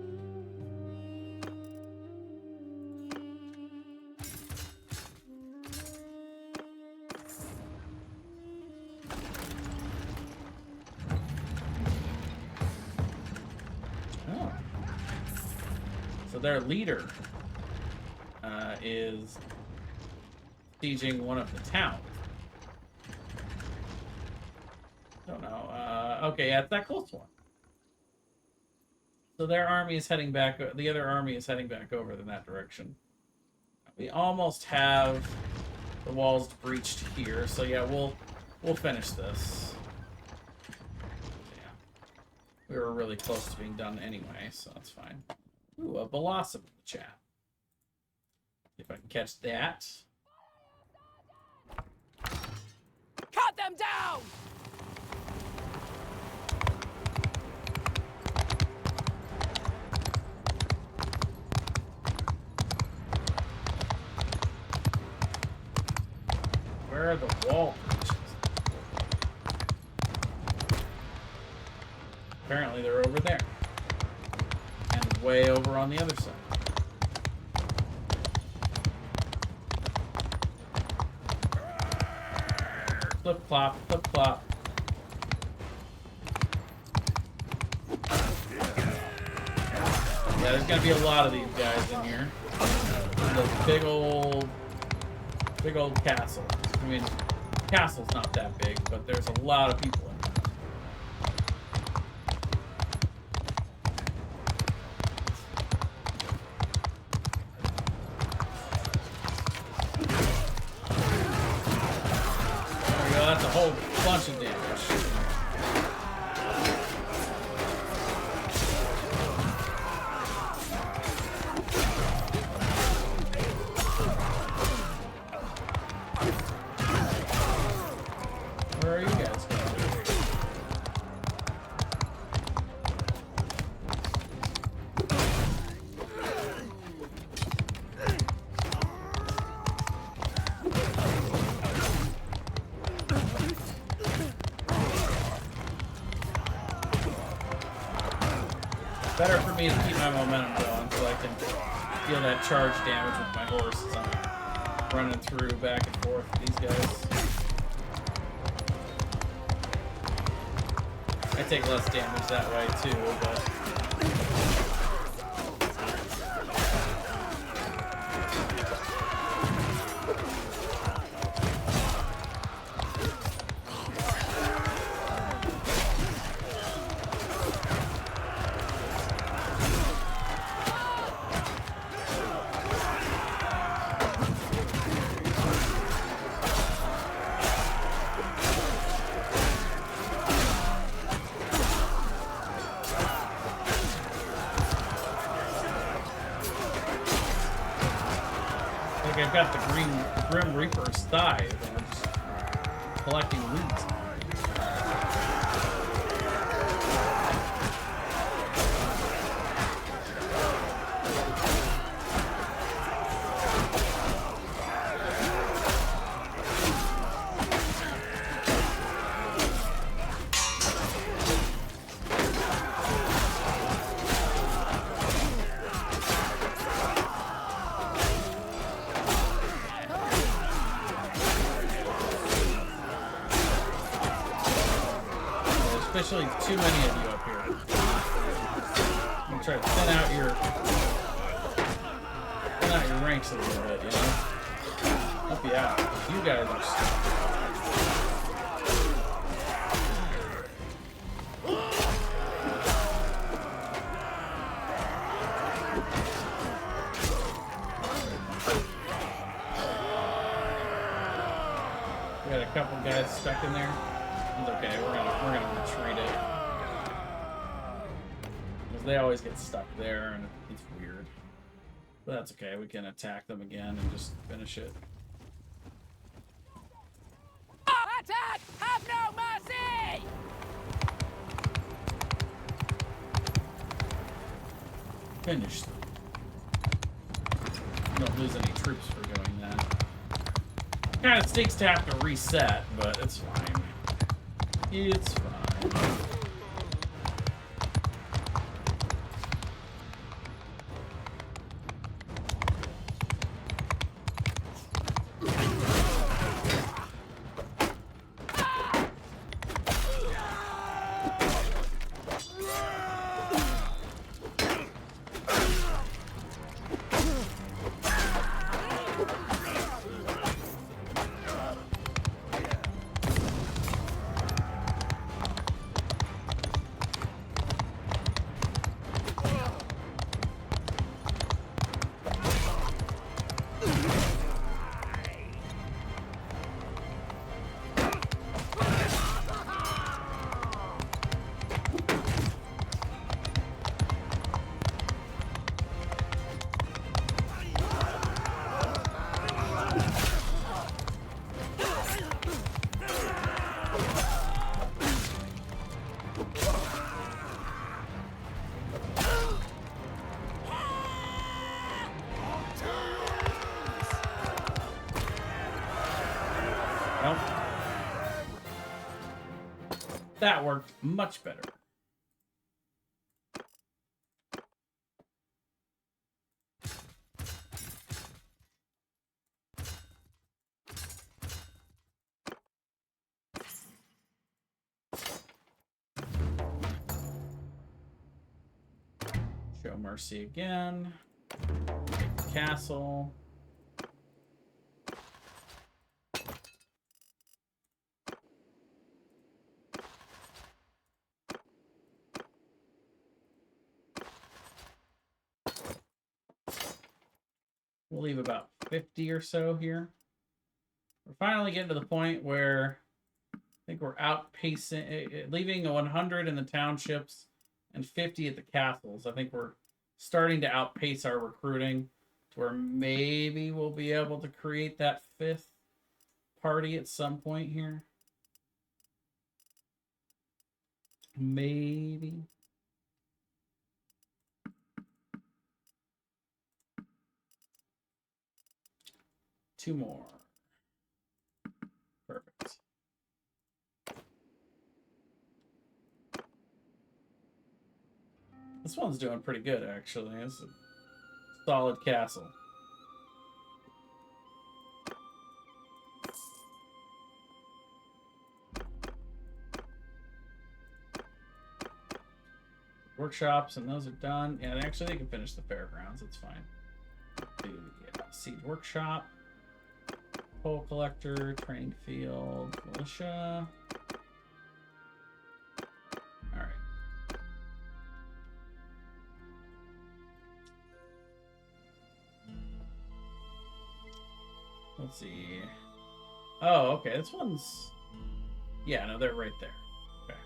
Oh. So their leader is sieging one of the towns. Don't know. Okay, yeah, it's that close one. So their army is heading back. The other army is heading back over in that direction. We almost have the walls breached here. So yeah, we'll finish this. Yeah, we were really close to being done anyway, so that's fine. Ooh, a blossom in the chat. If I can catch that. Cut them down! Where are the wall breaches? Apparently they're over there. And way over on the other side. Flip flop, flip flop. Yeah, there's gonna be a lot of these guys in here. Those big old castle. I mean, the castle's not that big, but there's a lot of people in there. There we go, that's a whole bunch of damage. Where are you guys going? Better for me to keep my momentum going so I can feel that charge damage with my horse as I'm running through back and forth with these guys. I take less damage that way too, but I've got the Grim Reaper's thigh, and I'm just collecting loot. Especially too many of you up here. I'm gonna try to thin out your ranks a little bit, you know? Help you out. You guys are we got a couple guys stuck in there. It's okay, we're gonna retreat it. Because they always get stuck there and it's weird. But that's okay, we can attack them again and just finish it. Attack! Have no mercy! Finish them. You don't lose any troops for doing that. Kinda stinks to have to reset, but it's fine. It's fine. Nope. That worked much better. Show mercy again. Take the castle. We'll leave about 50 or so here. We're finally getting to the point where I think we're outpacing, leaving 100 in the townships and 50 at the castles. I think we're starting to outpace our recruiting to where maybe we'll be able to create that 5th party at some point here. Maybe. Two more. Perfect. This one's doing pretty good, actually. It's a solid castle. Workshops, and those are done. Yeah, actually they can finish the fairgrounds. It's fine. Yeah, siege workshop, coal collector, training field, militia. All right. Let's see. Oh, okay. This one's. Yeah, no, they're right there. Okay.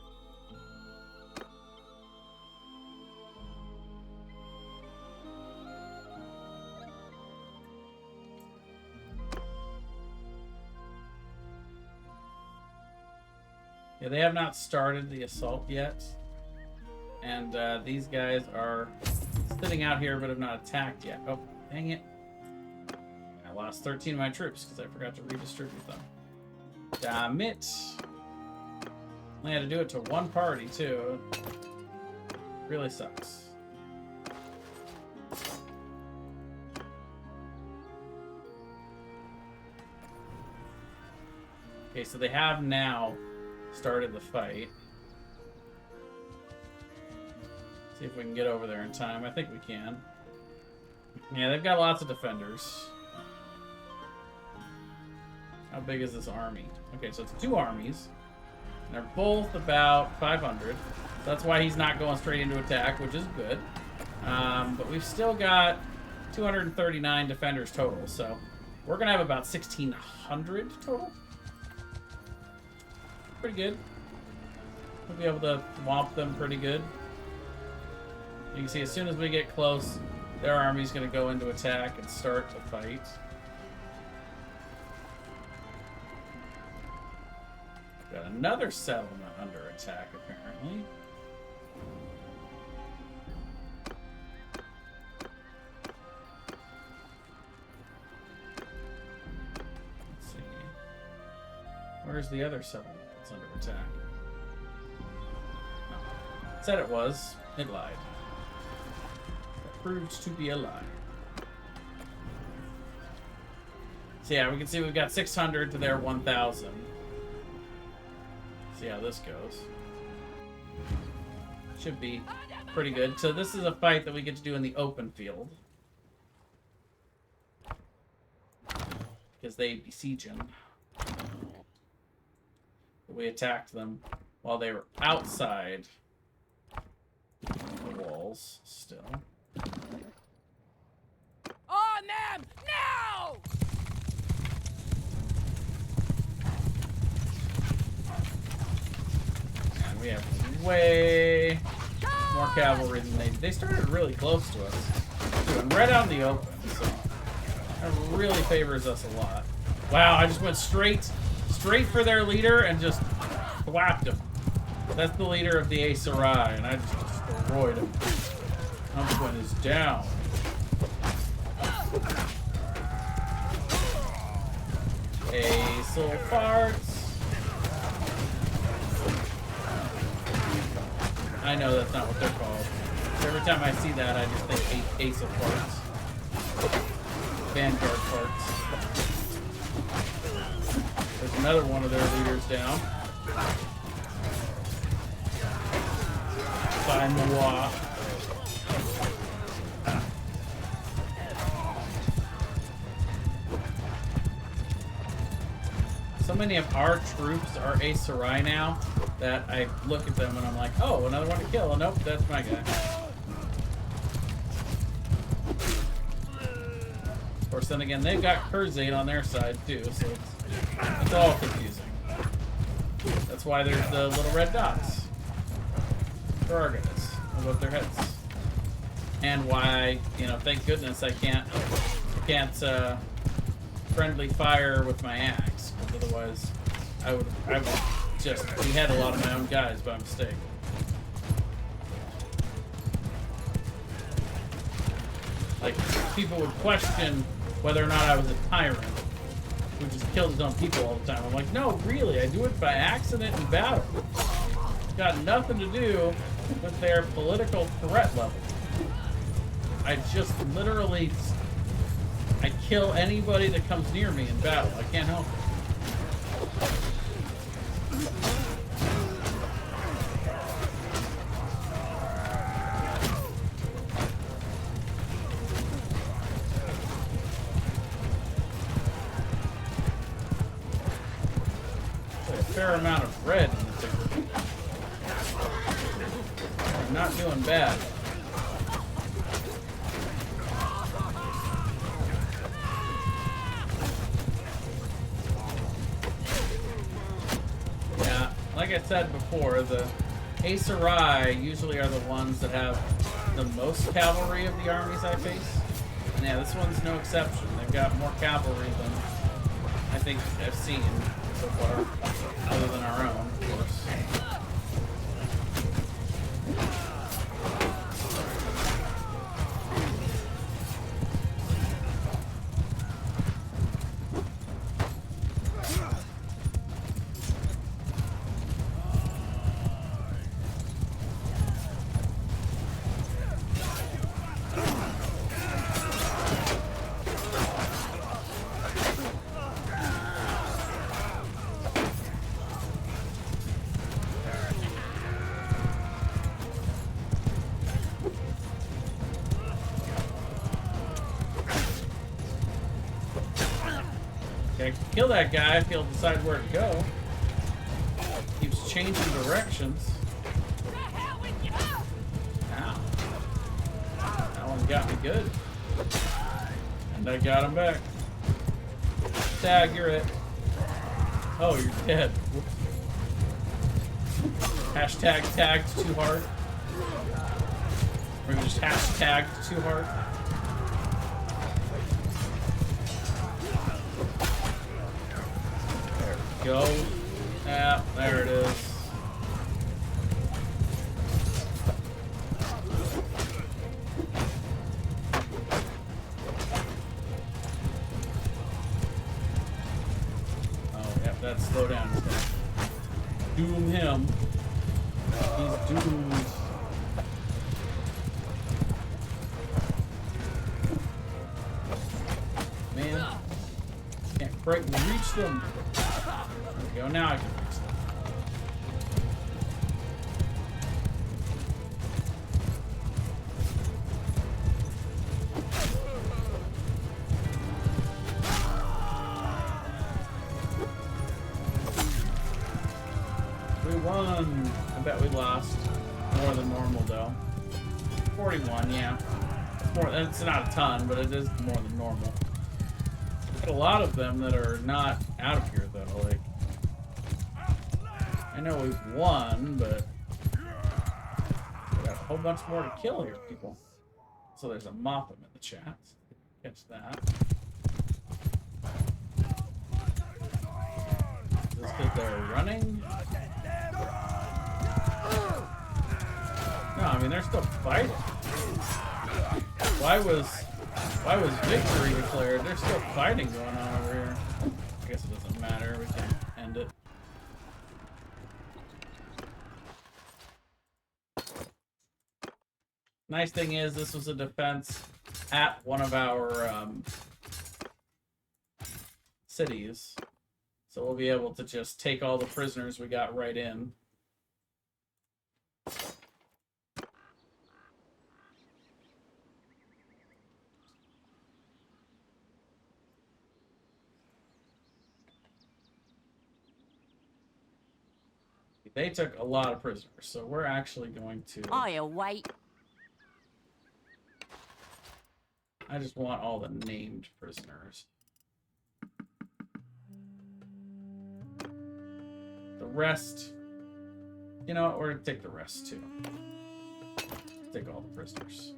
Yeah, they have not started the assault yet. And these guys are sitting out here but have not attacked yet. Oh, dang it. I lost 13 of my troops because I forgot to redistribute them. Damn it. Only had to do it to one party, too. Really sucks. Okay, so they have now started the fight. See if we can get over there in time. I think we can. Yeah, they've got lots of defenders. How big is this army? Okay, so it's 2 armies. And they're both about 500. So that's why he's not going straight into attack, which is good. But we've still got 239 defenders total. So we're going to have about 1,600 total. Pretty good. We'll be able to womp them pretty good. You can see as soon as we get close, their army's going to go into attack and start the fight. Got another settlement under attack, apparently. Let's see. Where's the other settlement that's under attack? No. It said it was. It lied. It proved to be a lie. So yeah, we can see we've got 600 to their 1,000. See how this goes. Should be pretty good. So this is a fight that we get to do in the open field. Because they besiege him. We attacked them while they were outside the walls still. On them! Now! And we have way more cavalry than they did. They started really close to us. And right out in the open. So that really favors us a lot. Wow, I just went straight for their leader and just whacked him. That's the leader of the Aes Sedai, and I just destroyed him. Humpwin is down. Aesel farts. I know that's not what they're called. Every time I see that, I just think Aesel farts. Vanguard farts. There's another one of their leaders down. By Moa. So many of our troops are Aes Sedai now that I look at them and I'm like, oh, another one to kill. Nope, that's my guy. Of course, then again, they've got Kurzade on their side too, so it's all confusing. That's why there's the little red dots for our guys above their heads, and why, you know, thank goodness I can't friendly fire with my axe, because otherwise I would just behead a lot of my own guys by mistake. Like, people would question whether or not I was a tyrant who just killed his own people all the time. I'm like, no, really, I do it by accident in battle. It's got nothing to do with their political threat level. I just literally, I kill anybody that comes near me in battle. I can't help it. fair amount of red in the ticker. We're not doing bad. Yeah, like I said before, the Aesurai usually are the ones that have the most cavalry of the armies I face. And yeah, this one's no exception. They've got more cavalry than I think I've seen so far, other than our own, of course. I can kill that guy if he'll decide where to go. Keeps changing directions. Ow. That one got me good. And I got him back. Tag, you're it. Oh, you're dead. Whoops. Hashtag tagged too hard. Or you just hashtagged too hard. Go. Ah, there it is. Oh, yep, that's slow down stuff. Doom him. He's doomed. Man. Can't quite reach them. There we go, now I can reach them. We won! I bet we lost. More than normal, though. 41, yeah. It's not a ton, but it is more than normal. Got a lot of them that are not out of here, though. Like, I know we've won, but we got a whole bunch more to kill here, people. So there's a Motham in the chat. Catch that. Is this because they're running? No, I mean they're still fighting. Why was victory declared? There's still fighting going on over here. I guess it doesn't matter. We can end it. Nice thing is, this was a defense at one of our cities. So we'll be able to just take all the prisoners we got right in. They took a lot of prisoners, so we're actually going to... I await. I just want all the named prisoners. The rest... You know what? We're going to take the rest, too. Take all the prisoners.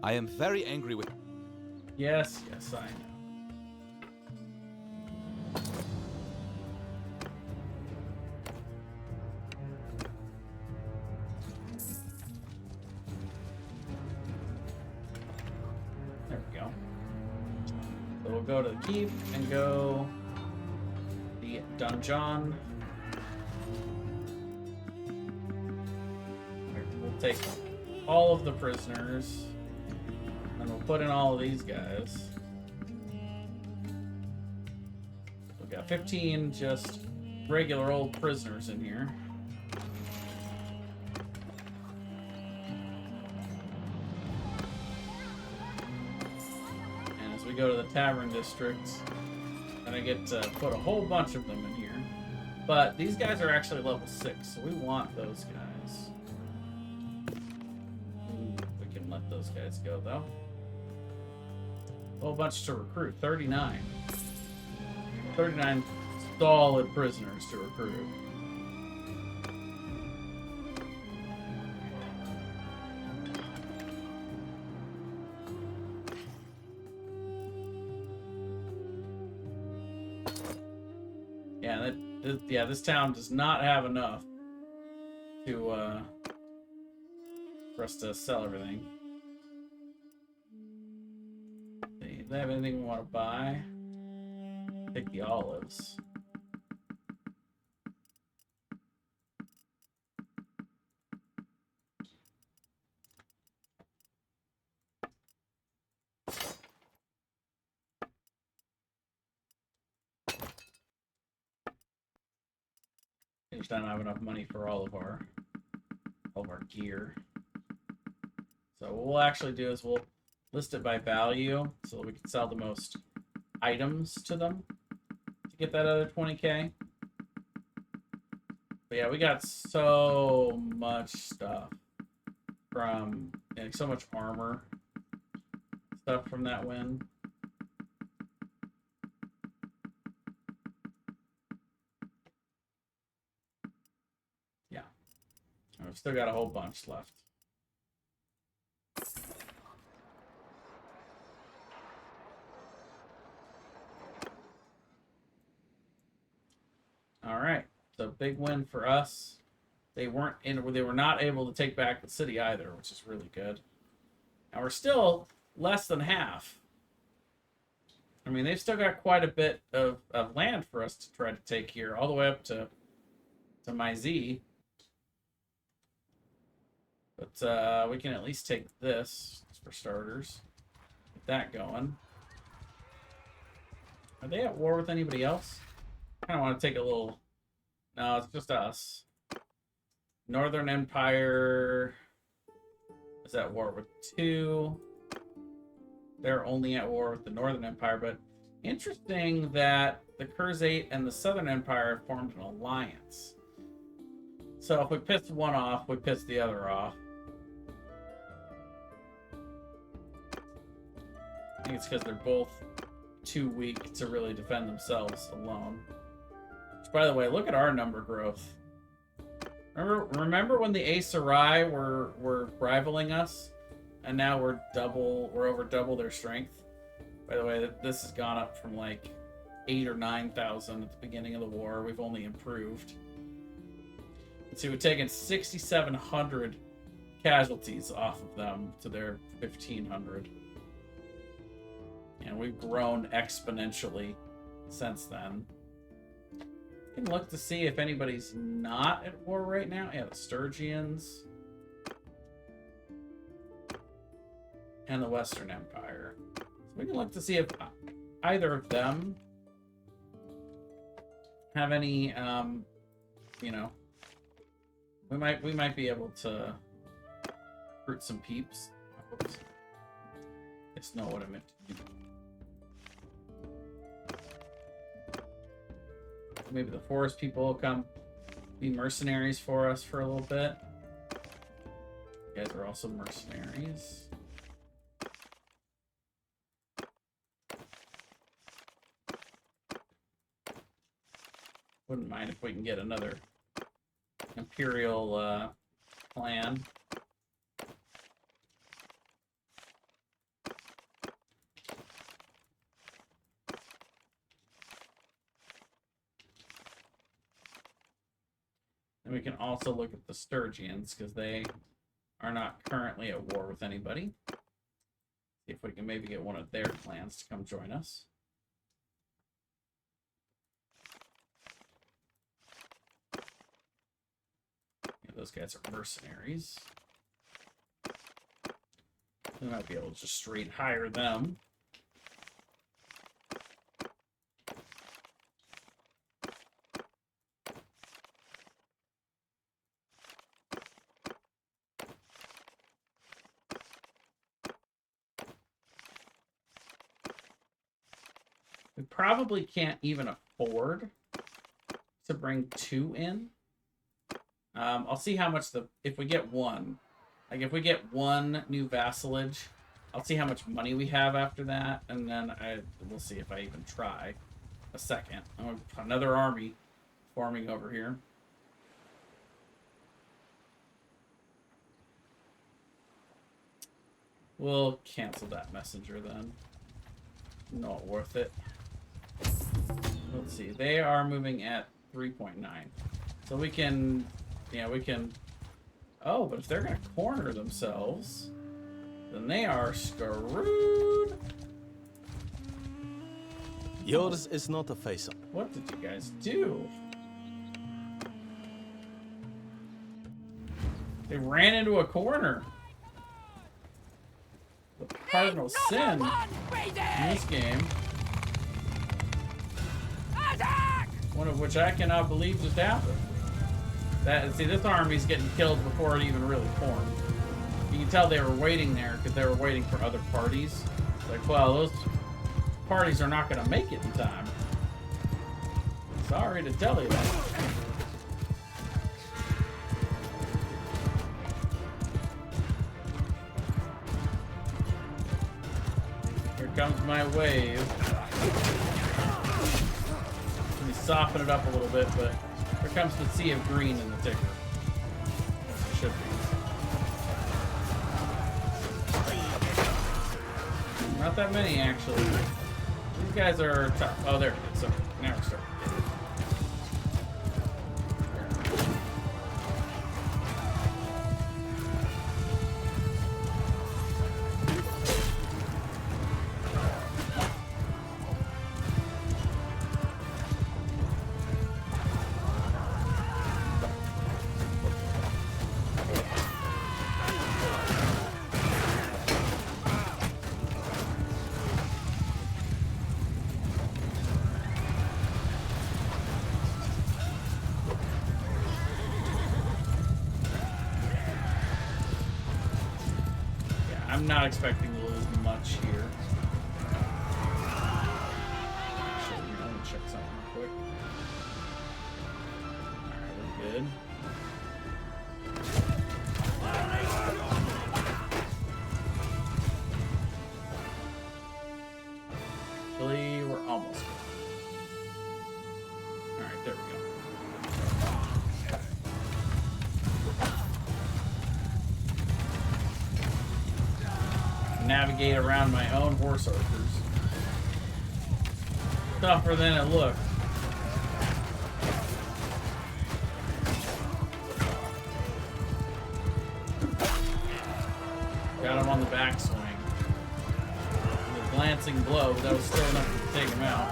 I am very angry with... Yes, yes, I know. There we go. So we'll go to the keep and go the dungeon. We'll take all of the prisoners. And we'll put in all of these guys. We've got 15 just regular old prisoners in here. go to the Tavern District, and I get to put a whole bunch of them in here. But these guys are actually level 6, so we want those guys. We can let those guys go, though. A whole bunch to recruit. 39. 39 solid prisoners to recruit. Yeah, this town does not have enough to for us to sell everything. Do they have anything we want to buy? Take the olives. We just don't have enough money for all of our gear. So what we'll actually do is we'll list it by value so that we can sell the most items to them to get that other 20k. But yeah, we got so much stuff from, like, so much armor stuff from that win. Yeah. I've still got a whole bunch left. All right, so big win for us. They were not able to take back the city either, which is really good. And we're still less than half. I mean, they've still got quite a bit of land for us to try to take here, all the way up to Myz. But we can at least take this for starters. Get that going. Are they at war with anybody else? I kind of want to take a little... No, it's just us. Northern Empire is at war with 2. They're only at war with the Northern Empire, but interesting that the Kurzite and the Southern Empire formed an alliance. So if we piss one off, we piss the other off. I think it's because they're both too weak to really defend themselves alone. Which, by the way, look at our number growth. Remember when the Aes Sedai were rivaling us, and now we're over double their strength. By the way, this has gone up from like 8,000 or 9,000 at the beginning of the war. We've only improved. Let's see, we've taken 6,700 casualties off of them to their 1,500, and we've grown exponentially since then. Can look to see if anybody's not at war right now. Yeah, the Sturgians and the Western Empire. So we can look to see if either of them have any, you know, we might be able to recruit some peeps. Oops. It's not what I meant to do. Maybe the forest people will come be mercenaries for us for a little bit. You guys are also mercenaries. Wouldn't mind if we can get another Imperial clan. And we can also look at the Sturgians, because they are not currently at war with anybody. See if we can maybe get one of their clans to come join us. Yeah, those guys are mercenaries. We might be able to just straight hire them. We probably can't even afford to bring 2 in. I'll see how much if we get 1. Like, if we get 1 new vassalage, I'll see how much money we have after that, and then we'll see if I even try a second. I'm going to put another army forming over here. We'll cancel that messenger then. Not worth it. Let's see. They are moving at 3.9. So we can... Yeah, we can... Oh, but if they're going to corner themselves, then they are screwed. Yours is not a face-up. What did you guys do? They ran into a corner. The cardinal sin in this game. Attack! One of which I cannot believe just happened. See, this army's getting killed before it even really formed. You can tell they were waiting there because they were waiting for other parties. It's like, well, those parties are not going to make it in time. Sorry to tell you that. Here comes my wave. Let me soften it up a little bit, but here comes the sea of green in the ticker. It should be. Not that many, actually. These guys are tough. Oh, there it is. So now we're starting. I'm not expecting to lose much here. Actually, I'm gonna check something real quick. Alright, we're good. Actually, we're almost good. Alright, there we go. Navigate around my own horse archers. Tougher than it looked. Got him on the backswing. The glancing blow, but that was still enough to take him out.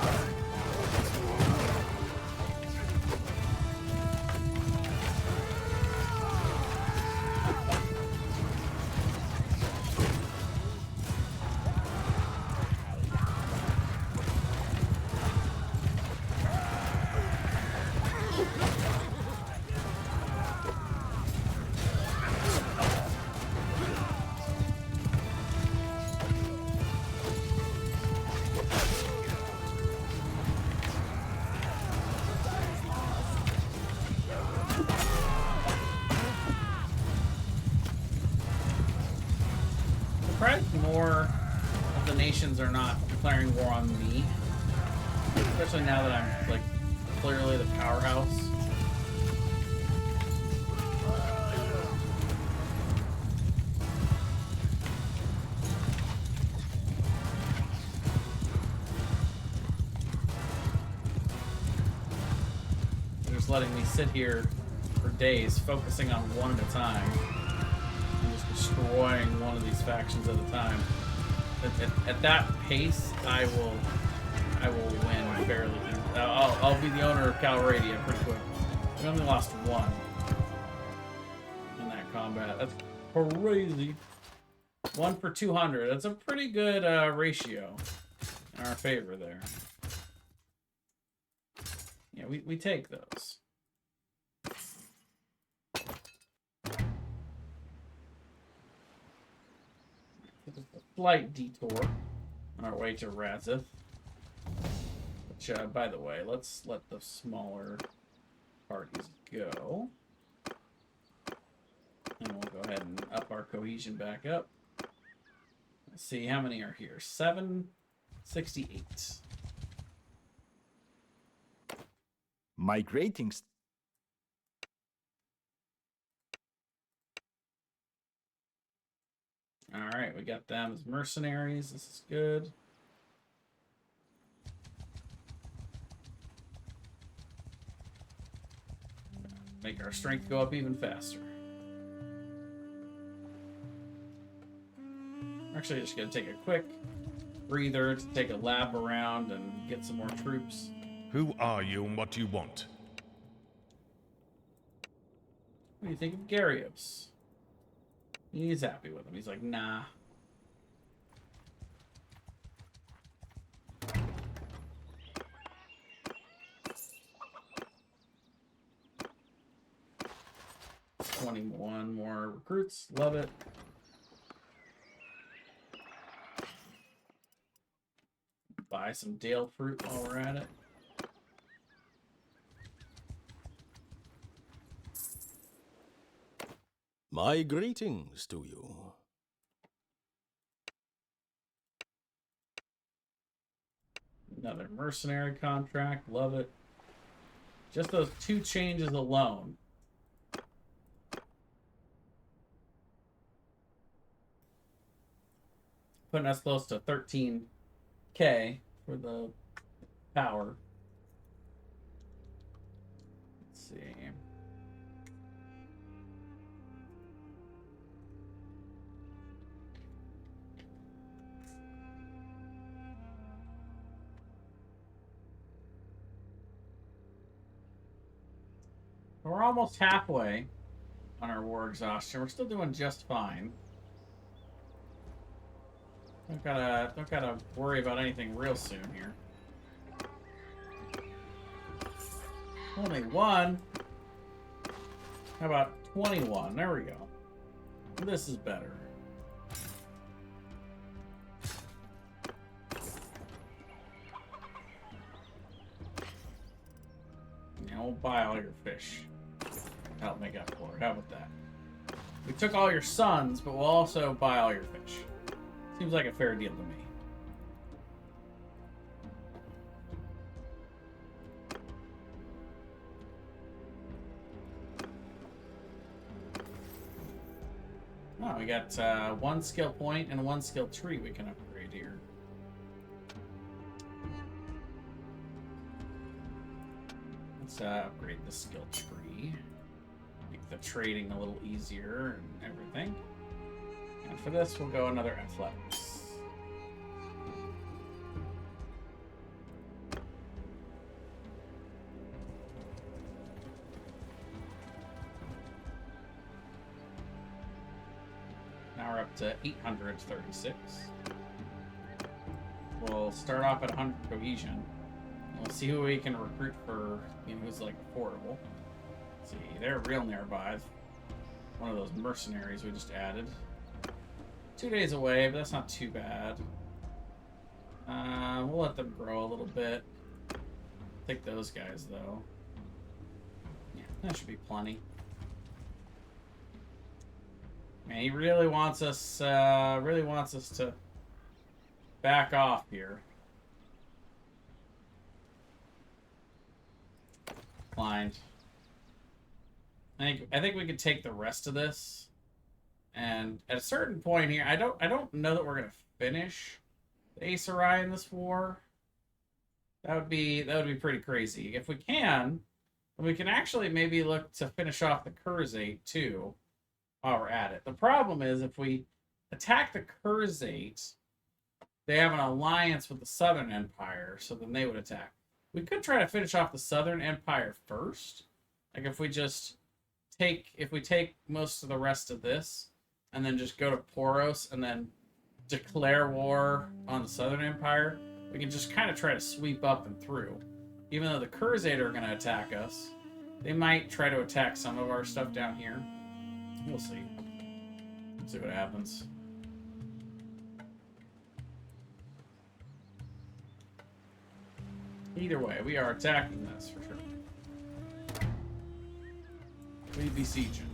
More of the nations are not declaring war on me, especially now that I'm like clearly the powerhouse. They're just letting me sit here for days, focusing on one at a time. Destroying one of these factions at a time. At that pace, I will win fairly. I'll be the owner of Calradia pretty quick. We only lost 1 in that combat. That's crazy. 1 for 200. That's a pretty good ratio in our favor there. Yeah, we take those. A slight detour on our way to Razeth. Which, by the way, let's let the smaller parties go. And we'll go ahead and up our cohesion back up. Let's see, how many are here? 768. Migrating. Alright, we got them as mercenaries. This is good. Make our strength go up even faster. Actually, just gonna take a quick breather to take a lap around and get some more troops. Who are you and what do you want? What do you think of Gyarios? He's happy with him. He's like, nah. $21 more recruits. Love it. Buy some Dale fruit while we're at it. My greetings to you. Another mercenary contract. Love it. Just those 2 changes alone. Putting us close to 13K for the power. Let's see. We're almost halfway on our war exhaustion. We're still doing just fine. Don't gotta worry about anything real soon here. Only 1. How about 21? There we go. This is better. Yeah, we'll buy all your fish. Help make up for it. How about that? We took all your sons, but we'll also buy all your fish. Seems like a fair deal to me. Oh, we got 1 skill point and 1 skill tree we can upgrade here. Let's upgrade the skill tree. Make the trading a little easier and everything. And for this, we'll go another athletics. Now we're up to 836. We'll start off at 100 cohesion. We'll see who we can recruit for, who's like affordable. Let's see, they're real nearby. One of those mercenaries we just added. 2 days away, but that's not too bad. We'll let them grow a little bit. Take those guys though. Yeah, that should be plenty. Man, he really wants us to back off here. Declined. I think we could take the rest of this. And at a certain point here, I don't know that we're gonna finish the Aes Sedai in this war. That would be pretty crazy. If we can, then we can actually maybe look to finish off the Kurzite too, while we're at it. The problem is if we attack the Kurzite, they have an alliance with the Southern Empire, so then they would attack. We could try to finish off the Southern Empire first. Like if we take most of the rest of this, and then just go to Poros, and then declare war on the Southern Empire, we can just kind of try to sweep up and through. Even though the Kurzite are going to attack us, they might try to attack some of our stuff down here. We'll see. Let's see what happens. Either way, we are attacking this for sure. We besiege it.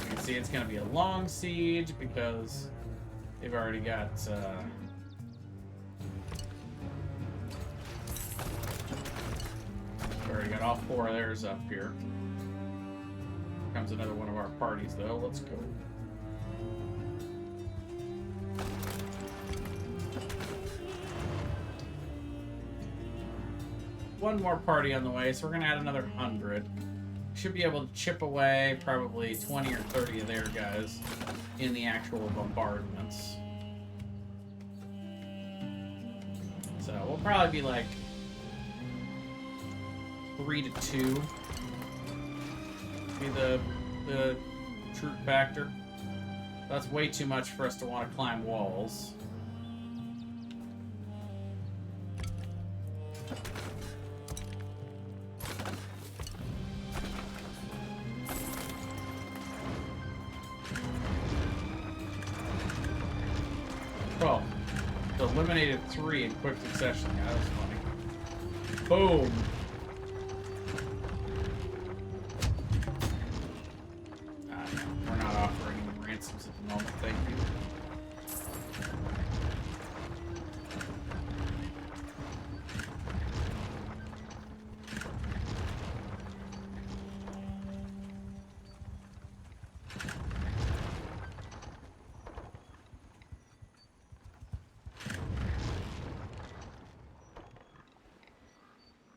You can see it's going to be a long siege because they've already got... already got all 4 of theirs up here. Here comes another one of our parties, though. Let's go. One more party on the way, so we're going to add another 100. Should be able to chip away probably 20 or 30 of their guys in the actual bombardments. So we'll probably be like 3 to 2. Be the troop factor. That's way too much for us to want to climb walls. Oh, eliminated 3 in quick succession. Yeah, that was funny. Boom. We're not offering any ransoms at the moment, thank you.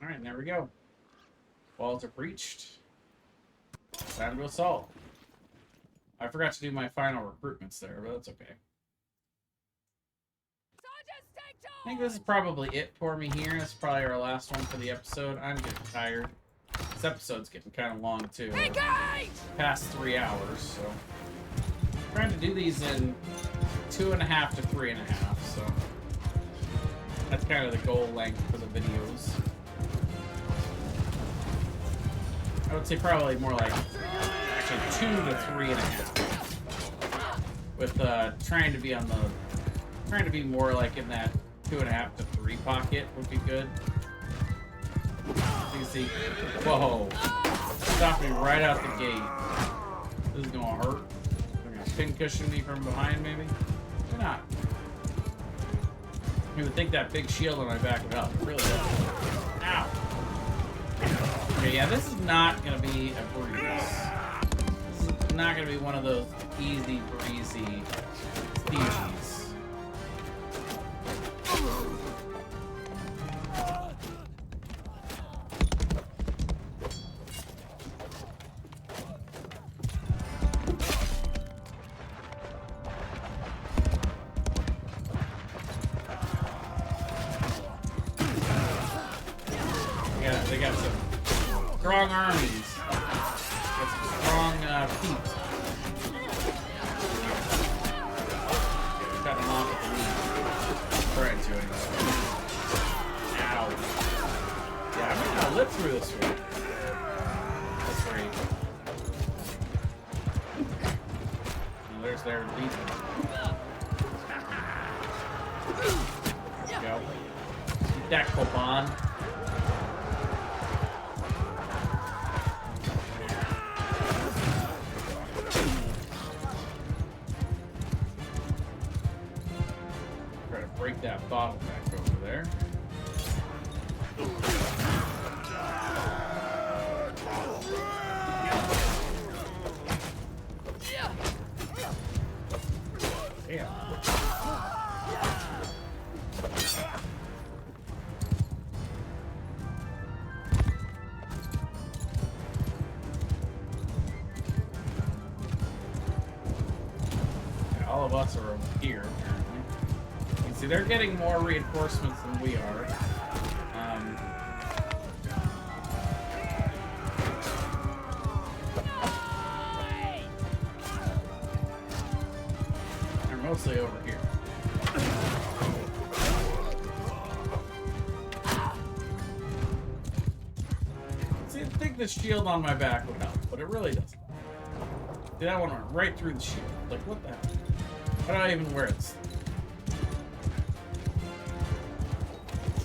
Alright, there we go. Walls are breached. Time to assault. I forgot to do my final recruitments there, but that's okay. I think this is probably it for me here. This is probably our last one for the episode. I'm getting tired. This episode's getting kind of long, too. Past 3 hours, so... I'm trying to do these in 2.5 to 3.5, so... That's kind of the goal length for the videos. I would say probably more like... Actually, 2 to 3.5. With, trying to be on the... Trying to be more like in that 2.5 to 3 pocket would be good. You can see... Whoa! Stopped me right out the gate. This is gonna hurt. They're gonna pincushion me from behind, maybe? Why not? You would think that big shield on my back would help. It really does. Ow! Okay, yeah, this is not gonna be a breeze. This is not gonna be one of those easy breezy sieges. They got some strong armies. Got some strong peeps. Cut them off at the knee. Trying to anyway. Ow. Yeah, I'm gonna live through this one. That's great. And there's their legion. There we go. Keep that Koban. Break that bottle back over there. Damn. Yeah, all of us are over here. See, they're getting more reinforcements than we are. They're mostly over here. See, I think the shield on my back would help, but it really doesn't. See, that one went right through the shield. Like, what the hell? How do I even wear this?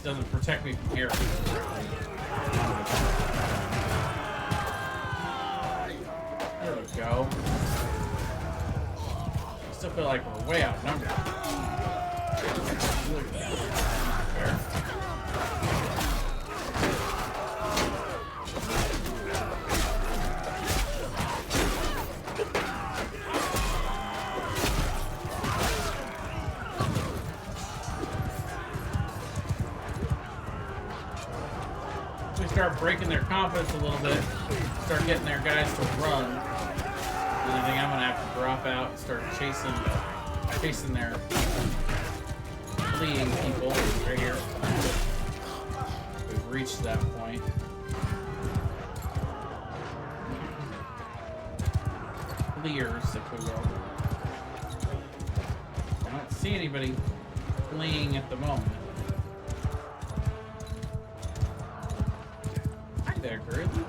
doesn't protect me from arrows. There we go. I still feel like we're way outnumbered. Look at that. Not fair. Start breaking their confidence a little bit, start getting their guys to run, and I think I'm gonna have to drop out and start chasing their fleeing people right here. We've reached that point. Fleers, if we will. I don't see anybody fleeing at the moment. There, Grid. What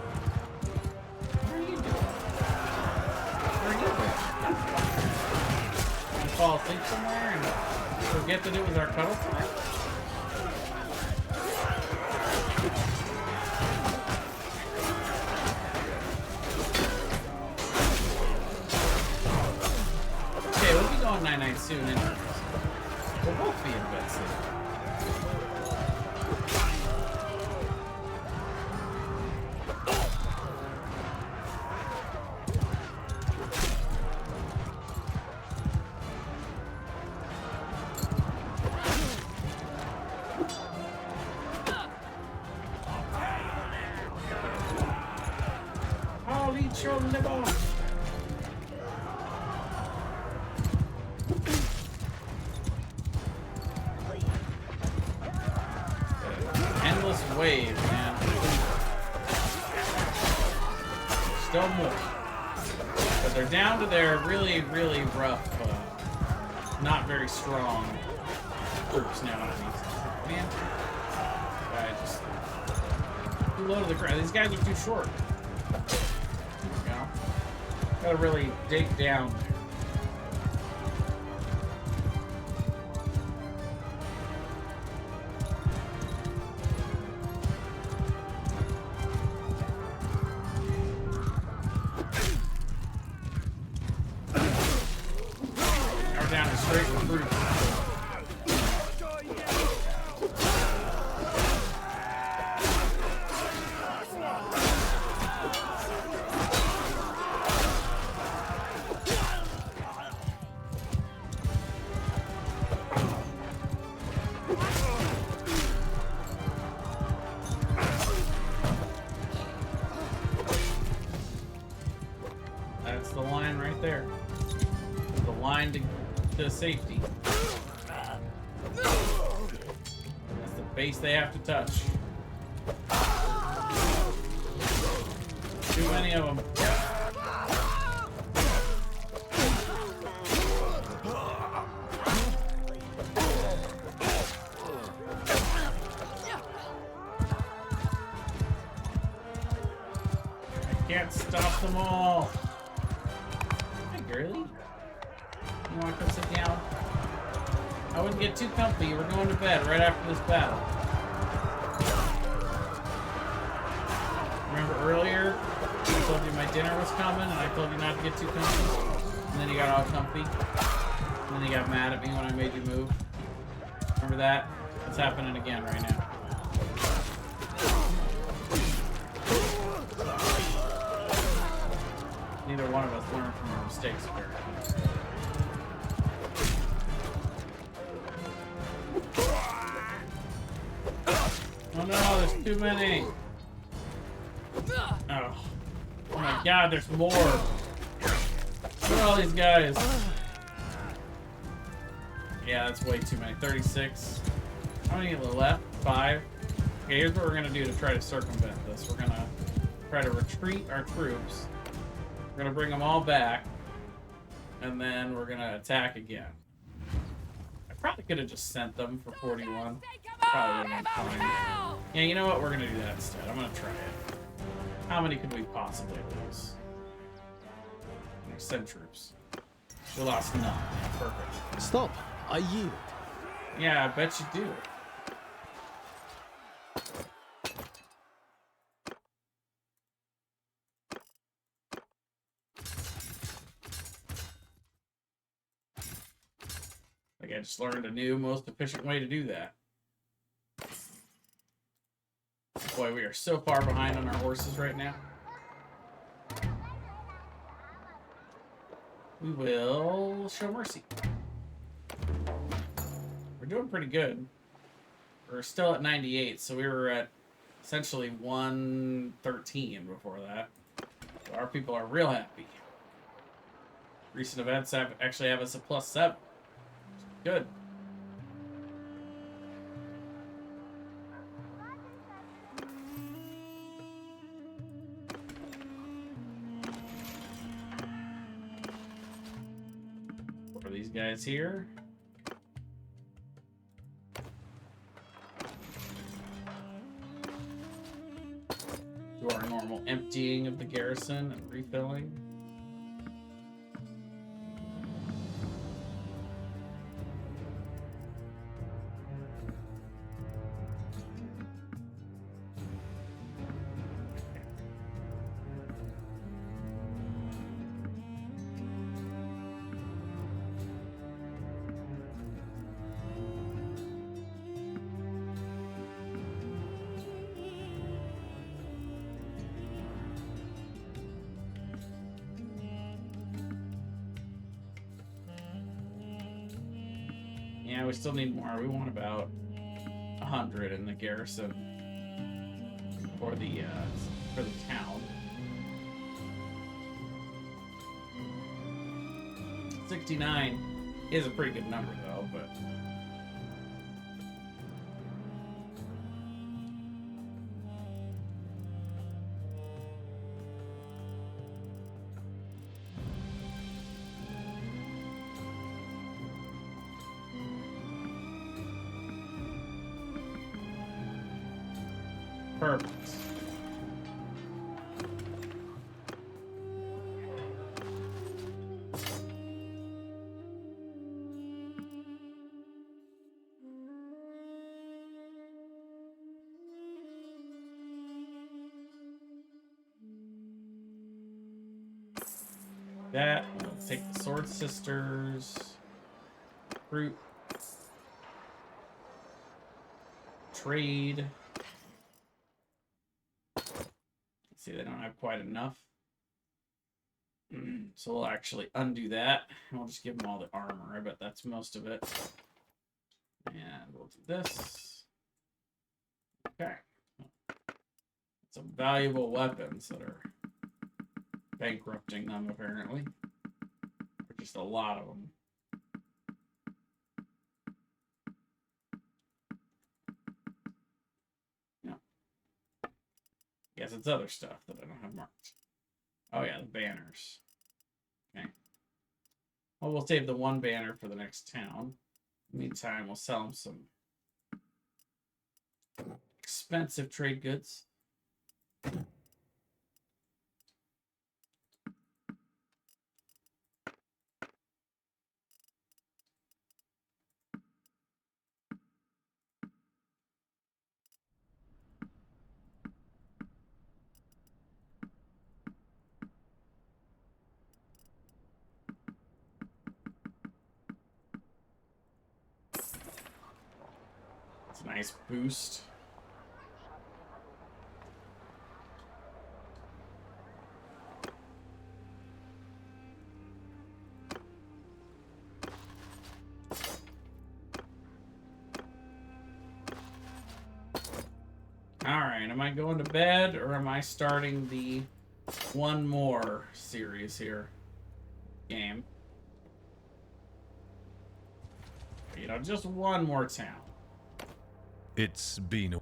are you doing? Where are you going? You fall asleep somewhere and forget that it was our cuddle time? Okay, we'll be going night-night soon anyways. We'll both be in bed soon. Endless wave, man. Still more. But they're down to their really, really rough, not very strong troops now. Man, guy just too low to the ground. These guys are too short. You know? Gotta really dig down there. Down to straight recruit. That's the line right there. The line to safety. That's the base they have to touch. Too many of them. I can't stop them all. Hey, girly. You want to come sit down? I wouldn't get too comfy. We're going to bed right after this battle. Remember earlier, I told you my dinner was coming, and I told you not to get too comfy? And then you got all comfy. And then you got mad at me when I made you move. Remember that? It's happening again right now. Neither one of us learned from our mistakes, apparently. Oh no, there's too many. Oh my god, there's more. Look at all these guys. Yeah, that's way too many. 36. How many left? 5. Okay, here's what we're gonna do to try to circumvent this. We're gonna try to retreat our troops. We're gonna bring them all back. And then we're gonna attack again. I probably could have just sent them for 41. Probably would've been fine. Yeah, you know what? We're gonna do that instead. I'm gonna try it. How many could we possibly lose? Send troops. We lost none. Perfect. Stop! I yield. Yeah, I bet you do. I just learned a new, most efficient way to do that. Boy, we are so far behind on our horses right now. We will show mercy. We're doing pretty good. We're still at 98, so we were at essentially 113 before that. So our people are real happy. Recent events actually have us a +7. Good. What are these guys here? Do our normal emptying of the garrison and refilling. Yeah, we still need more. We want about 100 in the garrison for the town. 69 is a pretty good number though, but perfect. That, let's take the Sword Sisters, fruit, trade. See, they don't have quite enough. So we'll actually undo that. And we'll just give them all the armor. I bet that's most of it. And we'll do this. Okay. Some valuable weapons that are bankrupting them, apparently. Or just a lot of them. Guess it's other stuff that I don't have marked. Oh yeah, the banners. Okay. Well, we'll save the one banner for the next town. In the meantime, we'll sell them some expensive trade goods. Nice boost. All right, am I going to bed or am I starting the one more series here? Game. You know, just one more town. It's been a...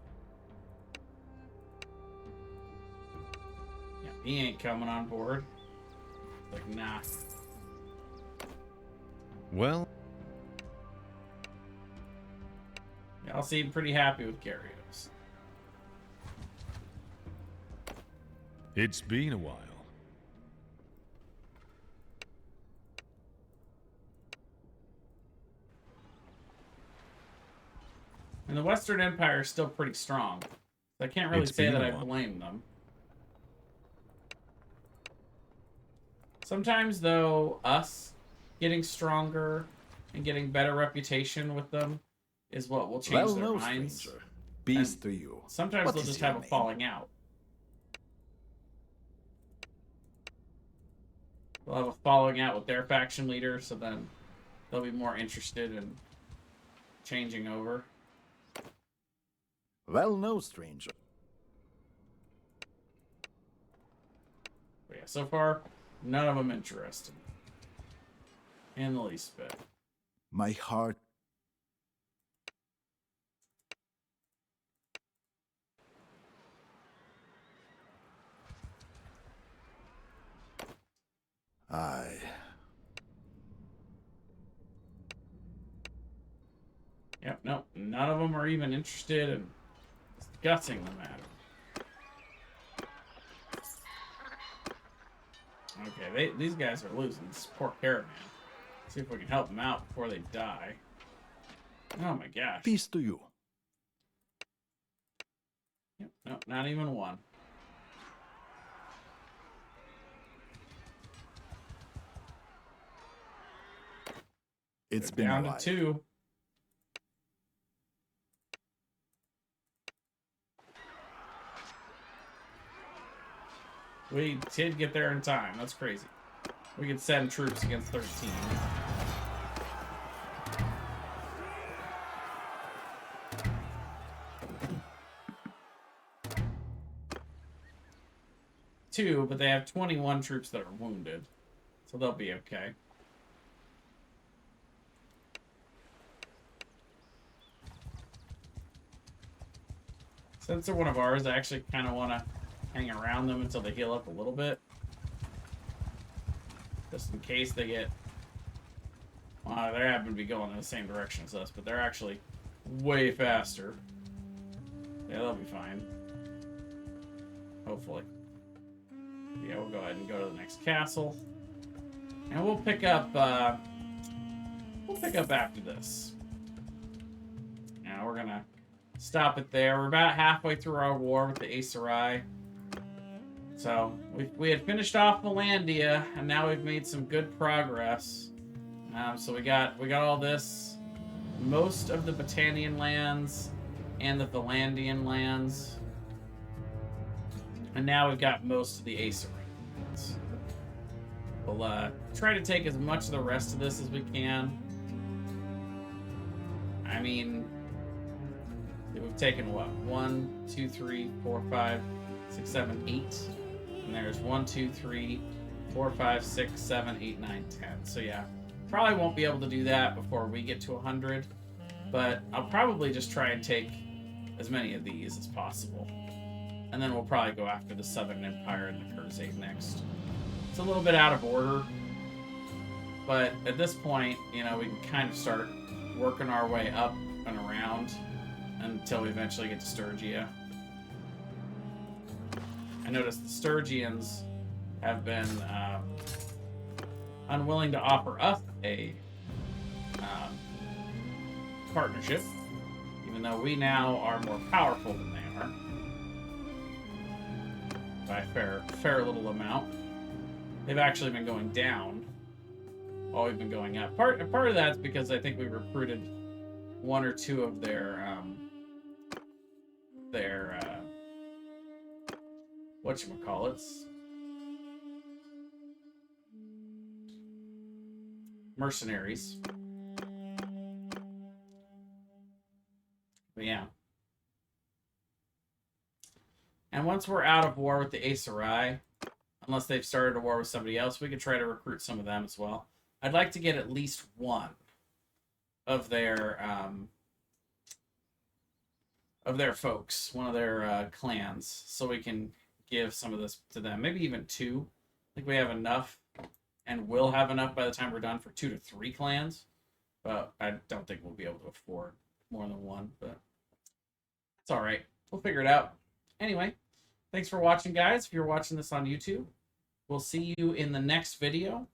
Yeah, he ain't coming on board. Like, nah. Well... Y'all seem pretty happy with Gyarados. It's been a while. And the Western Empire is still pretty strong. So I can't really say that I blame them. Sometimes, though, us getting stronger and getting better reputation with them is what will change Well, their no, minds. stranger. Peace And to you. Sometimes What they'll is just your have a name? falling out. They'll have a falling out with their faction leader, so then they'll be more interested in changing over. Well, no, stranger. But yeah, so far, none of them interested. In the least bit. My heart. Aye. Yep, nope. None of them are even interested in discussing the matter. Okay, these guys are losing. This poor caravan. See if we can help them out before they die. Oh my gosh. Peace to you. Yep, nope, not even one. It's They're been down a while. to 2. We did get there in time. That's crazy. We could send troops against 13. Two, but they have 21 troops that are wounded. So they'll be okay. Since they're one of ours, I actually kind of want to hang around them until they heal up a little bit. Just in case they get... Well, they happen to be going in the same direction as us, but they're actually way faster. Yeah, they'll be fine. Hopefully. Yeah, we'll go ahead and go to the next castle. And we'll pick up after this. Now we're gonna stop it there. We're about halfway through our war with the Aeserai. So we had finished off Valandia, and now we've made some good progress. So we got all this, most of the Battanian lands, and the Valandian lands, and now we've got most of the Aeserai lands. We'll try to take as much of the rest of this as we can. I mean, we've taken what? 1, 2, 3, 4, 5, 6, 7, 8. And there's 1, 2, 3, 4, 5, 6, 7, 8, 9, 10. So yeah, probably won't be able to do that before we get to 100. But I'll probably just try and take as many of these as possible. And then we'll probably go after the Southern Empire and the Crusade next. It's a little bit out of order. But at this point, you know, we can kind of start working our way up and around until we eventually get to Sturgia. I noticed the Sturgians have been unwilling to offer us a partnership, even though we now are more powerful than they are by a fair little amount. They've actually been going down while we've been going up. Part of that's because I think we recruited 1 or 2 of their whatchamacallits, mercenaries. But yeah. And once we're out of war with the Aeserai, unless they've started a war with somebody else, we could try to recruit some of them as well. I'd like to get at least one of their folks, one of their clans, so we can give some of this to them. Maybe even 2. I think we have enough, and we'll have enough by the time we're done for 2 to 3 clans. But I don't think we'll be able to afford more than 1, but it's all right. We'll figure it out. Anyway, thanks for watching, guys. If you're watching this on YouTube, we'll see you in the next video.